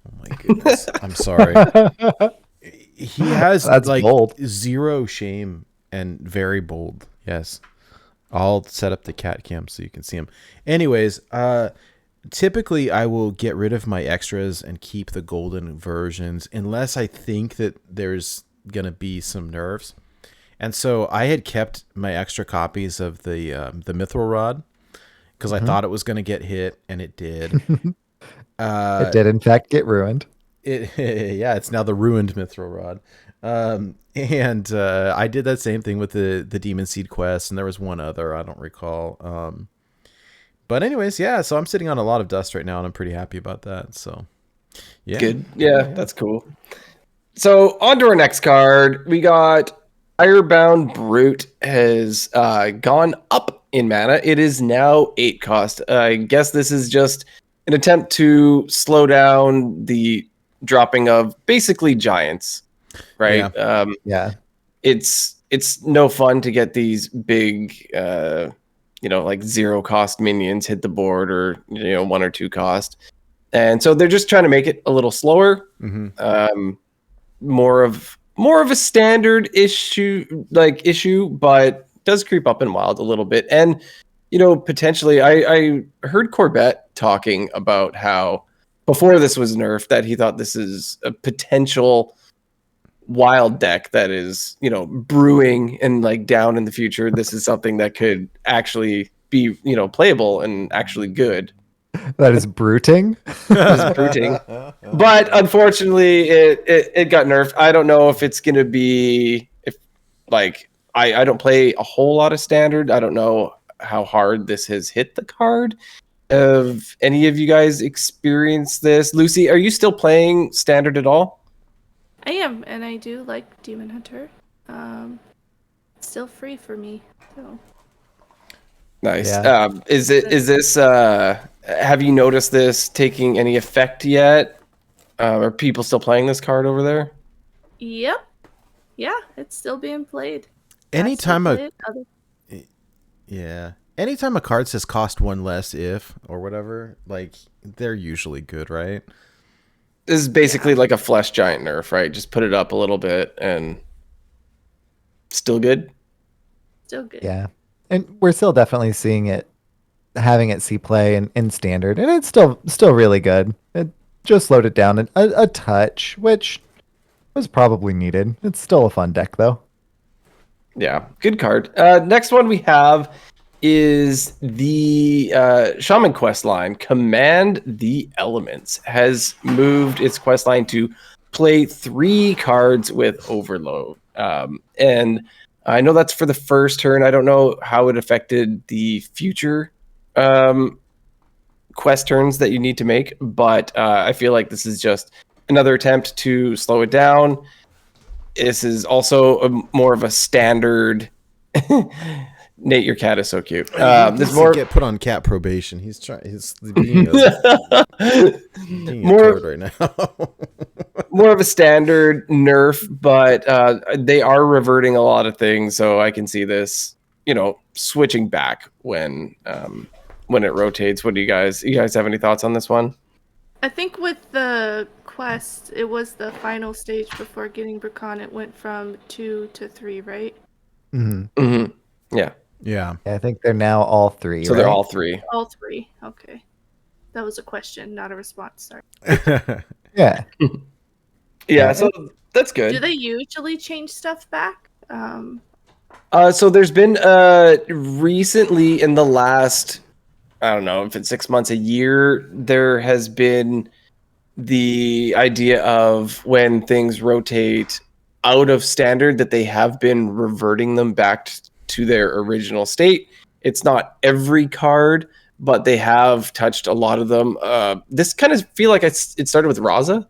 Oh my goodness. I'm sorry. He has bold. Zero shame and very bold. Yes. I'll set up the cat cam so you can see him. Anyways, typically, I will get rid of my extras and keep the golden versions unless I think that there's going to be some nerfs. And so I had kept my extra copies of the Mithril Rod because I thought it was going to get hit, and it did. It did, in fact, get ruined. It's now the ruined Mithril Rod. And I did that same thing with the Demon Seed quest, and there was one other, I don't recall. But anyways, so I'm sitting on a lot of dust right now, and I'm pretty happy about that. So, yeah. Good. Yeah, that's cool. So on to our next card. We got Firebound Brute has gone up in mana. It is now 8 cost. I guess this is just an attempt to slow down the dropping of basically giants, right? Yeah. It's no fun to get these big, zero cost minions hit the board, or 1 or 2 cost, and so they're just trying to make it a little slower. More of a standard issue, but does creep up in Wild a little bit. And potentially, I heard Corbett talking about how before this was nerfed, that he thought this is a potential wild deck that is, brewing and like down in the future. This is something that could actually be, playable and actually good. That is bruting. But unfortunately, it got nerfed. I don't know if it's gonna be I don't play a whole lot of standard. I don't know how hard this has hit the card. Have any of you guys experienced this? Lucy, are you still playing standard at all? I am, and I do like Demon Hunter. It's still free for me, so. Nice. Yeah. Is this have you noticed this taking any effect yet? Are people still playing this card over there? Yep. Yeah, it's still being played. Anytime anytime a card says cost one less if or whatever, like they're usually good, right? This is basically like a flesh giant nerf, right? Just put it up a little bit and still good. Still good. Yeah. And we're still definitely seeing it, having it see play in standard, and it's still really good. It just slowed it down a touch, which was probably needed. It's still a fun deck, though. Yeah, good card. Next one we have is the Shaman quest line. Command the Elements has moved its quest line to play 3 cards with Overload. And I know that's for the first turn. I don't know how it affected the future quest turns that you need to make, but I feel like this is just another attempt to slow it down. This is also more of a standard. Nate, your cat is so cute. There's more get put on cat probation. He's being a toad right now. More of a standard nerf, but they are reverting a lot of things, so I can see this, switching back when it rotates. What do you guys have any thoughts on this one? I think with the quest, it was the final stage before getting Bracon. It went from 2 to 3, right? Mm-hmm. Mm-hmm. Yeah. I think they're now all 3. So right? they're all 3. All 3. Okay. That was a question, not a response. Sorry. Yeah. Yeah. So that's good. Do they usually change stuff back? So there's been recently in the last, I don't know if it's 6 months, a year, there has been the idea of when things rotate out of standard that they have been reverting them back to their original state. It's not every card, but they have touched a lot of them. This kind of feel like it started with Raza.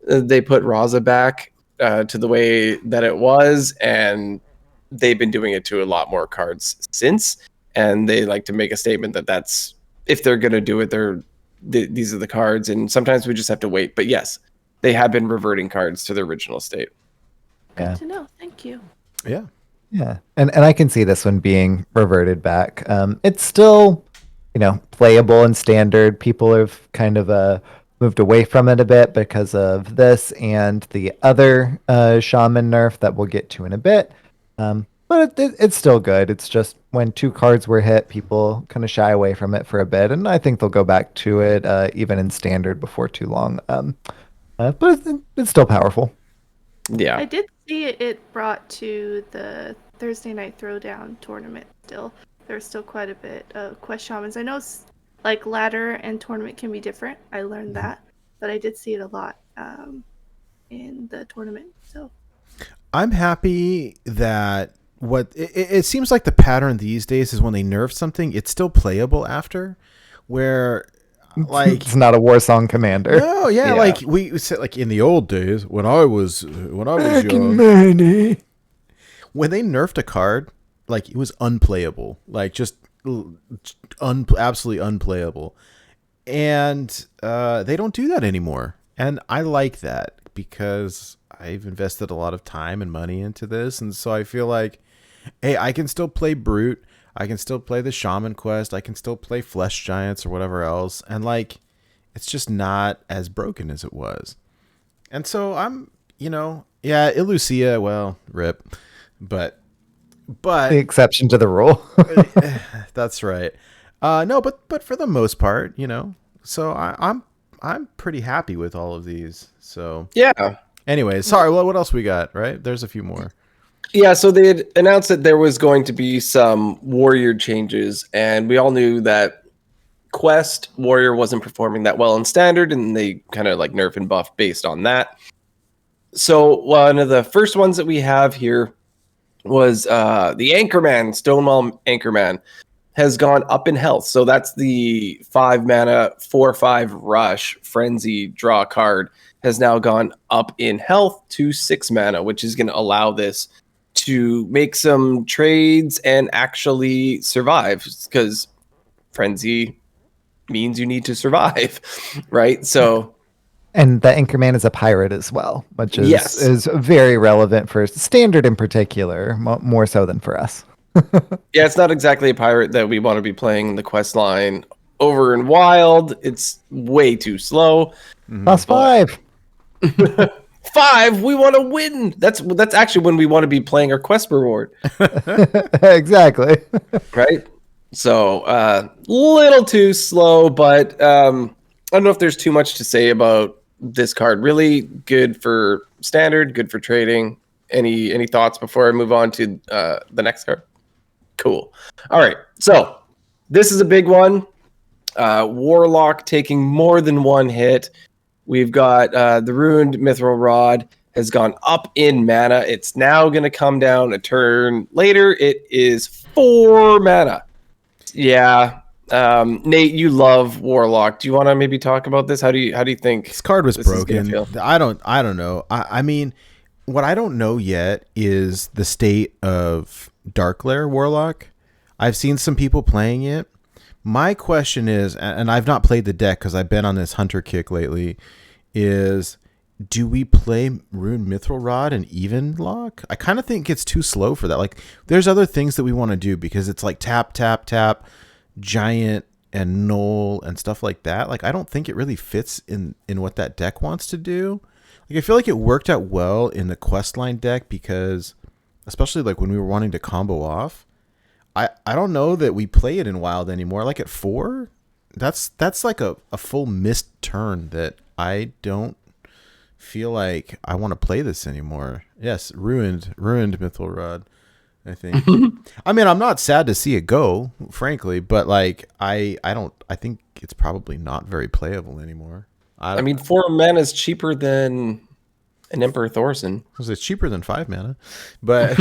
They put Raza back to the way that it was, and they've been doing it to a lot more cards since. And they like to make a statement that that's, if they're going to do it, these are the cards. And sometimes we just have to wait. But yes, they have been reverting cards to their original state. Yeah. Good to know. Thank you. Yeah. Yeah. And I can see this one being reverted back. It's still, playable and standard. People have kind of moved away from it a bit because of this and the other shaman nerf that we'll get to in a bit. But it's still good. It's just when 2 cards were hit, people kind of shy away from it for a bit, and I think they'll go back to it even in standard before too long. But it's still powerful. Yeah, I did see it brought to the Thursday Night Throwdown tournament. Still, there's still quite a bit of quest shamans. I know like ladder and tournament can be different. I learned that, but I did see it a lot in the tournament. So I'm happy that it seems like the pattern these days is when they nerf something, it's still playable after, where like it's not a war song commander. No, yeah. Like we said, like in the old days when I was young, when they nerfed a card, like it was unplayable, like just absolutely unplayable, and they don't do that anymore, and I like that because I've invested a lot of time and money into this, and so I feel like, hey, I can still play Brute, I can still play the Shaman Quest, I can still play Flesh Giants or whatever else, and like, it's just not as broken as it was. And so I'm, Elusive, well, rip, but the exception to the rule. That's right. No, but for the most part, so I'm pretty happy with all of these. So Yeah. anyway, sorry. Well, what else we got? Right, there's a few more. Yeah, so they had announced that there was going to be some warrior changes, and we all knew that Quest warrior wasn't performing that well in standard, and they kind of like nerf and buff based on that. So one of the first ones that we have here was the Anchorman, Stonewall Anchorman, has gone up in health. So that's the 5 mana 4/5 rush frenzy draw card has now gone up in health to 6 mana, which is going to allow this to make some trades and actually survive, because frenzy means you need to survive, right? So, and the Anchorman is a pirate as well, which is Yes. is very relevant for standard in particular, more so than for us. yeah, it's not exactly a pirate that we want to be playing the quest line over in Wild. It's way too slow. Plus 5. 5, we want to win. That's actually when we want to be playing our quest reward, Exactly. right? So, little too slow, but I don't know if there's too much to say about this card. Really good for standard, good for trading. Any thoughts before I move on to the next card? Cool. All right. So this is a big one. Warlock taking more than one hit. We've got the Ruined Mithril Rod has gone up in mana. It's now going to come down a turn later. It is 4 mana. Yeah. Nate, you love Warlock. Do you want to maybe talk about this? How do you think This card was this is gonna broken. feel? I don't know. I mean, what I don't know yet is the state of Darkglare Warlock. I've seen some people playing it. My question is, and I've not played the deck because I've been on this hunter kick lately, is do we play Ruined Mithril Rod and Even Lock? I kind of think it's too slow for that. Like, there's other things that we want to do because it's like tap, tap, tap, giant and null and stuff like that. Like, I don't think it really fits in what that deck wants to do. Like, I feel like it worked out well in the questline deck because, especially like when we were wanting to combo off, I don't know that we play it in Wild anymore. Like at 4, that's like a full missed turn that I don't feel like I want to play this anymore. Yes, ruined Mithril Rod, I think. I mean, I'm not sad to see it go, frankly, but like I think it's probably not very playable anymore. I mean, 4 mana is cheaper than an Emperor Thorson. Because it's cheaper than 5 mana, but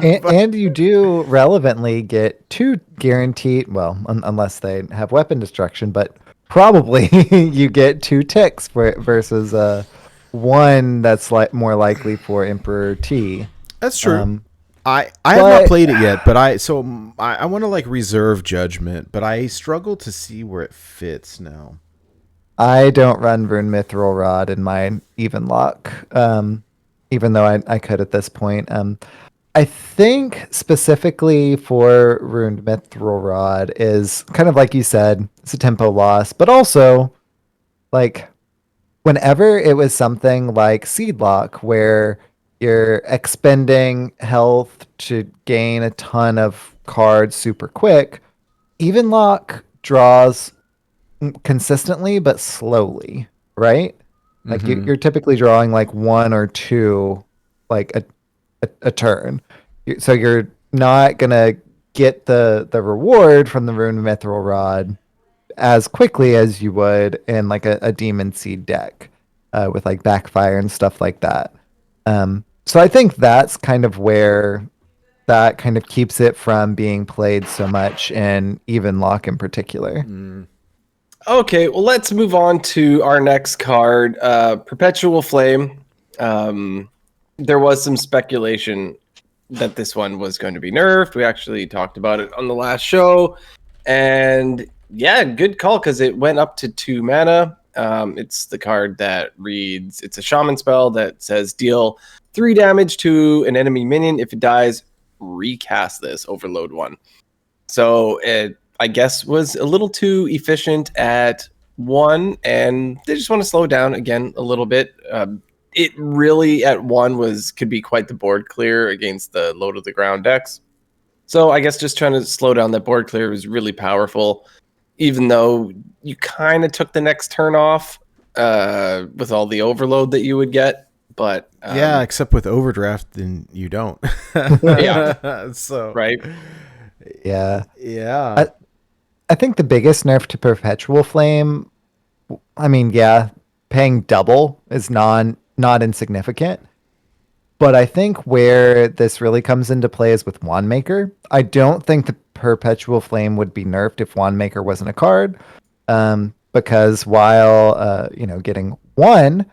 and you do relevantly get 2 guaranteed, well, unless they have weapon destruction, but probably you get 2 ticks versus 1 that's more likely for Emperor T. That's true. I have not played it yet, but I want to like reserve judgment, but I struggle to see where it fits now. I don't run Ruined Mithril Rod in my Even Lock, even though I could at this point. I think specifically for Ruined Mithril Rod is kind of like you said, it's a tempo loss, but also like whenever it was something like Seed Lock where you're expending health to gain a ton of cards super quick, Even Lock draws consistently but slowly, right? Like you're typically drawing like 1 or 2 like a turn, so you're not gonna get the reward from the Ruined Mithril Rod as quickly as you would in like a Demon Seed deck with like backfire and stuff like that. So I think that's kind of where that kind of keeps it from being played so much in Even Lock in particular. Okay, well, let's move on to our next card, Perpetual Flame. There was some speculation that this one was going to be nerfed. We actually talked about it on the last show. And yeah, good call, because it went up to 2 mana. It's the card that reads, it's a shaman spell that says deal 3 damage to an enemy minion. If it dies, recast this, overload 1. So it, I guess, was a little too efficient at 1, and they just want to slow down again a little bit. It really at 1 could be quite the board clear against the low to the ground decks. So I guess just trying to slow down that board clear was really powerful, even though you kind of took the next turn off with all the overload that you would get. But yeah, except with overdraft, then you don't. Yeah. So Right. Yeah. Yeah. I think the biggest nerf to Perpetual Flame, I mean, yeah, paying double is not insignificant. But I think where this really comes into play is with Wand Maker. I don't think the Perpetual Flame would be nerfed if Wand Maker wasn't a card, because while getting one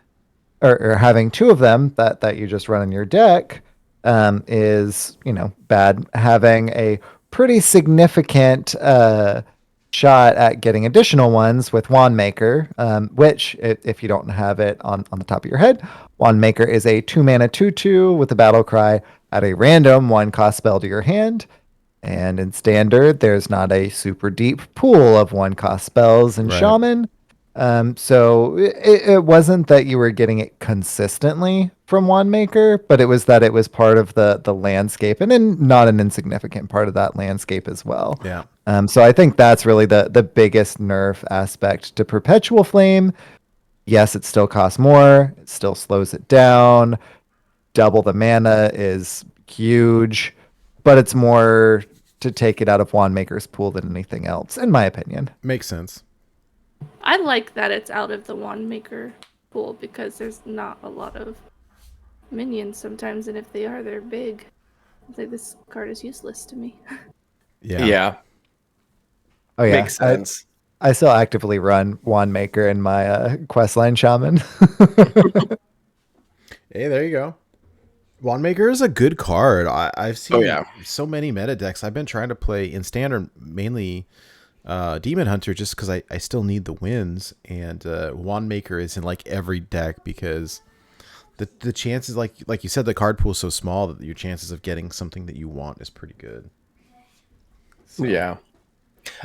or having two of them that you just run in your deck is bad. Having a pretty significant shot at getting additional ones with Wand Maker, which if you don't have it on the top of your head, Wand Maker is a 2-mana 2/2 with a battle cry. Add a random 1-cost spell to your hand. And in Standard, there's not a super deep pool of 1-cost spells in Right. Shaman. So it wasn't that you were getting it consistently from Wand Maker, but it was that it was part of the landscape, and then not an insignificant part of that landscape as well. Yeah. So I think that's really the biggest nerf aspect to Perpetual Flame. Yes, it still costs more. It still slows it down. Double the mana is huge, but it's more to take it out of Wand Maker's pool than anything else, in my opinion. Makes sense. I like that it's out of the Wand Maker pool because there's not a lot of minions sometimes, and if they are, they're big. I think this card is useless to me. Yeah. Oh yeah, Makes sense. I still actively run Wand Maker in my Questline Shaman. Hey, there you go. Wand Maker is a good card. I've seen so many meta decks. I've been trying to play in Standard mainly Demon Hunter just because I still need the wins, and Wand Maker is in like every deck because the chances, like you said, the card pool is so small that your chances of getting something that you want is pretty good. So. Yeah.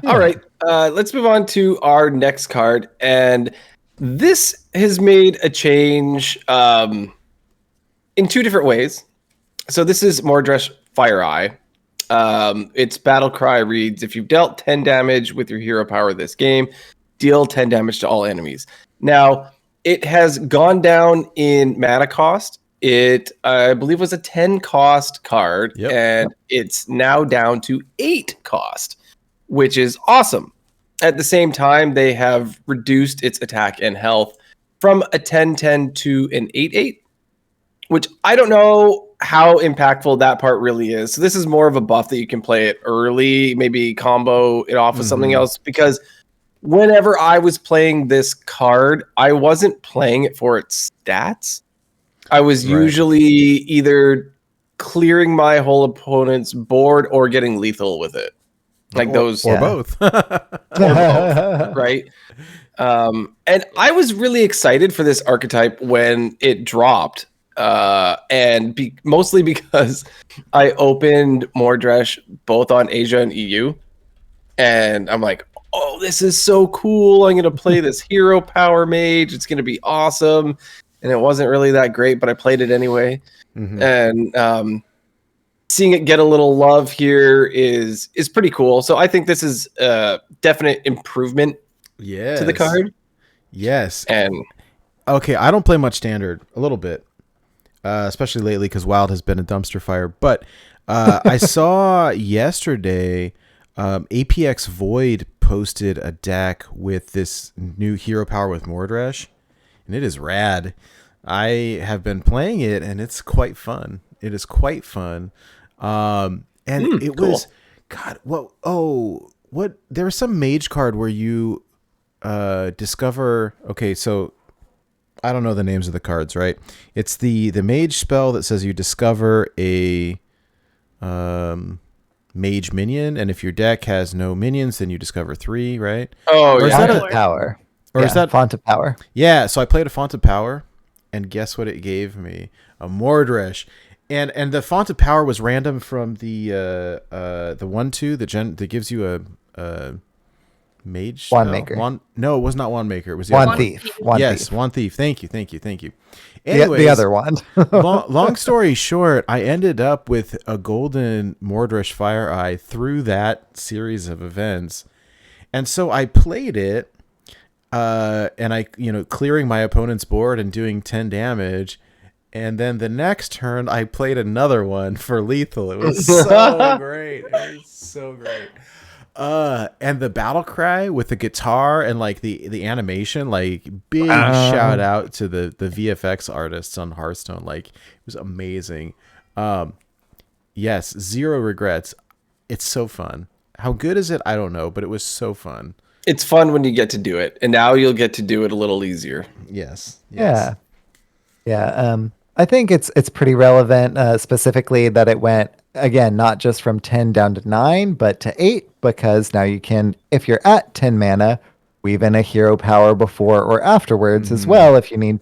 All right. Let's move on to our next card, and this has made a change in two different ways. So this is Mordresh Fire Eye. Its battle cry reads, if you've dealt 10 damage with your hero power this game, deal 10 damage to all enemies. Now, it has gone down in mana cost. It, I believe, was a 10 cost card, and it's now down to 8 cost, which is awesome. At the same time, they have reduced its attack and health from a 10/10 to an 8/8, which I don't know how impactful that part really is. So this is more of a buff that you can play it early, maybe combo it off with something else, because whenever I was playing this card, I wasn't playing it for its stats. I was usually either clearing my whole opponent's board or getting lethal with it. Like those or both. or both, right? And I was really excited for this archetype when it dropped. And mostly because I opened Mordresh both on Asia and EU, and I'm like, oh, this is so cool. I'm going to play this hero power mage. It's going to be awesome. And it wasn't really that great, but I played it anyway. And seeing it get a little love here is pretty cool. So I think this is a definite improvement to the card. Yes. And okay, I don't play much Standard, a little bit. Especially lately because Wild has been a dumpster fire. But I saw yesterday APX Void posted a deck with this new hero power with Mordresh, and it is rad. I have been playing it, and it's quite fun. It is quite fun. And it cool. was, God, what? There was some mage card where you discover. Okay, so I don't know the names of the cards, right? It's the mage spell that says you discover a mage minion, and if your deck has no minions, then you discover 3, right? Oh, or is yeah. that Power. Or is that Font of Power? Yeah, so I played a Font of Power, and guess what it gave me? A Mordresh. And the Font of Power was random from the 1/2 that gives you a Mage Wand spell? Maker. No, it was not Wand Maker. It was the Wand other Thief. Thief. Wand yes, Thief. Wand Thief. Thank you. The other wand. long story short, I ended up with a golden Mordresh Fire Eye through that series of events. And so I played it, and I, clearing my opponent's board and doing 10 damage. And then the next turn, I played another one for lethal. It was so great. And the battle cry with the guitar and like the animation, like big shout out to the VFX artists on Hearthstone. Like it was amazing. Yes, zero regrets. It's so fun. How good is it? I don't know, but it was so fun. It's fun when you get to do it, and now you'll get to do it a little easier. Yes. Yeah. I think it's pretty relevant, specifically that it went, again, not just from 10 down to 9, but to 8, because now you can, if you're at 10 mana, weave in a hero power before or afterwards as well if you need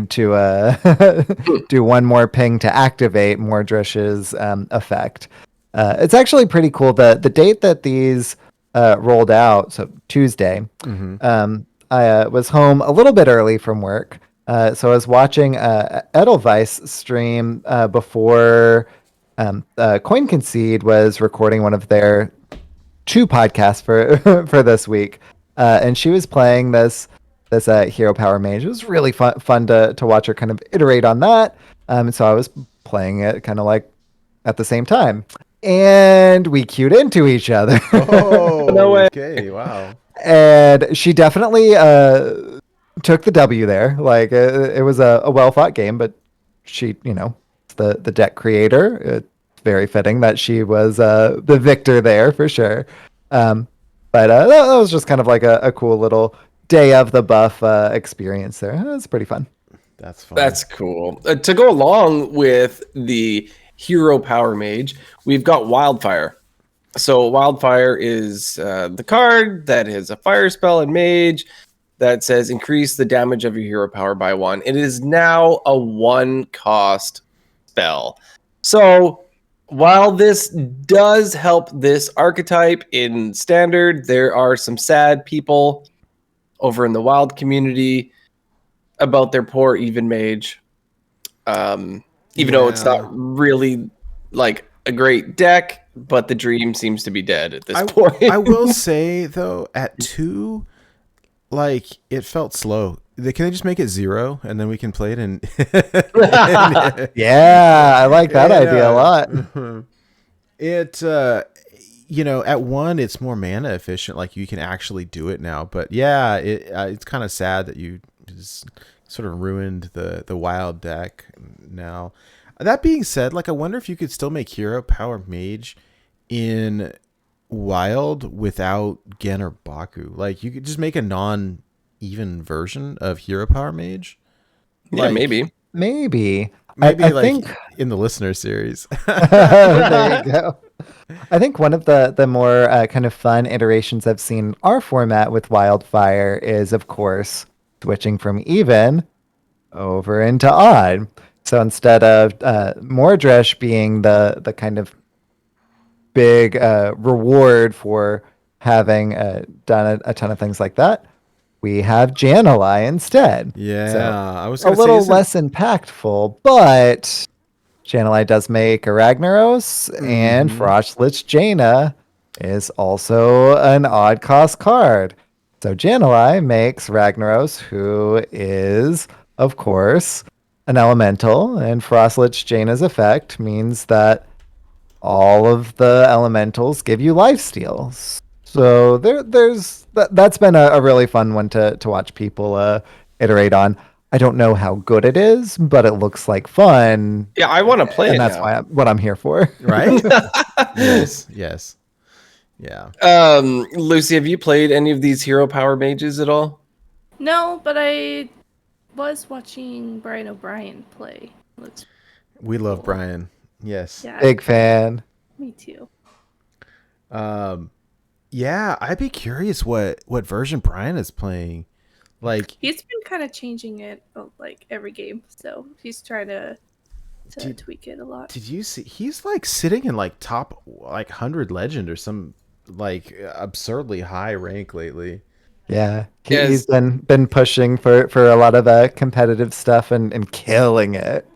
to do one more ping to activate Mordresh's effect. It's actually pretty cool. The date that these rolled out, so Tuesday, I was home a little bit early from work. So I was watching Edelweiss stream before Coin Concede was recording one of their 2 podcasts for this week, and she was playing this hero power mage. It was really fun to watch her kind of iterate on that. So I was playing it kind of like at the same time, and we queued into each other. Oh, No way. Okay, wow. And she definitely took the W there. Like it was a well thought game, but she, the deck creator. It's very fitting that she was the victor there for sure. But that was just kind of like a cool little day of the buff experience there. It was pretty fun. That's fun. That's cool. To go along with the hero power mage, we've got Wildfire. So Wildfire is the card that is a fire spell and mage that says increase the damage of your hero power by 1. It is now a 1-cost spell. So while this does help this archetype in standard, there are some sad people over in the wild community about their poor even mage. Even though it's not really like a great deck, but the dream seems to be dead at this point. I will say though, at 2, like it felt slow. Can they just make it 0 and then we can play it in? Yeah, I like that idea a lot. It at 1 it's more mana efficient. Like you can actually do it now. But yeah, it's kind of sad that you just sort of ruined the wild deck now. That being said, like I wonder if you could still make hero power mage in wild without Gen or Baku. Like you could just make a non-even version of hero power mage. Yeah, maybe. I like think in the listener series. there you go. I think one of the more kind of fun iterations I've seen in our format with Wildfire is, of course, switching from even over into odd. So instead of Mordresh being the kind of big reward for having done a ton of things like that, we have Jan'alai instead. Yeah, so I was a little less impactful, but Jan'alai does make a Ragnaros, and Frostlich Jaina is also an odd cost card. So Jan'alai makes Ragnaros, who is, of course, an elemental, and Frostlich Jaina's effect means that all of the elementals give you lifesteal. So that's been a really fun one to watch people iterate on. I don't know how good it is, but it looks like fun. Yeah, I want to play and it that's now. what I'm here for. Right? Yes. Yeah. Lucy, have you played any of these hero power mages at all? No, but I was watching Brian O'Brien play. We love Brian. Yes. Yeah, Big fan. me too. Yeah, I'd be curious what version Brian is playing. Like He's been kind of changing it like every game, so he's trying to tweak it a lot. did you see he's like sitting in like top like 100 legend or some like absurdly high rank lately. Yeah, Yes. he's been pushing for a lot of competitive stuff and killing it.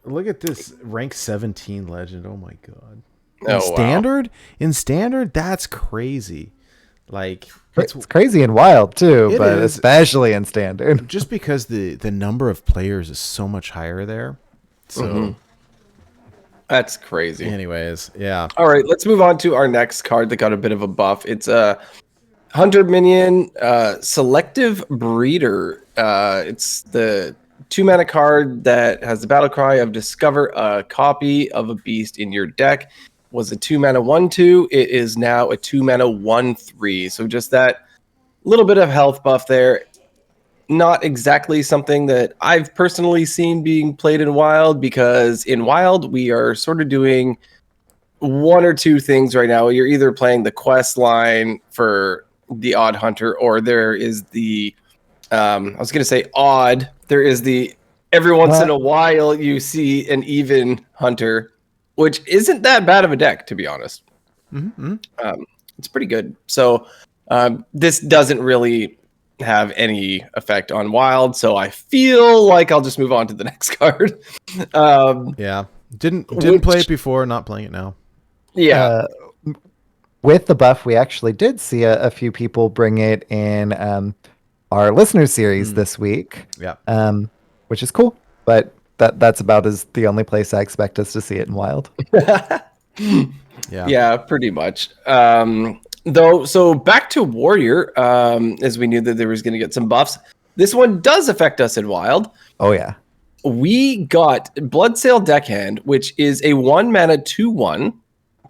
Look at this rank 17 legend. Oh my god. Oh, wow. In standard, that's crazy. Like It's crazy and wild too, It but is. especially in standard. Just because the number of players is so much higher there. So That's crazy. anyways, yeah. All right, let's move on to our next card that got a bit of a buff. It's a Hunter Minion Selective Breeder. It's the 2-mana card that has the battle cry of discover a copy of a beast in your deck. Was a 2-mana 1/2. It is now a 2-mana 1/3. So just that little bit of health buff there. Not exactly something that I've personally seen being played in Wild, because in Wild we are sort of doing one or two things right now. You're either playing the quest line for the Odd Hunter, or there is the I was going to say odd. There is the every once in a while you see an even Hunter, which isn't that bad of a deck, to be honest. It's pretty good. So this doesn't really have any effect on Wild, so I feel like I'll just move on to the next card. Yeah. Didn't play it before, not playing it now. Yeah. With the buff, we actually did see a few people bring it in our listener series this week. Yeah. Which is cool, but that's about as the only place I expect us to see it in Wild. Yeah, pretty much. Though, so back to Warrior, as we knew that there was going to get some buffs. This one does affect us in Wild. Oh yeah. We got Bloodsail Deckhand, which is a 1-mana 2/1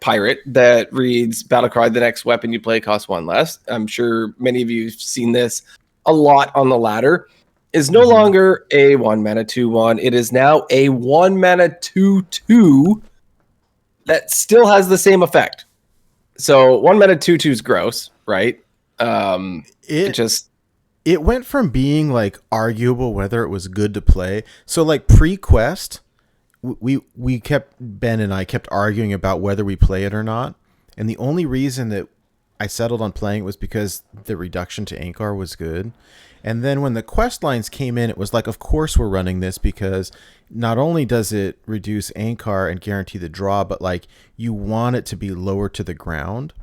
pirate that reads Battlecry, the next weapon you play costs 1 less. I'm sure many of you have seen this a lot on the ladder. Is no longer a 1-mana 2/1. It is now a 1-mana 2/2 that still has the same effect. So 1-mana 2/2 is gross, right? It went from being like arguable whether it was good to play. So like pre-quest, Ben and I kept arguing about whether we play it or not. And the only reason that I settled on playing it was because the reduction to Ankar was good. And then when the quest lines came in, it was like, of course we're running this, because not only does it reduce Ankar and guarantee the draw, but like you want it to be lower to the ground.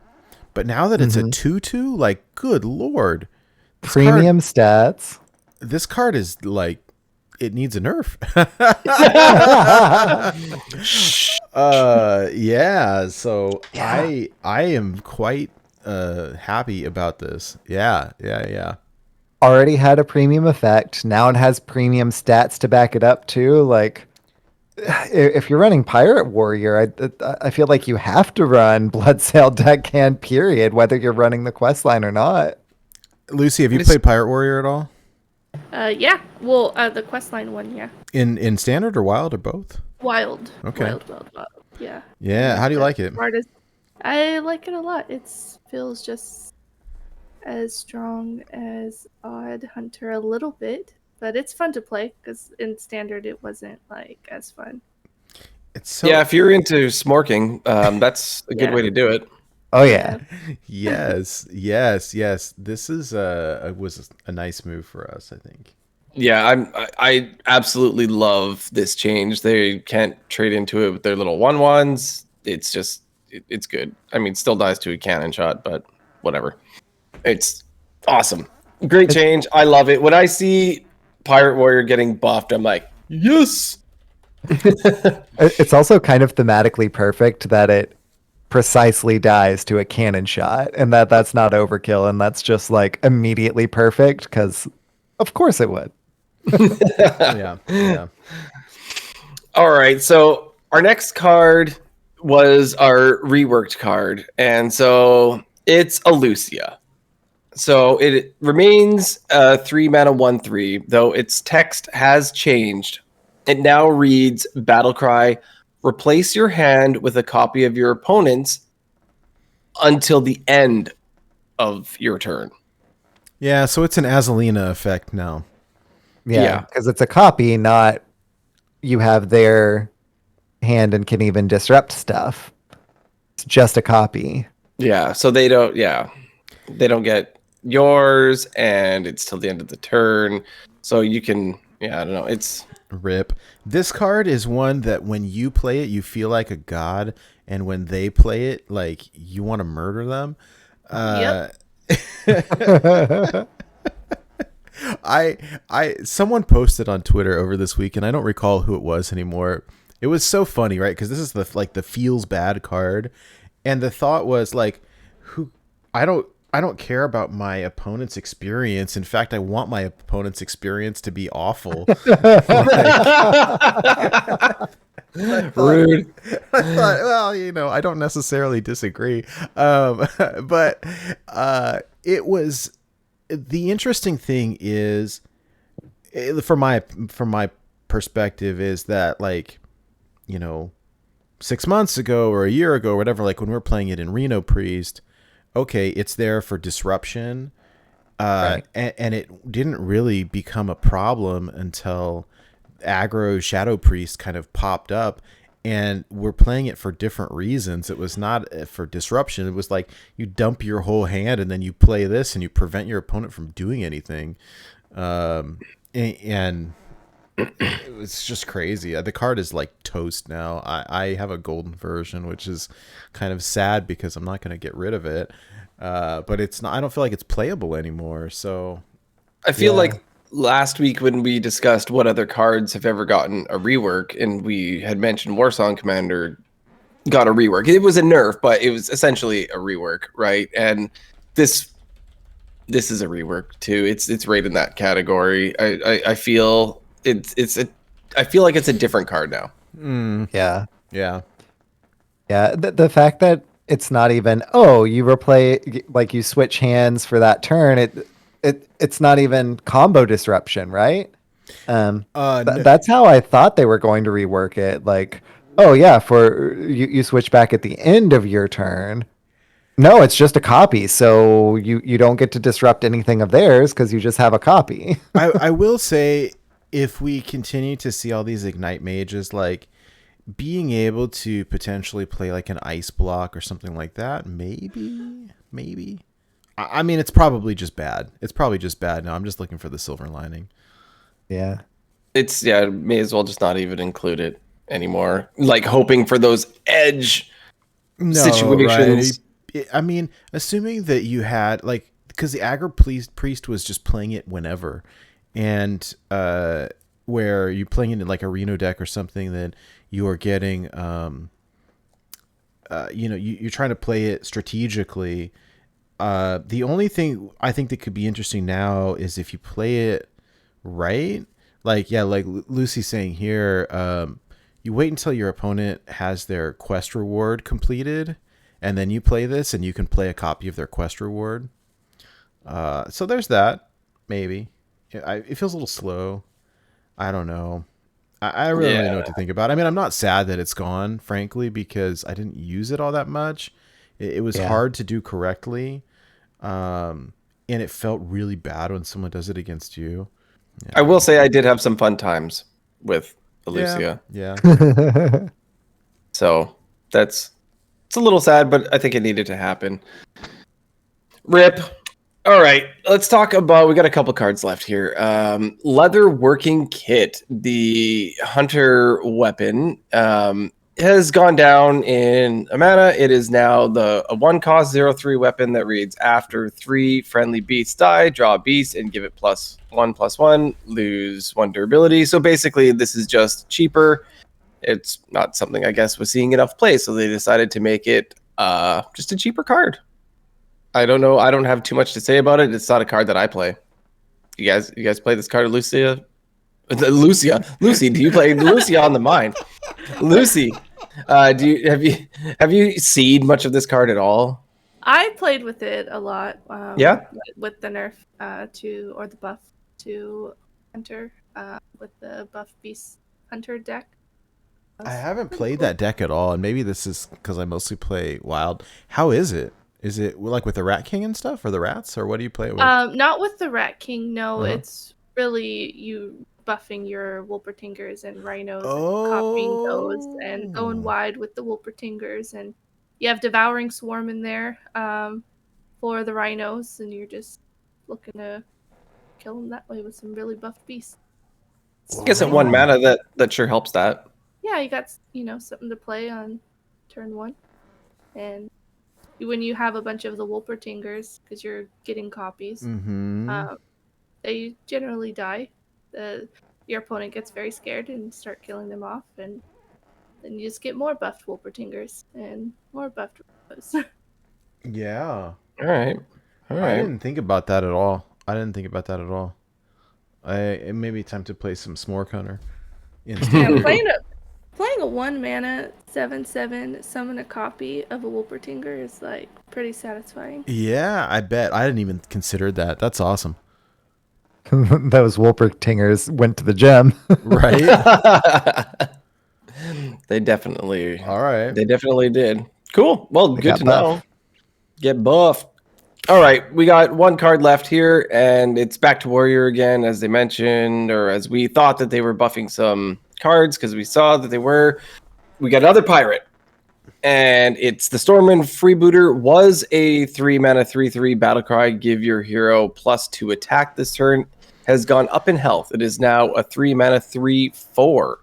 But now that it's a 2/2, like, good lord. Premium stats. This card is like, it needs a nerf. Yeah. So I am quite happy about this. Yeah. Already had a premium effect. Now it has premium stats to back it up too. Like, if you're running Pirate Warrior, I feel like you have to run Bloodsail Deckhand, period, whether you're running the quest line or not. Lucy, have you played Pirate Warrior at all? Yeah. Well, the questline one, yeah. In standard or wild or both? Wild. Okay. Wild. Yeah. Yeah. How do you like it? I like it a lot. It feels just as strong as Odd Hunter a little bit, but it's fun to play, because in standard it wasn't like as fun. Yeah, if you're into smorking, that's a good way to do it. Oh yeah. Yes. This is was a nice move for us, I think. Yeah, I absolutely love this change. They can't trade into it with their little 1/1s. It's just it's good. I mean, still dies to a cannon shot, but whatever. It's awesome. Great change. I love it. When I see Pirate Warrior getting buffed, I'm like, yes. It's also kind of thematically perfect that it precisely dies to a cannon shot, and that's not overkill, and that's just like immediately perfect, because of course it would. Yeah. All right, so our next card was our reworked card, and so it's Elusive. So it remains 3-mana 1/3, though its text has changed. It now reads Battlecry, replace your hand with a copy of your opponent's until the end of your turn. Yeah, so it's an Azalina effect now. Yeah, because it's a copy, not you have their hand and can even disrupt stuff. It's just a copy. Yeah, so they don't get yours, and it's till the end of the turn. So you can, I don't know. It's Rip. This card is one that when you play it, you feel like a god, and when they play it, like you want to murder them. Yep. Someone posted on Twitter over this week, and I don't recall who it was anymore. It was so funny, right? Because this is the feels bad card, and the thought was like, I don't care about my opponent's experience. In fact, I want my opponent's experience to be awful. rude. I thought, well, I don't necessarily disagree. But it was the interesting thing is, from my perspective, is that 6 months ago or a year ago or whatever, like when we were playing it in Reno Priest, okay, it's there for disruption. Right. And it didn't really become a problem until aggro Shadow Priest kind of popped up, and we're playing it for different reasons. It was not for disruption. It was like you dump your whole hand and then you play this and you prevent your opponent from doing anything. And it's just crazy. The card is like toast now. I have a golden version, which is kind of sad because I'm not going to get rid of it. But it's not. I don't feel like it's playable anymore. So I feel like last week when we discussed what other cards have ever gotten a rework, and we had mentioned Warsong Commander got a rework. It was a nerf, but it was essentially a rework, right? And this is a rework too. It's right in that category. I feel I feel like it's a different card now. Yeah. Yeah. The fact that it's not even, you replay, like you switch hands for that turn. It's not even combo disruption, right? That's how I thought they were going to rework it. Like, for you switch back at the end of your turn. No, it's just a copy, so you don't get to disrupt anything of theirs because you just have a copy. I will say, if we continue to see all these Ignite mages, like being able to potentially play like an ice block or something like that, maybe. I mean, it's probably just bad. It's probably just bad now. I'm just looking for the silver lining. Yeah. May as well just not even include it anymore. Like hoping for those edge situations. Right. I mean, assuming that you had because the aggro priest was just playing it whenever, and where you're playing it in like a Reno deck or something, then you are getting you're trying to play it strategically. The only thing I think that could be interesting now is if you play it right. Like Lucy's saying here, you wait until your opponent has their quest reward completed, and then you play this, and you can play a copy of their quest reward. So there's that. Maybe. It feels a little slow. I don't know. I really don't know what to think about it. I mean, I'm not sad that it's gone, frankly, because I didn't use it all that much. It was hard to do correctly. And it felt really bad when someone does it against you. Yeah. I will say I did have some fun times with Elusive. Yeah. So it's a little sad, but I think it needed to happen. Rip. All right, let's talk about, we got a couple cards left here. Leather Working Kit, the hunter weapon, has gone down in a mana. It is now a 1-cost 0/3 weapon that reads, after 3 friendly beasts die, draw a beast and give it +1/+1, lose 1 durability. So basically, this is just cheaper. It's not something I guess was seeing enough play, so they decided to make it just a cheaper card. I don't know. I don't have too much to say about it. It's not a card that I play. You guys play this card, Lucia? Lucy, do you play Lucia on the mind? Lucy, have you seen much of this card at all? I played with it a lot. With the nerf or the buff to hunter with the buff beast hunter deck. I haven't played that deck at all, and maybe this is because I mostly play Wild. How is it? Is it like with the Rat King and stuff, or the rats, or what do you play it with? Not with the Rat King. No, It's really you buffing your Wolpertingers and Rhinos, and copying those, and going wide with the Wolpertingers, and you have Devouring Swarm in there for the rhinos, and you're just looking to kill them that way with some really buffed beasts. I guess at 1 mana, that sure helps that. Yeah, you got something to play on turn 1, and when you have a bunch of the Wolpertingers, because you're getting copies, they generally die. Your opponent gets very scared and start killing them off, and then you just get more buffed Wolpertingers and more buffed Rhinos. Yeah. All right. I didn't think about that at all. It may be time to play some S'more Hunter. Yeah, playing a 1 mana 7/7 summon a copy of a Wolpertinger is like pretty satisfying. Yeah, I bet. I didn't even consider that. That's awesome. Those Wolpertingers went to the gym. Right? They definitely. All right. They definitely did. Cool. Well, They good got to buff. know. Get buffed. All right, we got 1 card left here, and it's back to Warrior again, as they mentioned, or as we thought that they were buffing some cards, because we saw that they were. We got another Pirate, and it's the Stormwind Freebooter. Was a 3 mana 3/3 Battlecry. Give your hero +2 attack this turn. Has gone up in health. It is now a 3 mana 3/4.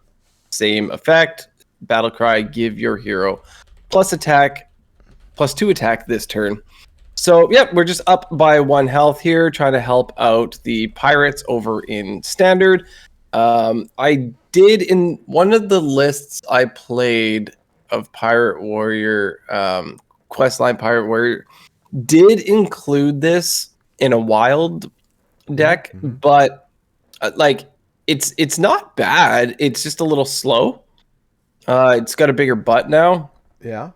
Same effect. Battlecry. Give your hero +2 attack this turn. So, yep, we're just up by 1 health here, trying to help out the Pirates over in Standard. I did, in one of the lists I played of Pirate Warrior, Questline Pirate Warrior, did include this in a Wild deck, but, it's not bad. It's just a little slow. It's got a bigger butt now. Yeah.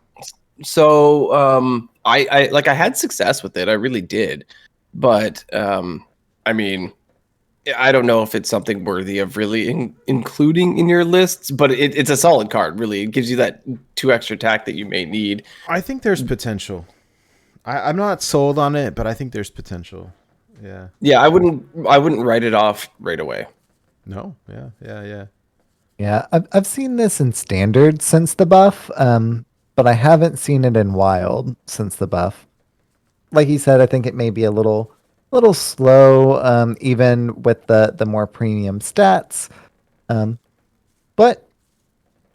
So, I had success with it. I really did. But, I mean, I don't know if it's something worthy of really including in your lists, but it's a solid card, really. It gives you that 2 extra attack that you may need. I think there's potential. I'm not sold on it, but I think there's potential. Yeah. Yeah, I wouldn't write it off right away. No. Yeah. Yeah, I've seen this in Standard since the buff, but I haven't seen it in Wild since the buff. Like you said, I think it may be a little slow, even with the more premium stats. But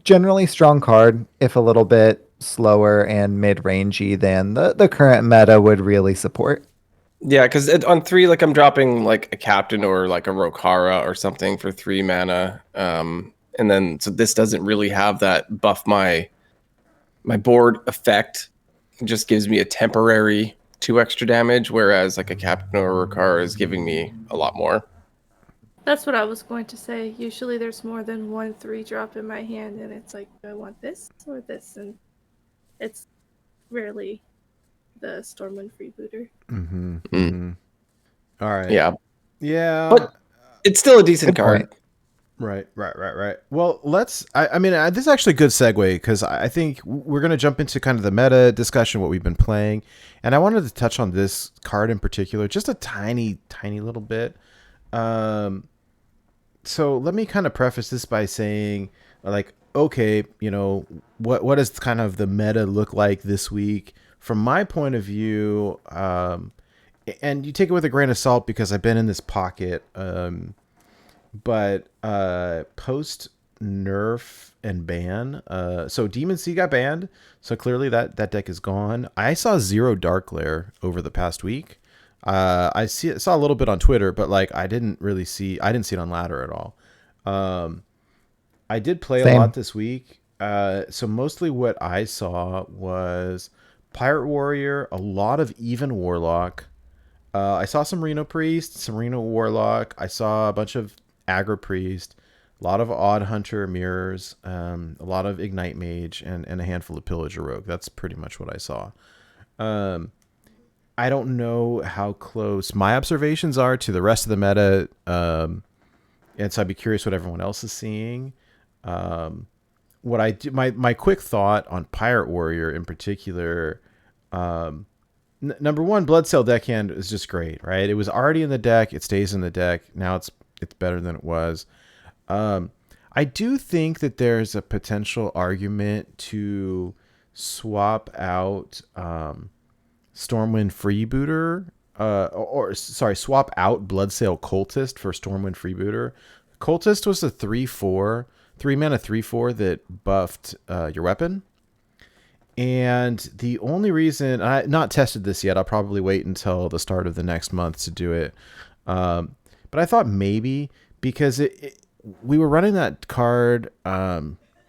generally strong card, if a little bit slower and mid-rangey than the current meta would really support. Yeah, because on 3, I'm dropping a Captain or a Rokara or something for 3 mana. And then, so this doesn't really have that buff my board effect. It just gives me a temporary 2 extra damage, whereas a Captain or a Rokara is giving me a lot more. That's what I was going to say. Usually there's more than 1 3-drop in my hand, and it's like, do I want this or this? And it's rarely the Stormwind Freebooter. All right. Yeah. But it's still a decent card. Right. Well, this is actually a good segue, because I think we're going to jump into kind of the meta discussion, what we've been playing. And I wanted to touch on this card in particular, just a tiny little bit. So let me kind of preface this by saying, okay, what does kind of the meta look like this week? From my point of view, and you take it with a grain of salt because I've been in this pocket, but post nerf and ban, so Demon Sea got banned, so clearly that deck is gone. I saw 0 Dark Glare over the past week. I saw a little bit on Twitter, but I didn't see it on ladder at all. I did play a lot this week, so mostly what I saw was Pirate Warrior, a lot of even Warlock. I saw some Reno Priest, some Reno Warlock. I saw a bunch of Aggro Priest, a lot of Odd Hunter Mirrors, a lot of Ignite Mage, and a handful of Pillager Rogue. That's pretty much what I saw. I don't know how close my observations are to the rest of the meta, and so I'd be curious what everyone else is seeing. What I do, my quick thought on Pirate Warrior in particular, number one, Bloodsail deckhand is just great, right? It was already in the deck, it stays in the deck. Now it's better than it was. I do think that there's a potential argument to swap out Stormwind Freebooter, swap out Bloodsail Cultist for Stormwind Freebooter. Cultist was a 3/4, 3-mana 3/4 that buffed your weapon. And the only reason I not tested this yet, I'll probably wait until the start of the next month to do it. But I thought maybe because we were running that card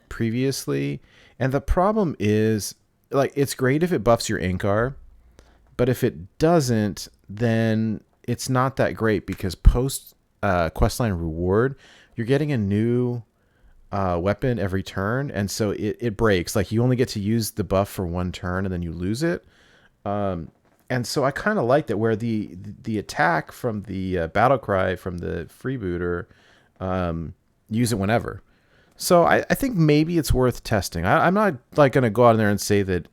previously, and the problem is like it's great if it buffs your Inkar, but if it doesn't, then it's not that great because post questline reward, you're getting a new weapon every turn, and so it breaks. Like you only get to use the buff for one turn and then you lose it. And so I kind of like that where the attack from the battle cry from the freebooter, use it whenever. So I think maybe it's worth testing. I'm not like going to go out there and say that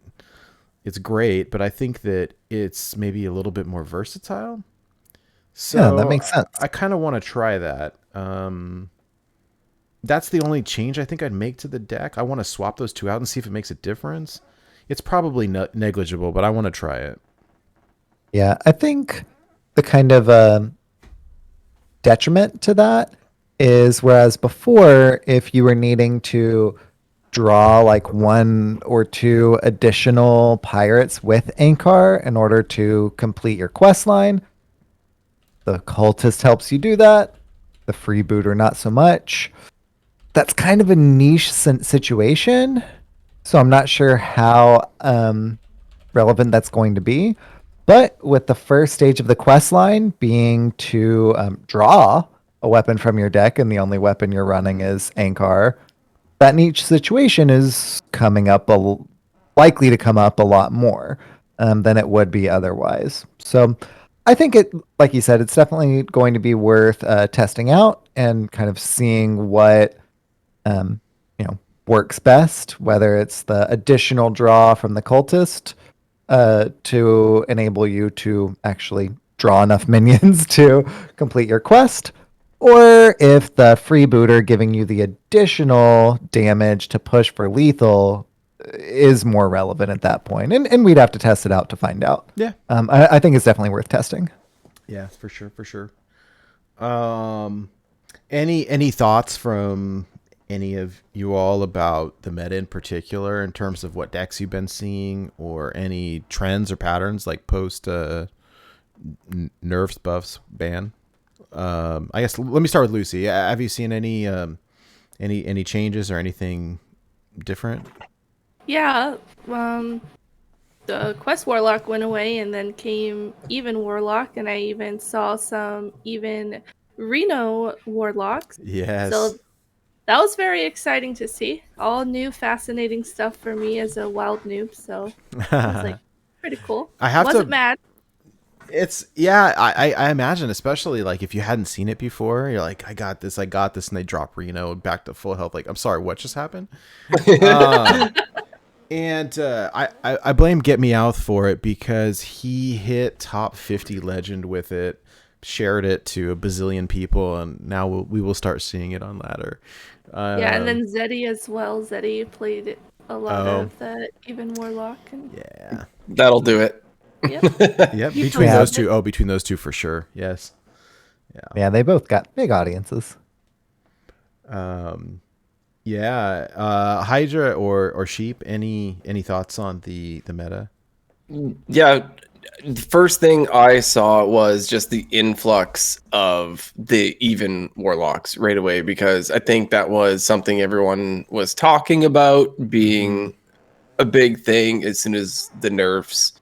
it's great, but I think that it's maybe a little bit more versatile. So yeah, that makes sense. I kind of want to try that. That's the only change I think I'd make to the deck. I want to swap those two out and see if it makes a difference. It's probably negligible, but I want to try it. Yeah, I think the kind of detriment to that is whereas before, if you were needing to draw like 1 or 2 additional pirates with Ankar in order to complete your quest line, the cultist helps you do that. The freebooter, not so much. That's kind of a niche situation, so I'm not sure how relevant that's going to be. But with the first stage of the quest line being to draw a weapon from your deck, and the only weapon you're running is Ankar, that niche situation is likely to come up a lot more than it would be otherwise. So I think it, like you said, it's definitely going to be worth testing out and kind of seeing what works best, whether it's the additional draw from the cultist to enable you to actually draw enough minions to complete your quest, or if the freebooter giving you the additional damage to push for lethal is more relevant at that point. And we'd have to test it out to find out. Yeah. I think it's definitely worth testing. Yeah, for sure. Any thoughts from any of you all about the meta in particular in terms of what decks you've been seeing or any trends or patterns like post nerfs, buffs, ban? I guess let me start with Lucy. Have you seen any changes or anything different? Yeah, the Quest Warlock went away and then came Even Warlock, and I even saw some Even Reno Warlocks. Yes. So that was very exciting to see. All new, fascinating stuff for me as a wild noob. So it was like pretty cool. Wasn't mad. It's I imagine, especially like if you hadn't seen it before, you're like, I got this, and they drop Reno back to full health. Like, I'm sorry, what just happened? And I blame Get Meowth for it because he hit top 50 legend with it, shared it to a bazillion people, and now we will start seeing it on ladder. Yeah, and then Zeddy as well. Zeddy played a lot of the Even Warlock. And yeah, that'll do it. Yep. Yep. Between those two. Oh, between those two for sure. Yes. Yeah, they both got big audiences. Yeah. Hydra or Sheep. Any thoughts on the meta? Yeah. The first thing I saw was just the influx of the Even Warlocks right away, because I think that was something everyone was talking about being a big thing as soon as the nerfs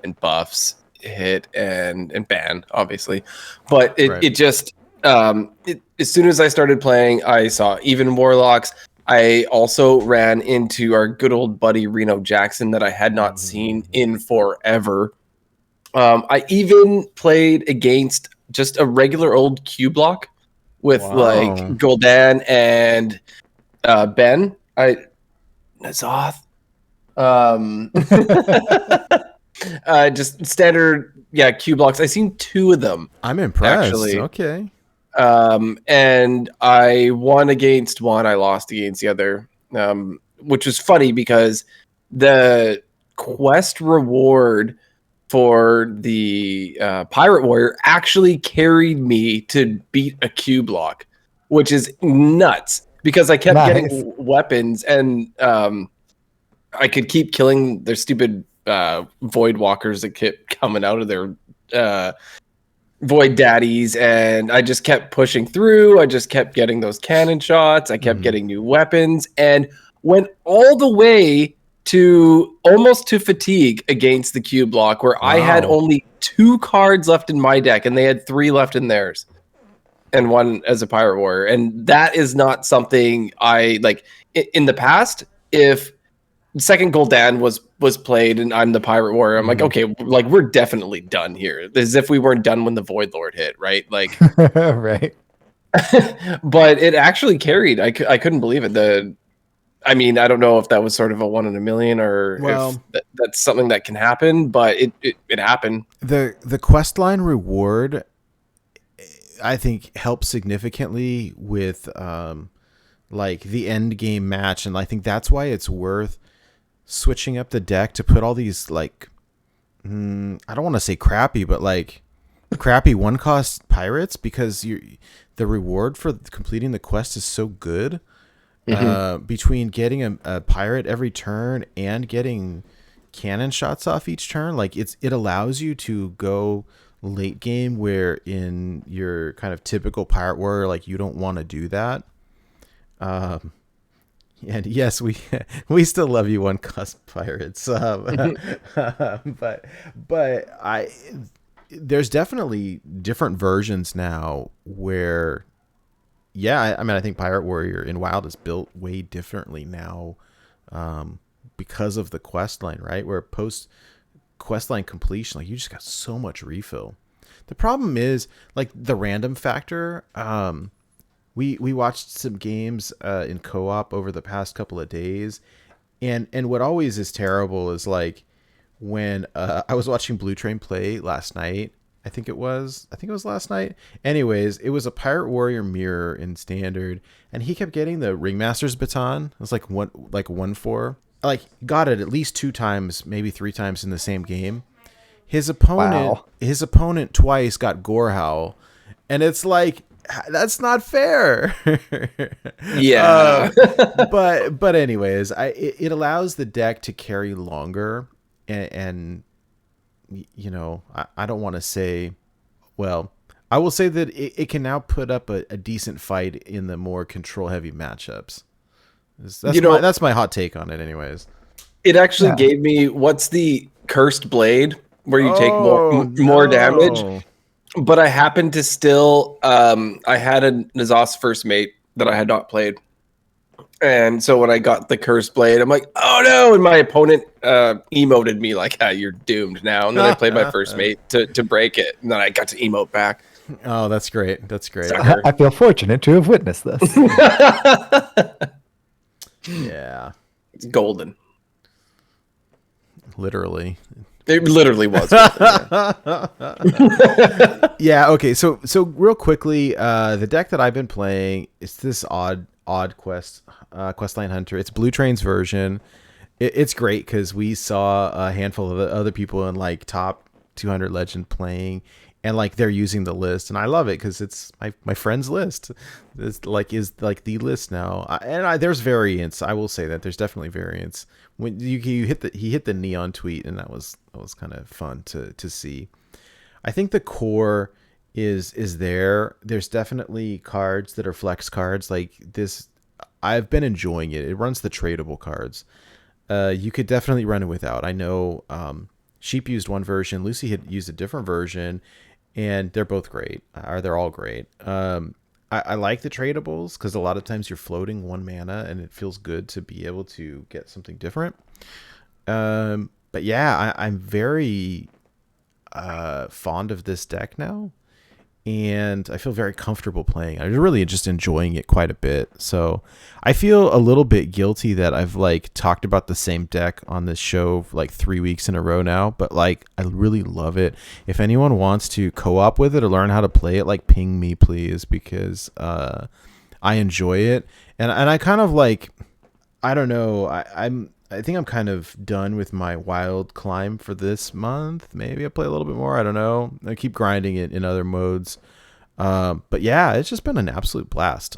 and buffs hit and ban, obviously. But it just as soon as I started playing, I saw Even Warlocks. I also ran into our good old buddy Reno Jackson that I had not seen in forever. I even played against just a regular old Q block with like Gul'dan and Ben. Nazoth. Just standard, Q blocks. I seen 2 of them. I'm impressed. Actually. Okay. And I won against one. I lost against the other. Which was funny because the quest reward for the Pirate Warrior actually carried me to beat a Q block, which is nuts because I kept getting weapons and I could keep killing their stupid Void Walkers that kept coming out of their Void Daddies, and I just kept pushing through. I just kept getting those cannon shots. I kept getting new weapons and went all the way to almost to fatigue against the Q block, where I had only 2 cards left in my deck and they had 3 left in theirs and 1 as a Pirate Warrior. And that is not something I like in the past. If second Gul'dan was played and I'm the Pirate Warrior, I'm like, okay, like we're definitely done here. As if we weren't done when the Void Lord hit, right? Like, right. But it actually carried. I couldn't believe it. I mean, I don't know if that was sort of a 1 in a million or if that's something that can happen, but it happened. The quest line reward, I think, helps significantly with like the end game match, and I think that's why it's worth switching up the deck to put all these like I don't want to say crappy, but like crappy 1-cost pirates, because the reward for completing the quest is so good. Between getting a pirate every turn and getting cannon shots off each turn, like it allows you to go late game where in your kind of typical Pirate Warrior, like you don't want to do that. And yes, we still love you, 1-cost pirates. But there's definitely different versions now where, yeah, I mean, I think Pirate Warrior in Wild is built way differently now because of the quest line, right? Where post quest line completion, like you just got so much refill. The problem is like the random factor. We watched some games in co-op over the past couple of days, and what always is terrible is like when I was watching Blue Train play last night. I think it was last night. Anyways, it was a Pirate Warrior mirror in Standard, and he kept getting the Ringmaster's baton. It was like 1/4. Like got it at least 2 times, maybe 3 times in the same game. His opponent twice got Gorehowl, and it's like, that's not fair. Yeah. But anyways, it allows the deck to carry longer, and you know, I don't want to say, well, I will say that it can now put up a decent fight in the more control heavy matchups. That's my hot take on it anyways. It actually gave me, what's the Cursed Blade where you take more damage? But I happened to still, I had a N'Zoth's First Mate that I had not played. And so when I got the Cursed Blade, I'm like, oh no! And my opponent emoted me like, you're doomed now. And then I played my First Mate to break it. And then I got to emote back. Oh, that's great. That's great. I feel fortunate to have witnessed this. Yeah. It's golden. Literally. It literally was. Yeah, okay. So real quickly, the deck that I've been playing is this odd Questline Hunter. It's Blue Train's version. It's great because we saw a handful of other people in like top 200 legend playing, and like they're using the list, and I love it because it's my friend's list. It's like is like the list now, there's variance. I will say that there's definitely variance. When he hit the neon tweet, and that was kind of fun to see. I think the core is there. There's definitely cards that are flex cards like this. I've been enjoying it. It runs the tradable cards. You could definitely run it without. I know Sheep used one version. Lucy had used a different version, and they're both great. They're all great. I like the tradables because a lot of times you're floating 1 mana, and it feels good to be able to get something different. But yeah, I'm very fond of this deck now, and I feel very comfortable playing. I'm really just enjoying it quite a bit. So I feel a little bit guilty that I've like talked about the same deck on this show like 3 weeks in a row now, but like I really love it. If anyone wants to co-op with it or learn how to play it, like ping me please, because I enjoy it. And I kind of like, I don't know, I'm I'm kind of done with my wild climb for this month. Maybe I play a little bit more. I don't know. I keep grinding it in other modes. But yeah, it's just been an absolute blast.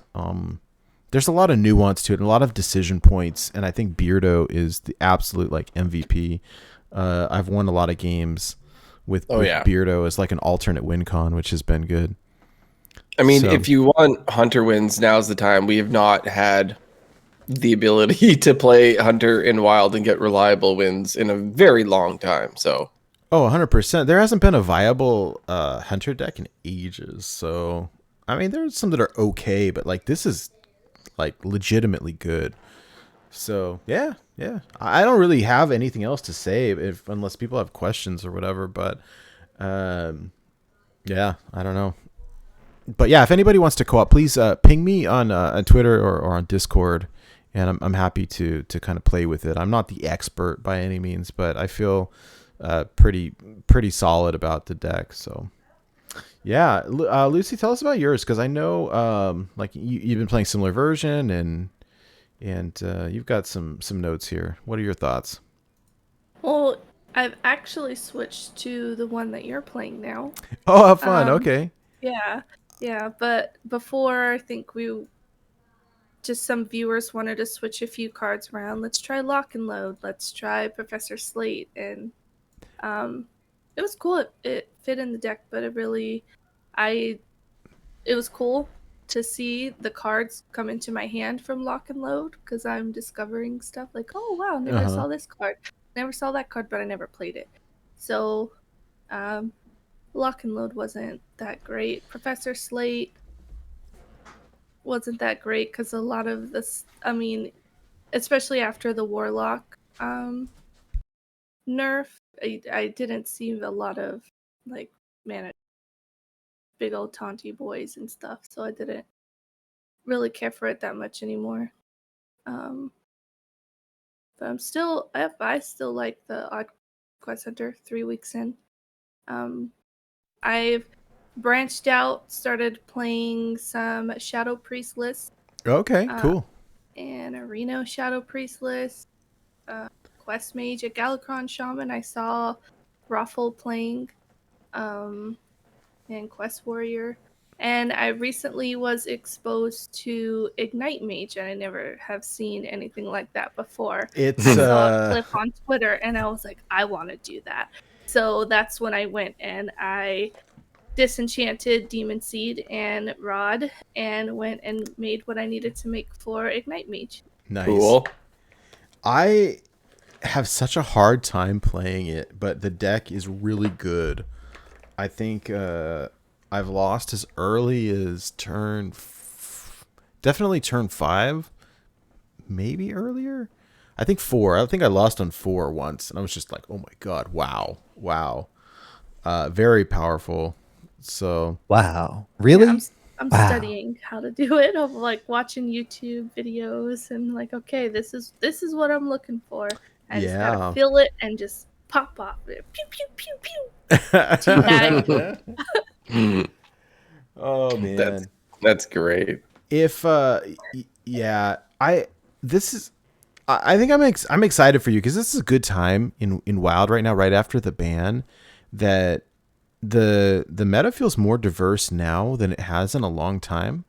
There's a lot of nuance to it and a lot of decision points. And I think Beardo is the absolute like MVP. I've won a lot of games with Beardo as like an alternate win con, which has been good. I mean, if you want Hunter wins, now's the time. We have not had the ability to play Hunter in Wild and get reliable wins in a very long time. So, 100%. There hasn't been a viable Hunter deck in ages. So, I mean, there's some that are okay, but like this is like legitimately good. So, yeah. I don't really have anything else to say unless people have questions or whatever. But, yeah, I don't know. But yeah, if anybody wants to co-op, please ping me on Twitter or on Discord, and I'm happy to kind of play with it. I'm not the expert by any means, but I feel pretty solid about the deck. So yeah, Lucy, tell us about yours, because I know like you've been playing similar version and you've got some notes here. What are your thoughts? Well, I've actually switched to the one that you're playing now. Oh, how fun! Okay. Yeah, but before, I think some viewers wanted to switch a few cards around. Let's try Lock and Load. Let's try Professor Slate. And it was cool. It fit in the deck, but it was cool to see the cards come into my hand from Lock and Load, because I'm discovering stuff like, oh, wow, never saw this card. Never saw that card, but I never played it. So, Lock and Load wasn't that great. Professor Slate wasn't that great because a lot of this, I mean, especially after the Warlock nerf, I didn't see a lot of like mana, big old taunty boys and stuff, so I didn't really care for it that much anymore. But I still like the Odd Quest Hunter 3 weeks in. I've branched out, started playing some Shadow Priest lists. Okay, cool. And a Reno Shadow Priest list. Quest Mage, a Galakron Shaman. I saw Raffle playing. And Quest Warrior. And I recently was exposed to Ignite Mage, and I never have seen anything like that before. I saw a clip on Twitter, and I was like, I want to do that. So that's when I went and I disenchanted Demon Seed and Rod and went and made what I needed to make for Ignite Mage. Nice. Cool. I have such a hard time playing it, but the deck is really good. I think I've lost as early as definitely turn 5, maybe earlier. I think 4. I think I lost on 4 once, and I was just like, oh my god, wow. Very powerful. So wow, really? Yeah, I'm studying how to do it. I'm like watching YouTube videos and like, okay, this is what I'm looking for. I just gotta feel it and just pop off it. Pew pew pew pew. Oh man, that's great. If I think I'm excited for you, because this is a good time in Wild right now, right after the ban, that the meta feels more diverse now than it has in a long time.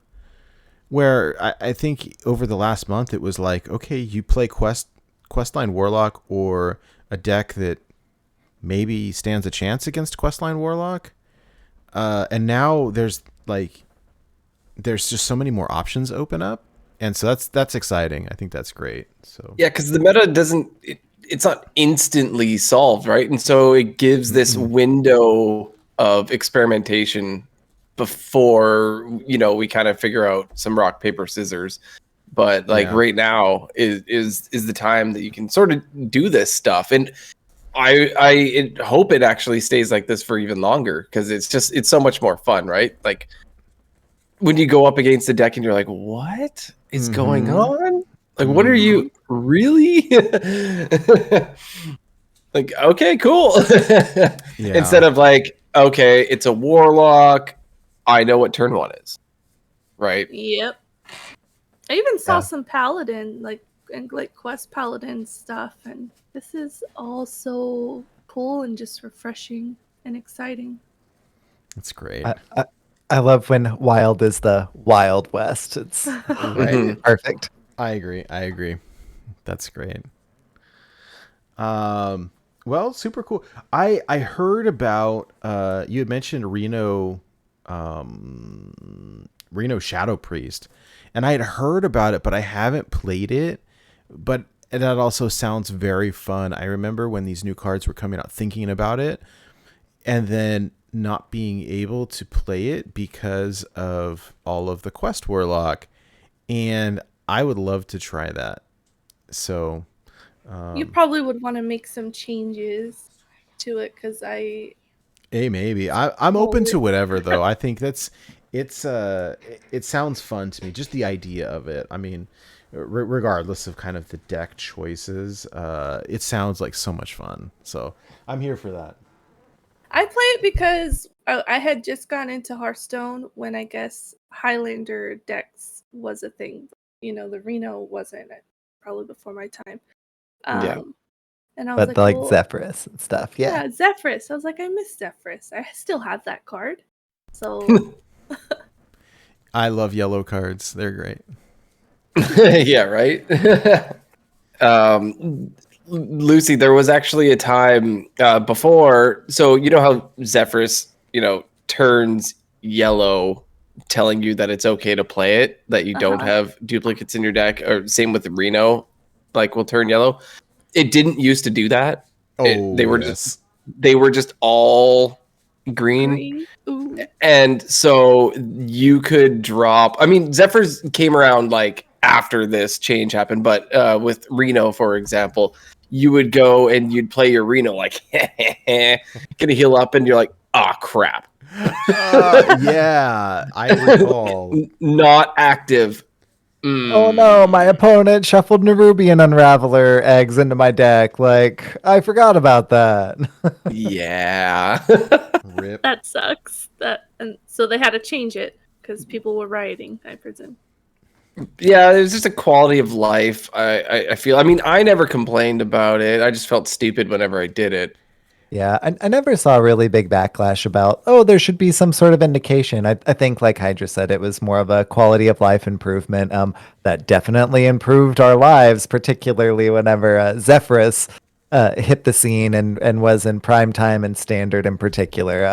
Where I think over the last month it was like, okay, you play Questline Warlock or a deck that maybe stands a chance against Questline Warlock, and now there's just so many more options open up. And so that's exciting. I think that's great. So yeah, because the meta it's not instantly solved, right? And so it gives this window of experimentation before we kind of figure out some rock paper scissors. But right now is the time that you can sort of do this stuff. And I hope it actually stays like this for even longer, because it's so much more fun, right? Like when you go up against the deck and you're like, what is going on? Like, what are you really? Like, okay, cool. Instead of like, okay, it's a Warlock, I know what turn 1 is, right? Yep. I even saw some Paladin, like and like quest paladin stuff, and this is all so cool and just refreshing and exciting. It's great. I love when Wild is the Wild West. It's Mhm. perfect. I agree. That's great. Well, super cool. I heard about you had mentioned Reno Shadow Priest, and I had heard about it, but I haven't played it. But that also sounds very fun. I remember when these new cards were coming out, thinking about it, and then not being able to play it because of all of the Quest Warlock, and I would love to try that. So You probably would want to make some changes to it because hey, maybe I'm Oh, open to whatever though. I think it sounds fun to me. Just the idea of it. I mean, regardless of kind of the deck choices, it sounds like so much fun. So I'm here for that. I play it because I had just gone into Hearthstone when I guess Highlander decks was a thing. You know, the Reno wasn't. Probably before my time. Yeah. And I was But like, like well, Zephyrus and stuff. Yeah. yeah, Zephyrus. I was like, I miss Zephyrus. I still have that card. So I love yellow cards. They're great. Yeah, right. Lucy, there was actually a time before. So you know how Zephyrus, turns yellow, telling you that it's okay to play it, that you don't have duplicates in your deck, or same with the Reno, like will turn yellow. It didn't used to do that. Oh, They were yes. just all green. green. Ooh. And so you could drop. I mean, Zephyrs came around like after this change happened, but with Reno, for example, you would go and you'd play your Reno like, gonna heal up, and you're like, oh crap. Yeah, I recall. Not active. Oh no, my opponent shuffled Nerubian Unraveler eggs into my deck. Like, I forgot about that. Yeah. Rip. That sucks. And so they had to change it because people were rioting, I presume. Yeah, it was just a quality of life. I feel. I mean, I never complained about it. I just felt stupid whenever I did it. Yeah, I never saw a really big backlash about, oh, there should be some sort of indication. I think, like Hydra said, it was more of a quality of life improvement that definitely improved our lives, particularly whenever Zephyrus hit the scene and was in prime time and standard in particular.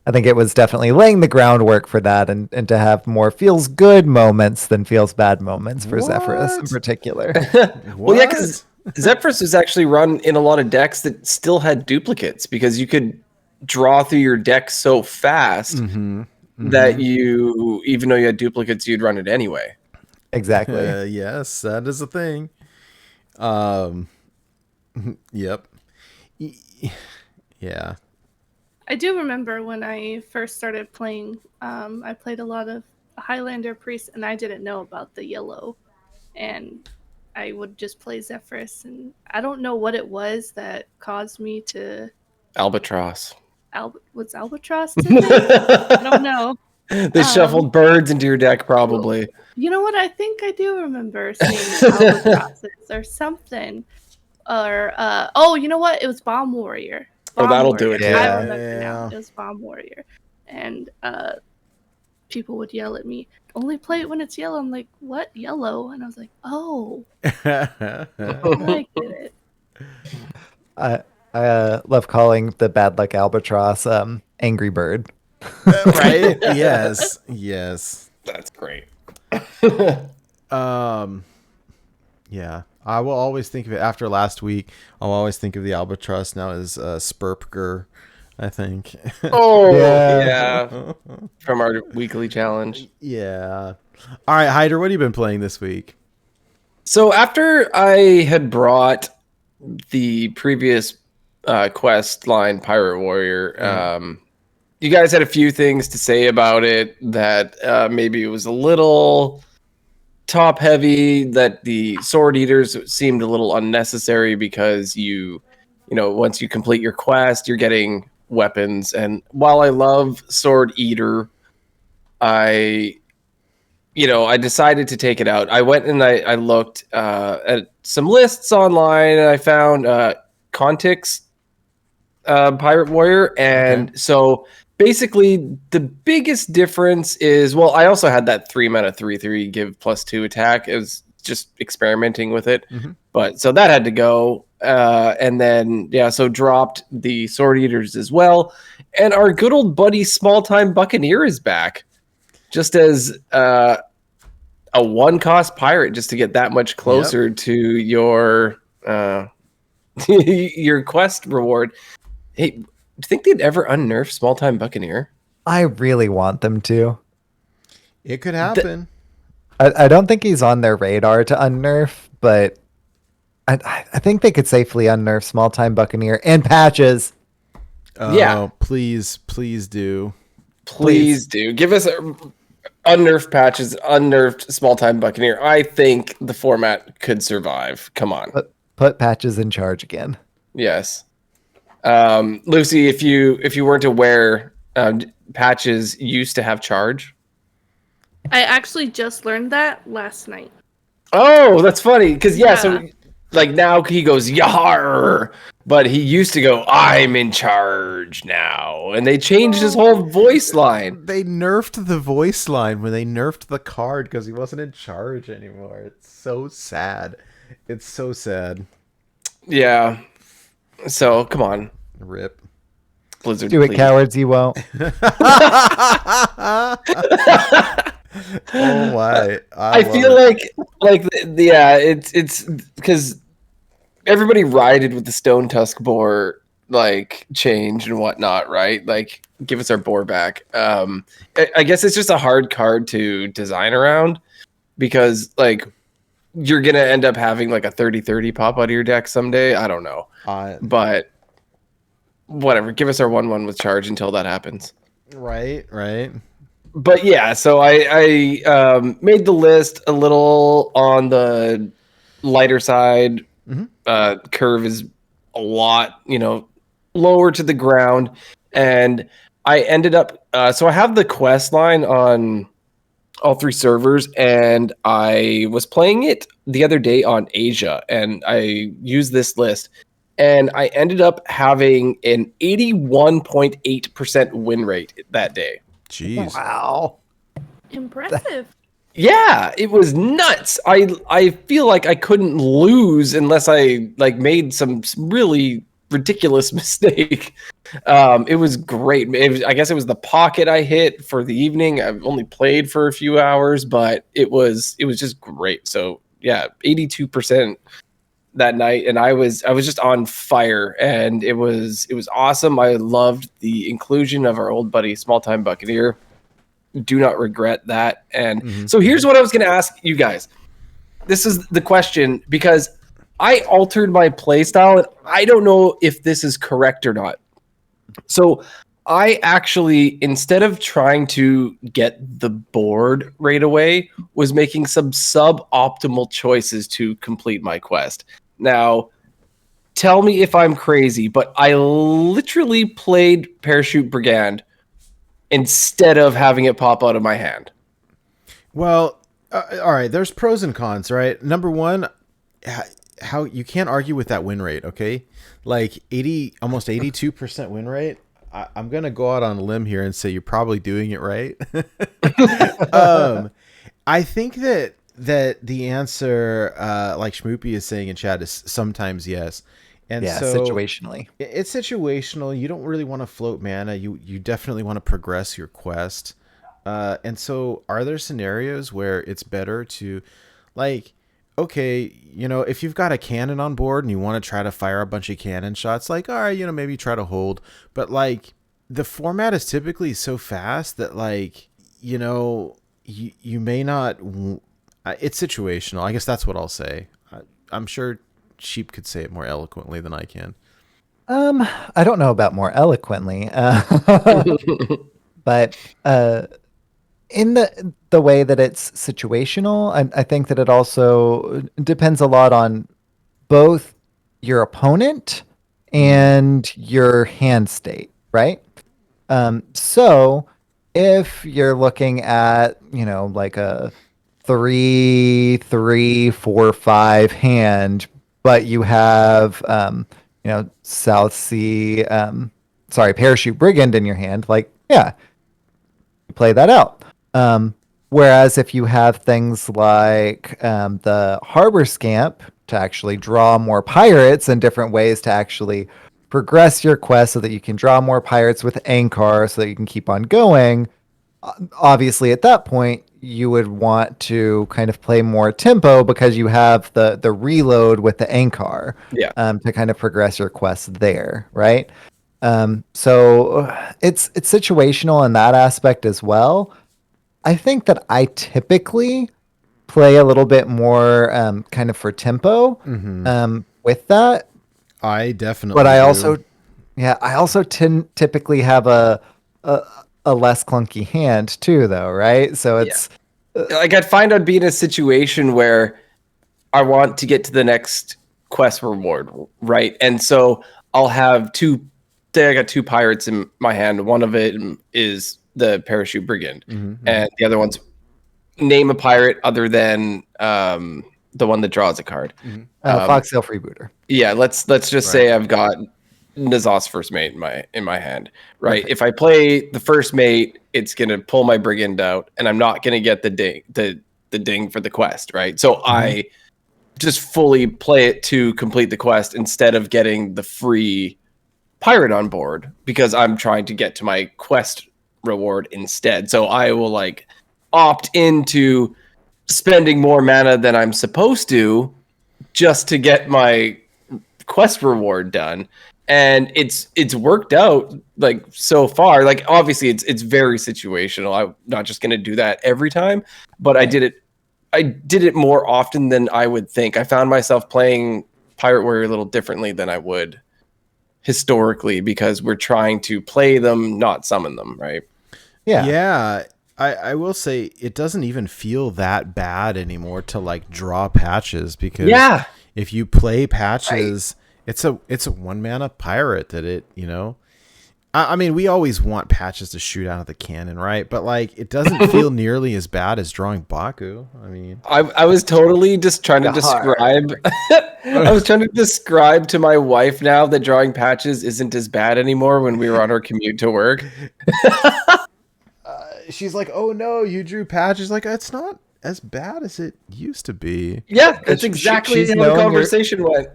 I think it was definitely laying the groundwork for that and to have more feels good moments than feels bad moments for Zephyrus in What? particular. Well, yeah, because Zephyrus was actually run in a lot of decks that still had duplicates because you could draw through your deck so fast that you, even though you had duplicates, you'd run it anyway. Exactly. Yes, that is a thing. Um, yep. Yeah. I do remember when I first started playing, I played a lot of Highlander Priest, and I didn't know about the yellow. And I would just play Zephyrus, and I don't know what it was that caused me to... Albatross. Was Albatross in it? I don't know. They shuffled birds into your deck, probably. You know what? I think I do remember seeing albatrosses or something. Or you know what? It was Bomb Warrior. That'll do it. Yeah. I remember now. It was Bomb Warrior, and people would yell at me, "Only play it when it's yellow." I'm like, "What yellow?" And I was like, "Oh, I get it." I love calling the bad luck albatross Angry Bird. Right? Yes. Yes. That's great. Yeah. I will always think of it after last week. I'll always think of the albatross now as Spurpger, I think. Oh, Yeah. yeah. From our weekly challenge. Yeah. All right, Hydra, what have you been playing this week? So after I had brought the previous quest line, Pirate Warrior, you guys had a few things to say about it that maybe it was a little top heavy, that the Sword Eaters seemed a little unnecessary because once you complete your quest, you're getting weapons. And while I love Sword Eater, I I decided to take it out. I went and I looked at some lists online, and I found Contix Pirate Warrior. And so basically, the biggest difference is, well, I also had that 3-mana 3/3 give +2 attack. It was just experimenting with it. But so that had to go. And then, so dropped the Sword Eaters as well. And our good old buddy Small Time Buccaneer is back. Just as a 1-cost pirate, just to get that much closer to your your quest reward. Hey, do you think they'd ever unnerf Small Time Buccaneer? I really want them to. It could happen. I don't think he's on their radar to unnerf, but I think they could safely unnerf Small Time Buccaneer and Patches. Oh, please do. Please do. Give us unnerfed Patches, unnerfed Small Time Buccaneer. I think the format could survive. Come on. Put Patches in charge again. Yes. Lucy, if you weren't aware, Patches used to have charge. I actually just learned that last night. Oh, that's funny. Because, so like now he goes, yar, but he used to go, I'm in charge now. And they changed his whole voice line. They nerfed the voice line when they nerfed the card because he wasn't in charge anymore. It's so sad. It's so sad. Yeah. So, come on. Rip. Blizzard, do it, please. Cowards, you won't. Oh my! I feel like it's because everybody rided with the Stone Tusk boar like change and whatnot, right? Like, give us our boar back. I guess it's just a hard card to design around because like you're gonna end up having like a 30/30 pop out of your deck someday. I don't know, but whatever. Give us our 1/1 with charge until that happens. Right. But so I made the list a little on the lighter side. Curve is a lot, lower to the ground. And I ended up, so I have the quest line on all 3 servers, and I was playing it the other day on Asia, and I used this list. And I ended up having an 81.8% win rate that day. Jeez. Wow. Impressive. Yeah, it was nuts. I feel like I couldn't lose unless I like made some really ridiculous mistake. It was great. I guess it was the pocket I hit for the evening. I've only played for a few hours, but it was just great. So yeah, 82% that night, and I was just on fire, and it was awesome. I loved the inclusion of our old buddy Small Time Buccaneer. Do not regret that. And so here's what I was going to ask you guys. This is the question, because I altered my playstyle, and I don't know if this is correct or not. So I actually, instead of trying to get the board right away, was making some suboptimal choices to complete my quest. Now, tell me if I'm crazy, but I literally played Parachute Brigand instead of having it pop out of my hand. Well, all right, there's pros and cons, right? Number one, how you can't argue with that win rate, okay? Like almost 82% win rate. I'm going to go out on a limb here and say you're probably doing it right. I think that the answer, like Schmoopy is saying in chat, is sometimes yes. And so situationally. It's situational. You don't really want to float mana. You definitely want to progress your quest. And so are there scenarios where it's better to, like, okay, if you've got a cannon on board and you want to try to fire a bunch of cannon shots, like, all right, maybe try to hold. But, like, the format is typically so fast that, like, you may not... It's situational. I guess that's what I'll say. I'm sure Sheep could say it more eloquently than I can. I don't know about more eloquently, but in the way that it's situational, I think that it also depends a lot on both your opponent and your hand state, right? So if you're looking at, like a 3, 4, 5 hand, but you have South Sea Parachute Brigand in your hand, like, yeah, you play that out. Whereas if you have things like the Harbor Scamp to actually draw more pirates and different ways to actually progress your quest so that you can draw more pirates with Ankar so that you can keep on going, obviously at that point you would want to kind of play more tempo because you have the reload with the Ankar to kind of progress your quest there, right? So it's situational in that aspect as well. I think that I typically play a little bit more kind of for tempo with that. I definitely But I do. also typically have a less clunky hand too, though, right? So it's like I'd find I'd be in a situation where I want to get to the next quest reward, right? And so I'll have I got two pirates in my hand. One of it is the Parachute Brigand, and the other one's name a pirate other than the one that draws a card. Foxtail Freebooter. Yeah, let's just say I've got Nazas First Mate in my hand, right? Okay. If I play the First Mate, it's gonna pull my Brigand out, and I'm not gonna get the ding for the quest, right? So I just fully play it to complete the quest instead of getting the free pirate on board because I'm trying to get to my quest reward instead. So I will like opt into spending more mana than I'm supposed to just to get my quest reward done. And it's worked out like so far. Like obviously it's very situational. I'm not just gonna do that every time, but I did it more often than I would think. I found myself playing Pirate Warrior a little differently than I would historically because we're trying to play them, not summon them, right? Yeah. I will say it doesn't even feel that bad anymore to like draw patches because if you play patches, it's a 1 mana pirate that it, I mean, we always want patches to shoot out of the cannon, right? But like, it doesn't feel nearly as bad as drawing Baku. I mean, I was totally just trying to describe. I was trying to describe to my wife now that drawing patches isn't as bad anymore when we were on our commute to work. She's like, "Oh no, you drew patches." Like, it's not as bad as it used to be. Yeah, that's exactly how the conversation went.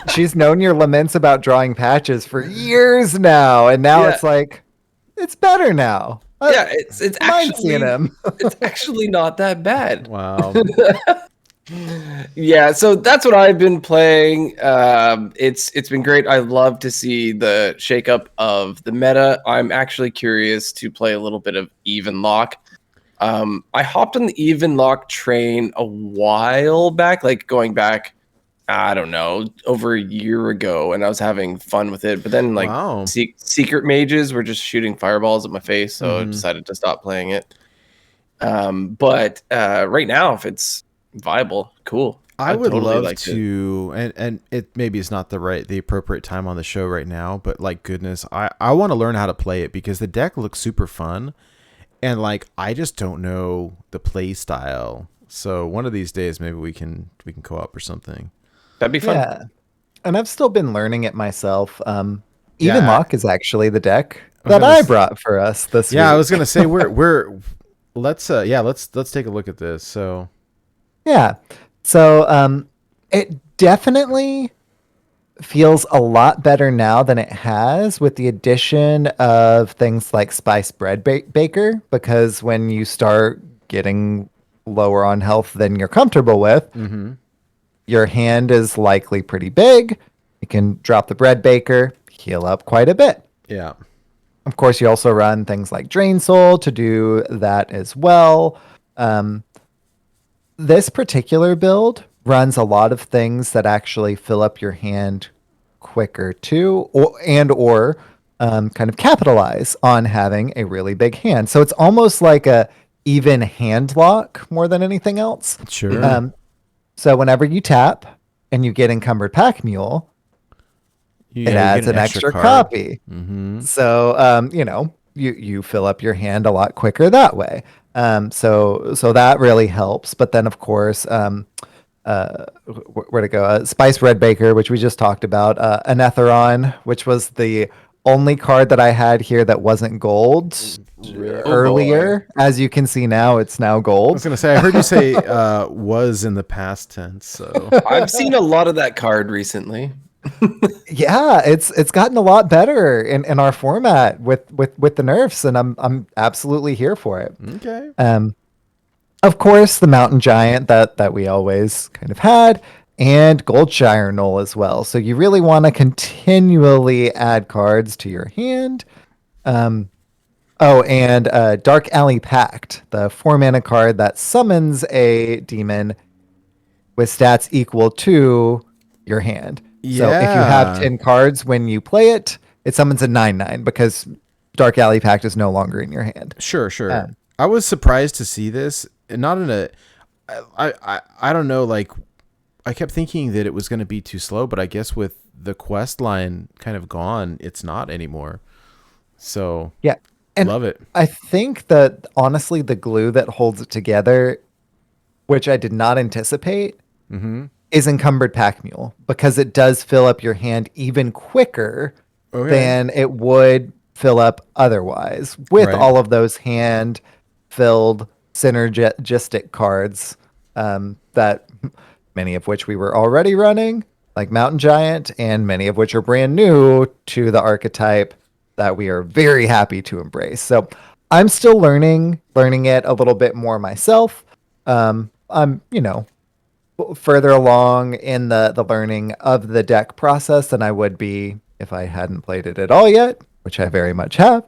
She's known your laments about drawing patches for years now, and now it's like, it's better now. Yeah, it's actually not that bad. Wow. Yeah, so that's what I've been playing. It's been great. I love to see the shakeup of the meta. I'm actually curious to play a little bit of Even Lock. I hopped on the Even Lock train a while back, like going back, I don't know, over a year ago, and I was having fun with it. But then, like, secret mages were just shooting fireballs at my face, so I decided to stop playing it. But right now, if it's viable, cool. I would totally love to, and it maybe is not the appropriate time on the show right now, but like goodness, I want to learn how to play it because the deck looks super fun, and like I just don't know the play style. So one of these days, maybe we can co-op or something. That'd be fun. Yeah, and I've still been learning it myself. Even Lock is actually the deck that I brought for us this week. Yeah, I was gonna say let's take a look at this. So. Yeah. So it definitely feels a lot better now than it has with the addition of things like Spice Bread Baker, because when you start getting lower on health than you're comfortable with, your hand is likely pretty big. You can drop the Bread Baker, heal up quite a bit. Yeah. Of course, you also run things like Drain Soul to do that as well. This particular build runs a lot of things that actually fill up your hand quicker too, or kind of capitalize on having a really big hand. So it's almost like a even hand lock more than anything else. Sure. So whenever you tap and you get Encumbered Pack Mule, it adds an extra copy. So, you fill up your hand a lot quicker that way. So that really helps. But then of course, where to go? Spice Red Baker, which we just talked about. Anetheron, which was the only card that I had here that wasn't gold earlier. As you can see now, it's now I gold. was gonna say, I heard you say was in the past tense. So I've seen a lot of that card recently. Yeah, it's gotten a lot better in our format with the nerfs, and I'm absolutely here for it. okay. Of course, the Mountain Giant that we always kind of had, and Goldshire Knoll as well. So you really want to continually add cards to your hand. And Dark Alley Pact, the 4-mana card that summons a demon with stats equal to your hand. So if you have 10 cards when you play it, it summons a 9/9 because Dark Alley Pact is no longer in your hand. Sure. I was surprised to see this. Not in a, I don't know. Like, I kept thinking that it was going to be too slow, but I guess with the quest line kind of gone, it's not anymore. So Yeah, and love it. I think that honestly, the glue that holds it together, which I did not anticipate, is Encumbered Pack Mule, because it does fill up your hand even quicker than it would fill up otherwise with all of those hand filled synergistic cards that many of which we were already running, like Mountain Giant, and many of which are brand new to the archetype that we are very happy to embrace. So I'm still learning it a little bit more myself. I'm further along in the learning of the deck process than I would be if I hadn't played it at all yet, which I very much have.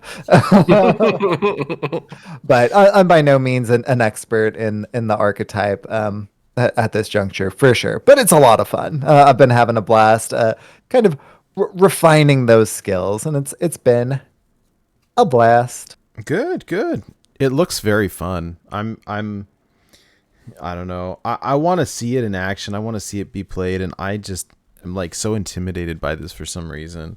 But I'm by no means an expert in the archetype at this juncture, for sure. But it's a lot of fun. I've been having a blast kind of refining those skills, and it's been a blast. Good. It looks very fun. I don't know. I want to see it in action. I want to see it be played, and I just am like so intimidated by this for some reason.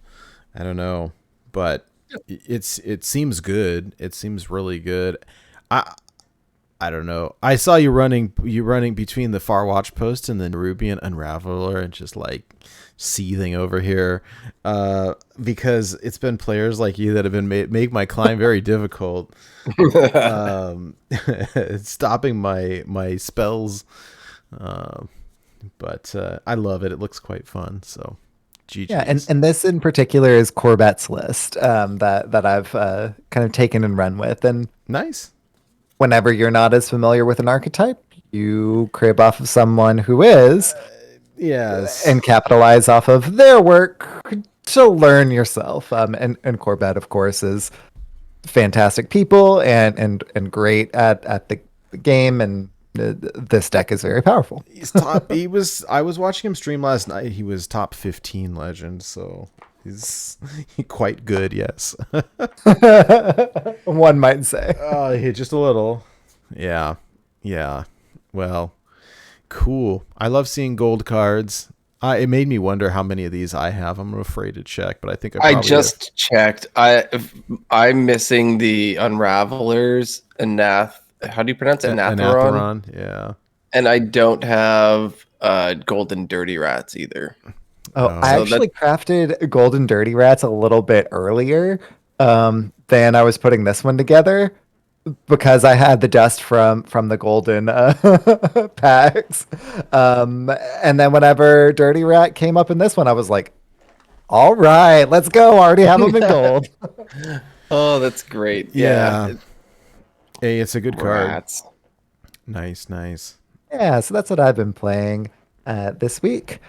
I don't know, but it seems good. It seems really good. I don't know. I saw you running between the Far Watch Post and the Nerubian Unraveler, and just like seething over here because it's been players like you that have been make my climb very difficult. Stopping my spells, but I love it. It looks quite fun. So GG's. Yeah, and this in particular is Corbett's list that I've kind of taken and run with. And nice. Whenever you're not as familiar with an archetype, you crib off of someone who is, yes, and capitalize off of their work to learn yourself. And Corbett, of course, is fantastic people and great at the game, and this deck is very powerful. He's top. I was watching him stream last night. He was top 15 legend, so he's quite good. Yes, one might say. Just a little. Yeah. Well, cool. I love seeing gold cards. It made me wonder how many of these I have. I'm afraid to check, but I think I just checked. I'm missing the Unravelers, how do you pronounce it? Anetheron. Yeah. And I don't have Golden Dirty Rats either. I actually crafted Golden Dirty Rats a little bit earlier than I was putting this one together, because I had the dust from the golden packs. And then whenever Dirty Rat came up in this one, I was like, all right, let's go. I already have them in gold. Oh, that's great. Yeah. Hey, it's a good Rats. card. Nice. Yeah, so that's what I've been playing this week.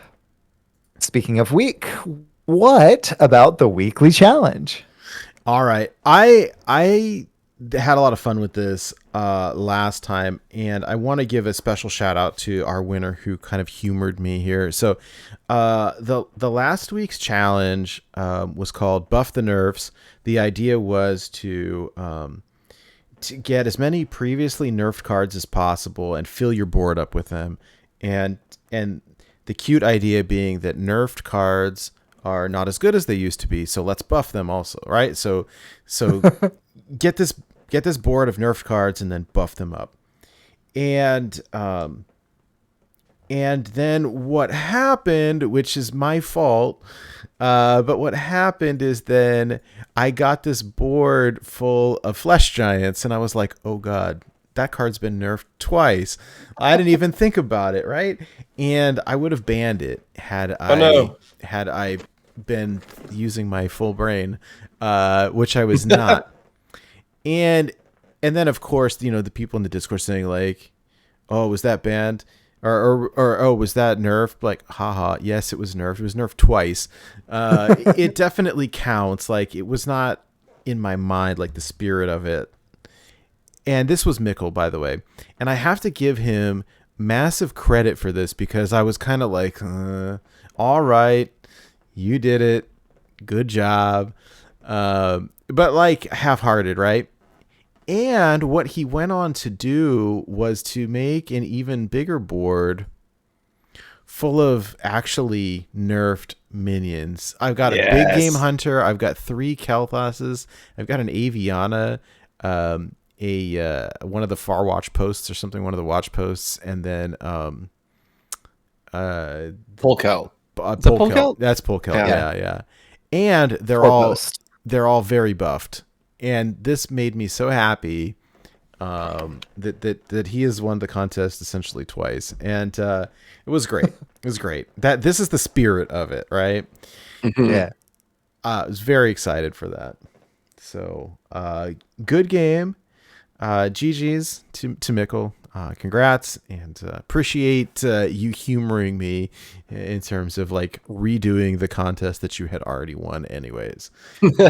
Speaking of week, what about the weekly challenge? All right. I had a lot of fun with this last time, and I want to give a special shout out to our winner who kind of humored me here. So the last week's challenge was called Buff the Nerfs. The idea was to get as many previously nerfed cards as possible and fill your board up with them, and the cute idea being that nerfed cards are not as good as they used to be, so let's buff them also, right? So get this board of nerfed cards and then buff them up. And then what happened, which is my fault, but what happened is then I got this board full of flesh giants, and I was like, oh god, that card's been nerfed twice. I didn't even think about it, right? And I would have banned it had I been using my full brain, which I was not. And then of course, the people in the Discord saying like, oh, was that banned? Or oh, was that nerfed? Like, haha, yes, it was nerfed. It was nerfed twice. It definitely counts. Like, it was not in my mind, like the spirit of it. And this was Mikkel, by the way. And I have to give him massive credit for this because I was kind of like, all right, you did it. Good job. But like half-hearted, right? And what he went on to do was to make an even bigger board full of actually nerfed minions. I've got a big game hunter. I've got 3 Kalthasses. I've got an Aviana, one of the Far Watch posts or something, one of the watch posts, and then Polkel. Polkel. That's Polkel. Yeah. And they're all very buffed. And this made me so happy that he has won the contest essentially twice, and it was great. It was great. That this is the spirit of it, right? Yeah. I was very excited for that. So, good game. GG's to Mikkel. Congrats, and appreciate you humoring me in terms of like redoing the contest that you had already won anyways.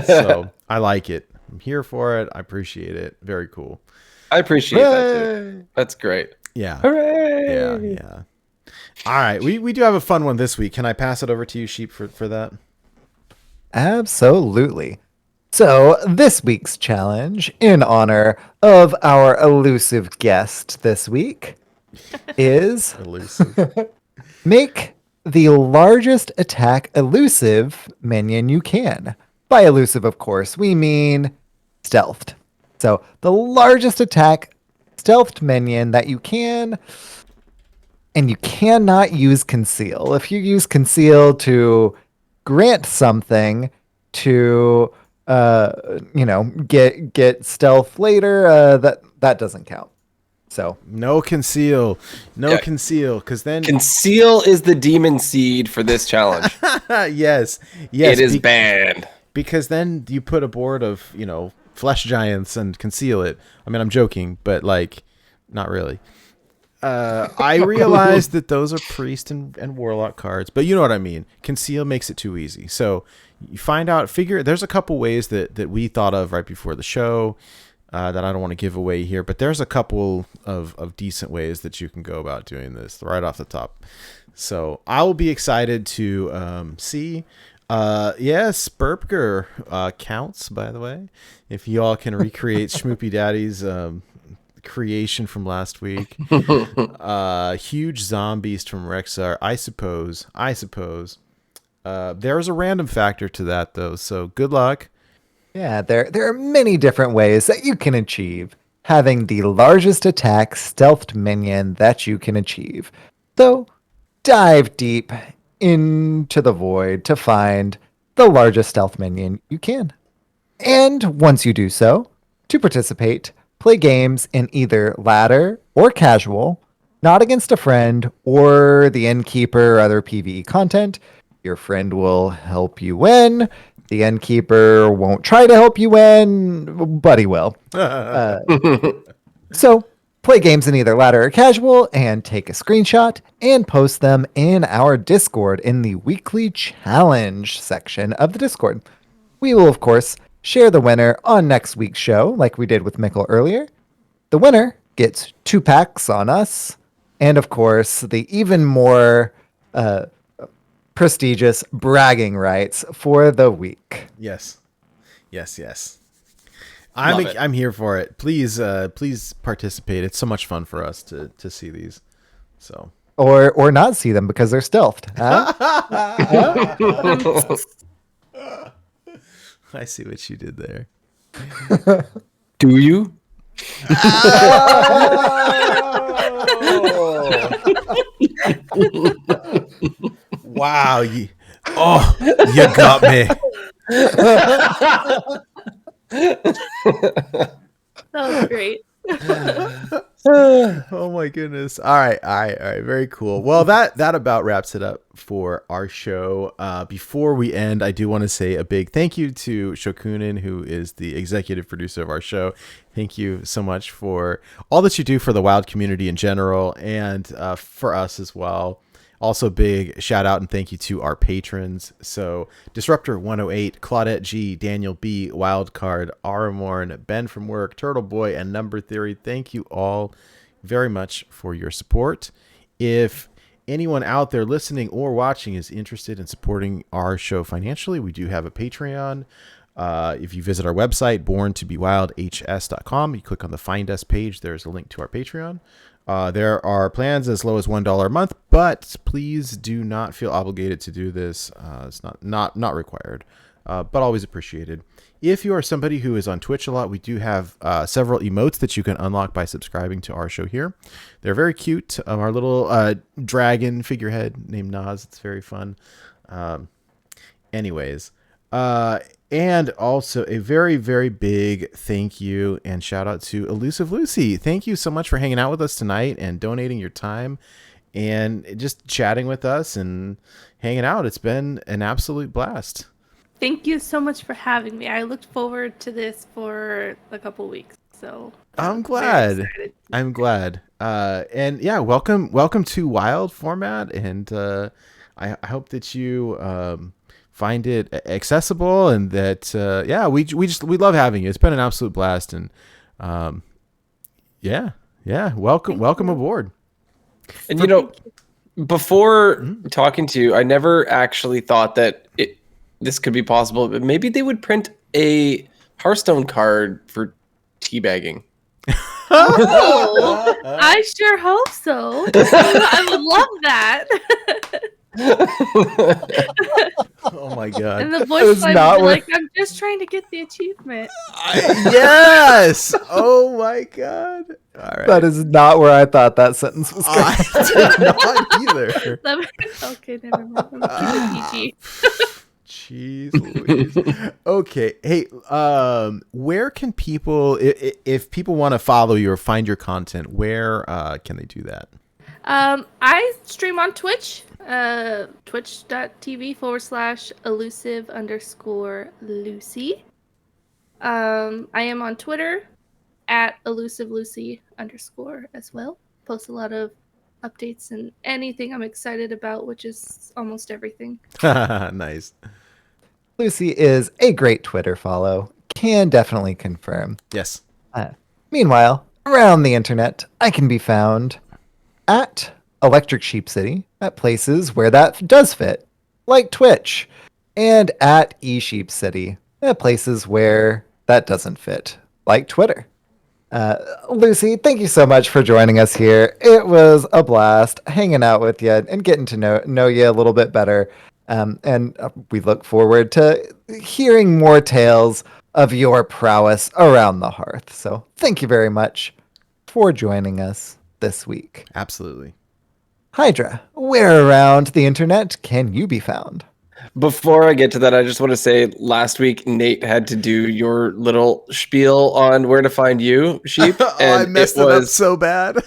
So I like it. I'm here for it. I appreciate it. Very cool. I appreciate that too. That's great. Yeah. Hooray! Yeah. All right. We do have a fun one this week. Can I pass it over to you, Sheep, for that? Absolutely. So this week's challenge, in honor of our elusive guest this week, is Elusive. make the largest attack elusive minion you can. By elusive, of course, we mean stealthed. So the largest attack stealthed minion that you can, and you cannot use conceal. If you use conceal to grant something to get stealth later, that doesn't count. So no conceal, because then conceal is the demon seed for this challenge. yes, it is banned. Because then you put a board of, flesh giants and conceal it. I mean, I'm joking, but like, not really. I realized that those are priest and warlock cards, but you know what I mean. Conceal makes it too easy. So you there's a couple ways that we thought of right before the show that I don't want to give away here, but there's a couple of decent ways that you can go about doing this right off the top. So I will be excited to see. Yes, Burpger counts, by the way. If y'all can recreate Schmoopy Daddy's creation from last week. Huge Zombeast from Rexar, I suppose. There's a random factor to that, though, so good luck. Yeah, there are many different ways that you can achieve having the largest attack stealthed minion that you can achieve. So dive deep into the void to find the largest stealth minion you can. And once you do so, to participate, play games in either ladder or casual, not against a friend or the innkeeper or other PvE content. Your friend will help you win. The innkeeper won't try to help you win, but he will. So play games in either ladder or casual and take a screenshot and post them in our Discord in the weekly challenge section of the Discord. We will, of course, share the winner on next week's show, like we did with Mikkel earlier. The winner gets 2 packs on us, and of course, the even more prestigious bragging rights for the week. Yes. I'm here for it. Please participate. It's so much fun for us to see these. So or not see them because they're stealthed. Huh? I see what you did there. Do you? Wow. You got me. That was great. Oh my goodness. All right. Very cool. Well, that about wraps it up for our show. Before we end, I do want to say a big thank you to Shokunin, who is the executive producer of our show. Thank you so much for all that you do for the Wild community in general, and for us as well. Also, big shout out and thank you to our patrons. So, Disruptor 108, Claudette G, Daniel B, Wildcard, Aramorn, Ben from Work, Turtle Boy, and Number Theory. Thank you all very much for your support. If anyone out there listening or watching is interested in supporting our show financially, we do have a Patreon. If you visit our website, borntobewildhs.com, you click on the Find Us page. There's a link to our Patreon. There are plans as low as $1 a month, but please do not feel obligated to do this. It's not required, but always appreciated. If you are somebody who is on Twitch a lot, we do have several emotes that you can unlock by subscribing to our show here. They're very cute. Our little dragon figurehead named Nas. It's very fun. Anyways, and also a very, very big thank you and shout out to Elusive Lucy. Thank you so much for hanging out with us tonight and donating your time and just chatting with us and hanging out. It's been an absolute blast. Thank you so much for having me. I looked forward to this for a couple weeks. So I'm glad. And yeah, welcome to Wild format. And I hope that you find it accessible and that we love having you. It's been an absolute blast, and welcome aboard. And before talking to you, I never actually thought that this could be possible, but maybe they would print a Hearthstone card for teabagging. Oh, I sure hope so. I would love that. Oh my god! And the voice line would be like, "I'm just trying to get the achievement." Yes! Oh my god! All right. That is not where I thought that sentence was going. I did not either. Okay, never mind. I'm keep it PG. Jeez Louise. Okay. Hey, where can people, if people want to follow you or find your content, where can they do that? I stream on Twitch, twitch.tv/elusive_Lucy. I am on Twitter @ElusiveLucy_ as well. Post a lot of updates and anything I'm excited about, which is almost everything. Nice. Lucy is a great Twitter follow. Can definitely confirm. Yes. Meanwhile, around the internet, I can be found at Electric Sheep City, at places where that does fit, like Twitch, and at eSheep City, at places where that doesn't fit, like Twitter. Lucy, thank you so much for joining us here. It was a blast hanging out with you and getting to know you a little bit better. And we look forward to hearing more tales of your prowess around the hearth. So thank you very much for joining us this week. Absolutely. Hydra, where around the internet can you be found? Before I get to that, I just want to say last week Nate had to do your little spiel on where to find you, Sheep. And I messed it up so bad.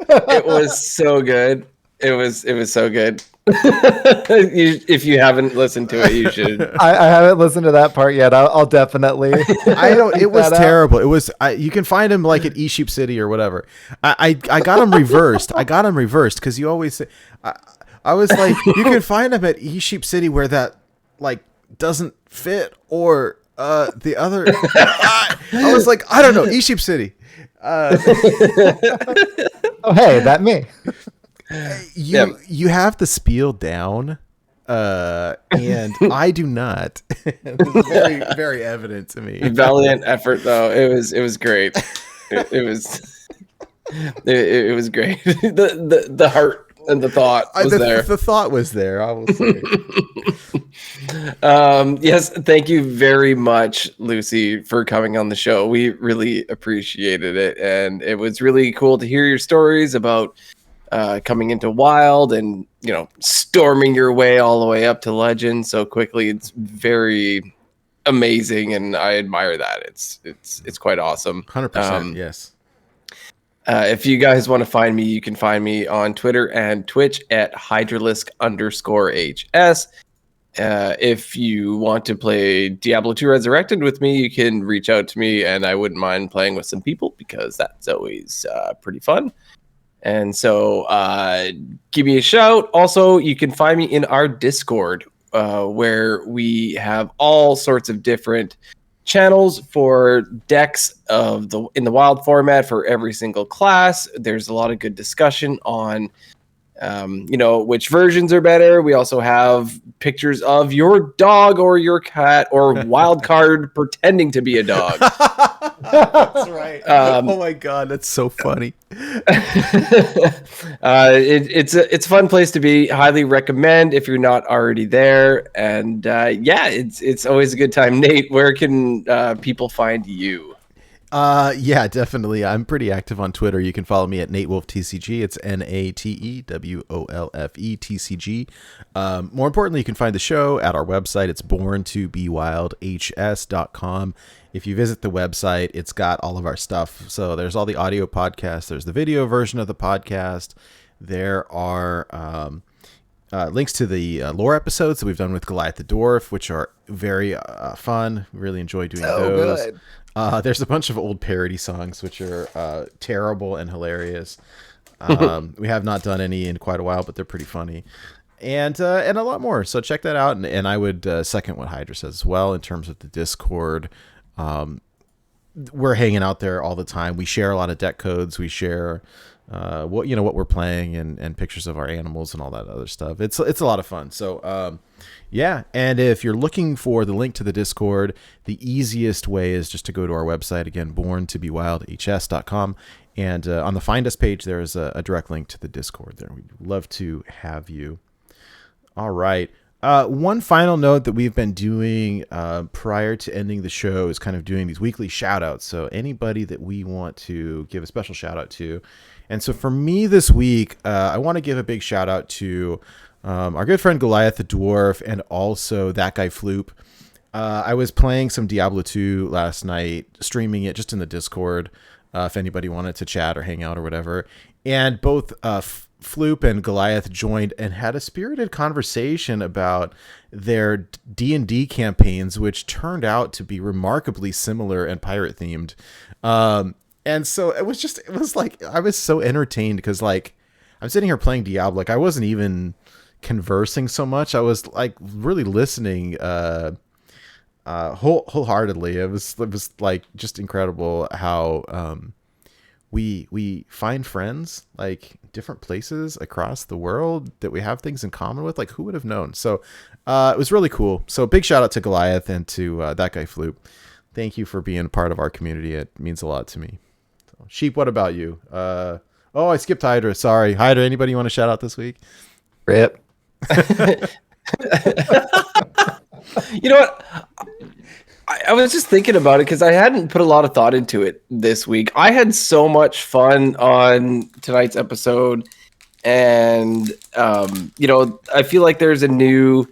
It was so good. It was so good. If you haven't listened to it, you should. I haven't listened to that part yet. I'll definitely. I don't. It was terrible. It was. You can find him like at eSheep City or whatever. I got him reversed. Because you always say. I was like, you can find him at eSheep City where that like doesn't fit, or the other. I was like, I don't know, eSheep City. Oh hey, that me. You have the spiel down, and I do not. It's very, very evident to me. Valiant effort, though. It was great. It was great. The heart And the thought was there. The thought was there, I will say. Yes, thank you very much, Lucy, for coming on the show. We really appreciated it, and it was really cool to hear your stories about coming into Wild and storming your way all the way up to Legend so quickly. It's very amazing, and I admire that. It's quite awesome. 100%. Yes. If you guys want to find me, you can find me on Twitter and Twitch at Hydralisk_HS. If you want to play Diablo 2 Resurrected with me, you can reach out to me, and I wouldn't mind playing with some people because that's always pretty fun. And so give me a shout. Also, you can find me in our Discord, where we have all sorts of different channels for decks in the Wild format for every single class. There's a lot of good discussion on which versions are better. We also have pictures of your dog or your cat or wild card pretending to be a dog. That's right. Oh my god, that's so funny. It's a fun place to be. Highly recommend if you're not already there. And it's always a good time. Nate, where can people find you? Yeah, definitely. I'm pretty active on Twitter. You can follow me at NateWolfTCG. It's NateWolfeTCG. More importantly, you can find the show at our website. It's borntobewildhs.com. If you visit the website, it's got all of our stuff. So there's all the audio podcasts. There's the video version of the podcast. There are links to the lore episodes that we've done with Goliath the Dwarf, which are very fun. Really enjoy doing those. Good. There's a bunch of old parody songs, which are terrible and hilarious. We have not done any in quite a while, but they're pretty funny. And a lot more. So check that out. And I would second what Hydra says as well in terms of the Discord. We're hanging out there all the time. We share a lot of deck codes. We share what we're playing and pictures of our animals and all that other stuff. It's a lot of fun. So yeah, and if you're looking for the link to the Discord, the easiest way is just to go to our website again, borntobewildhs.com, and on the Find Us page there is a direct link to the Discord there. We'd love to have you. All right. One final note that we've been doing prior to ending the show is kind of doing these weekly shout outs. So anybody that we want to give a special shout out to. And so for me this week, I want to give a big shout out to our good friend Goliath the Dwarf and also that guy Floop. I was playing some Diablo 2 last night, streaming it just in the Discord if anybody wanted to chat or hang out or whatever. And both Floop and Goliath joined and had a spirited conversation about their D&D campaigns, which turned out to be remarkably similar and pirate themed. And so it was like, I was so entertained because like I'm sitting here playing Diablo. Like I wasn't even conversing so much. I was like really listening wholeheartedly. It was like just incredible how we find friends like different places across the world that we have things in common with. Like who would have known? So it was really cool. So big shout out to Goliath and to that guy Floop. Thank you for being part of our community. It means a lot to me. So, Sheep, what about you? Oh, I skipped Hydra. Sorry. Hydra, anybody you want to shout out this week? Rip. You know what? I was just thinking about it because I hadn't put a lot of thought into it this week. I had so much fun on tonight's episode, and I feel like there's a new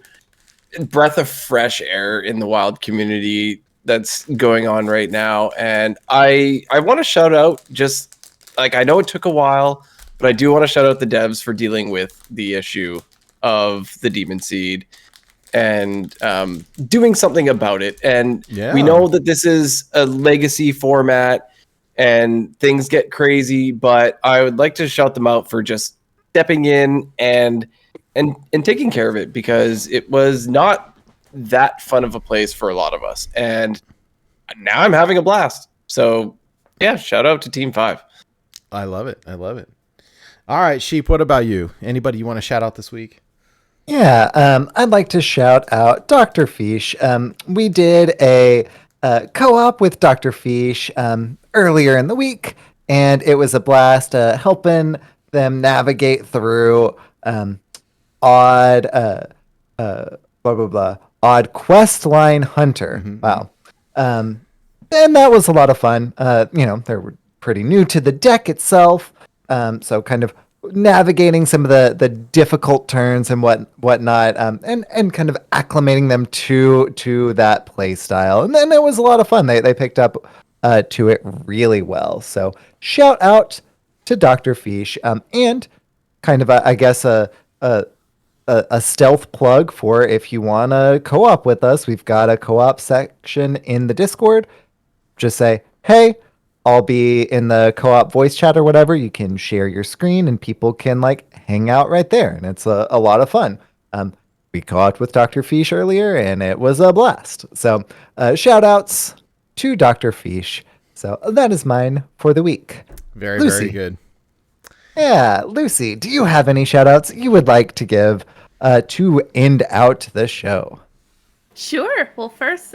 breath of fresh air in the Wild community that's going on right now, and I want to shout out, just like, I know it took a while, but I do want to shout out the devs for dealing with the issue of the Demon Seed and doing something about it. And we know that this is a legacy format and things get crazy, but I would like to shout them out for just stepping in and taking care of it, because it was not that fun of a place for a lot of us. And now I'm having a blast. So yeah, shout out to Team 5. I love it. I love it. All right, Sheep, what about you? Anybody you want to shout out this week? Yeah, I'd like to shout out Dr. Fish. We did a co-op with Dr. Fish earlier in the week, and it was a blast helping them navigate through odd blah blah blah odd quest line hunter. Wow. And that was a lot of fun. They were pretty new to the deck itself, so kind of navigating some of the difficult turns and whatnot, and kind of acclimating them to that play style. And then it was a lot of fun. They picked up to it really well. So shout out to Dr. Fish, and kind of a stealth plug for if you want to co-op with us. We've got a co-op section in the Discord. Just say, hey, I'll be in the co-op voice chat or whatever. You can share your screen and people can hang out right there. And it's a lot of fun. We co-opted with Dr. Fish earlier and it was a blast. So shout outs to Dr. Fish. So that is mine for the week. Very, Lucy. very good. Yeah, Lucy, do you have any shout outs you would like to give to end out the show? Sure. Well, first,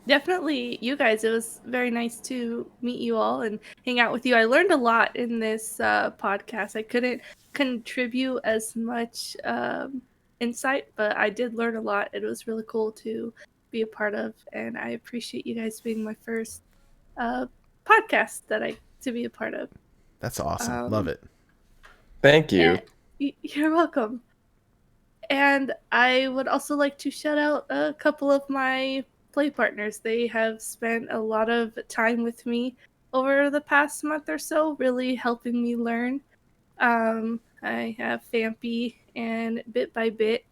definitely you guys. It was very nice to meet you all and hang out with you. I learned a lot in this podcast. I couldn't contribute as much insight, but I did learn a lot. It was really cool to be a part of, and I appreciate you guys being my first podcast to be a part of. That's awesome. Love it. Thank you. You're welcome. And I would also like to shout out a couple of my play partners. They have spent a lot of time with me over the past month or so, really helping me learn. I have Fampy and Bit by Bit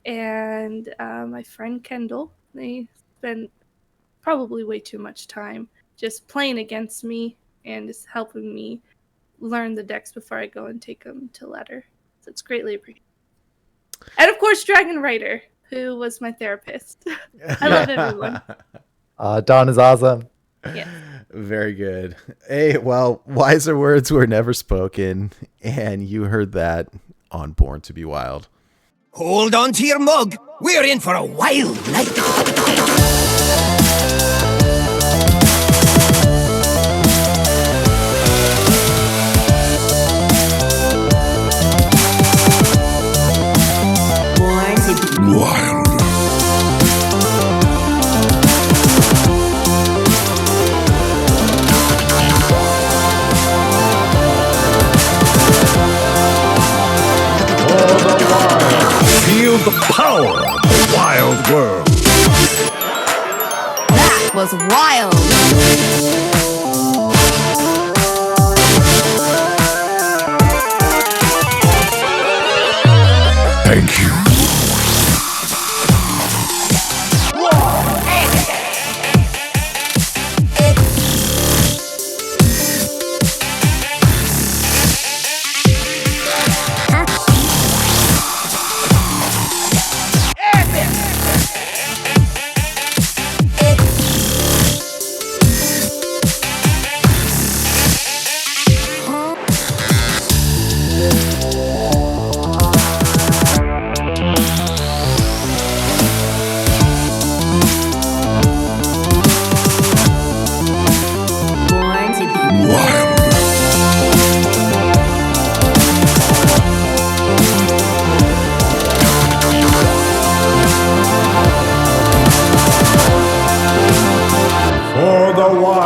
and my friend Kendall. They spend probably way too much time just playing against me and just helping me learn the decks before I go and take them to ladder. So it's greatly appreciated. And of course, Dragon Rider, who was my therapist. I love everyone. Dawn is awesome. Yeah. Very good. Hey, well, wiser words were never spoken, and you heard that on Born to Be Wild. Hold on to your mug. We're in for a wild night. Wild. Feel the power of the wild world. That was wild. Thank you. For the wild.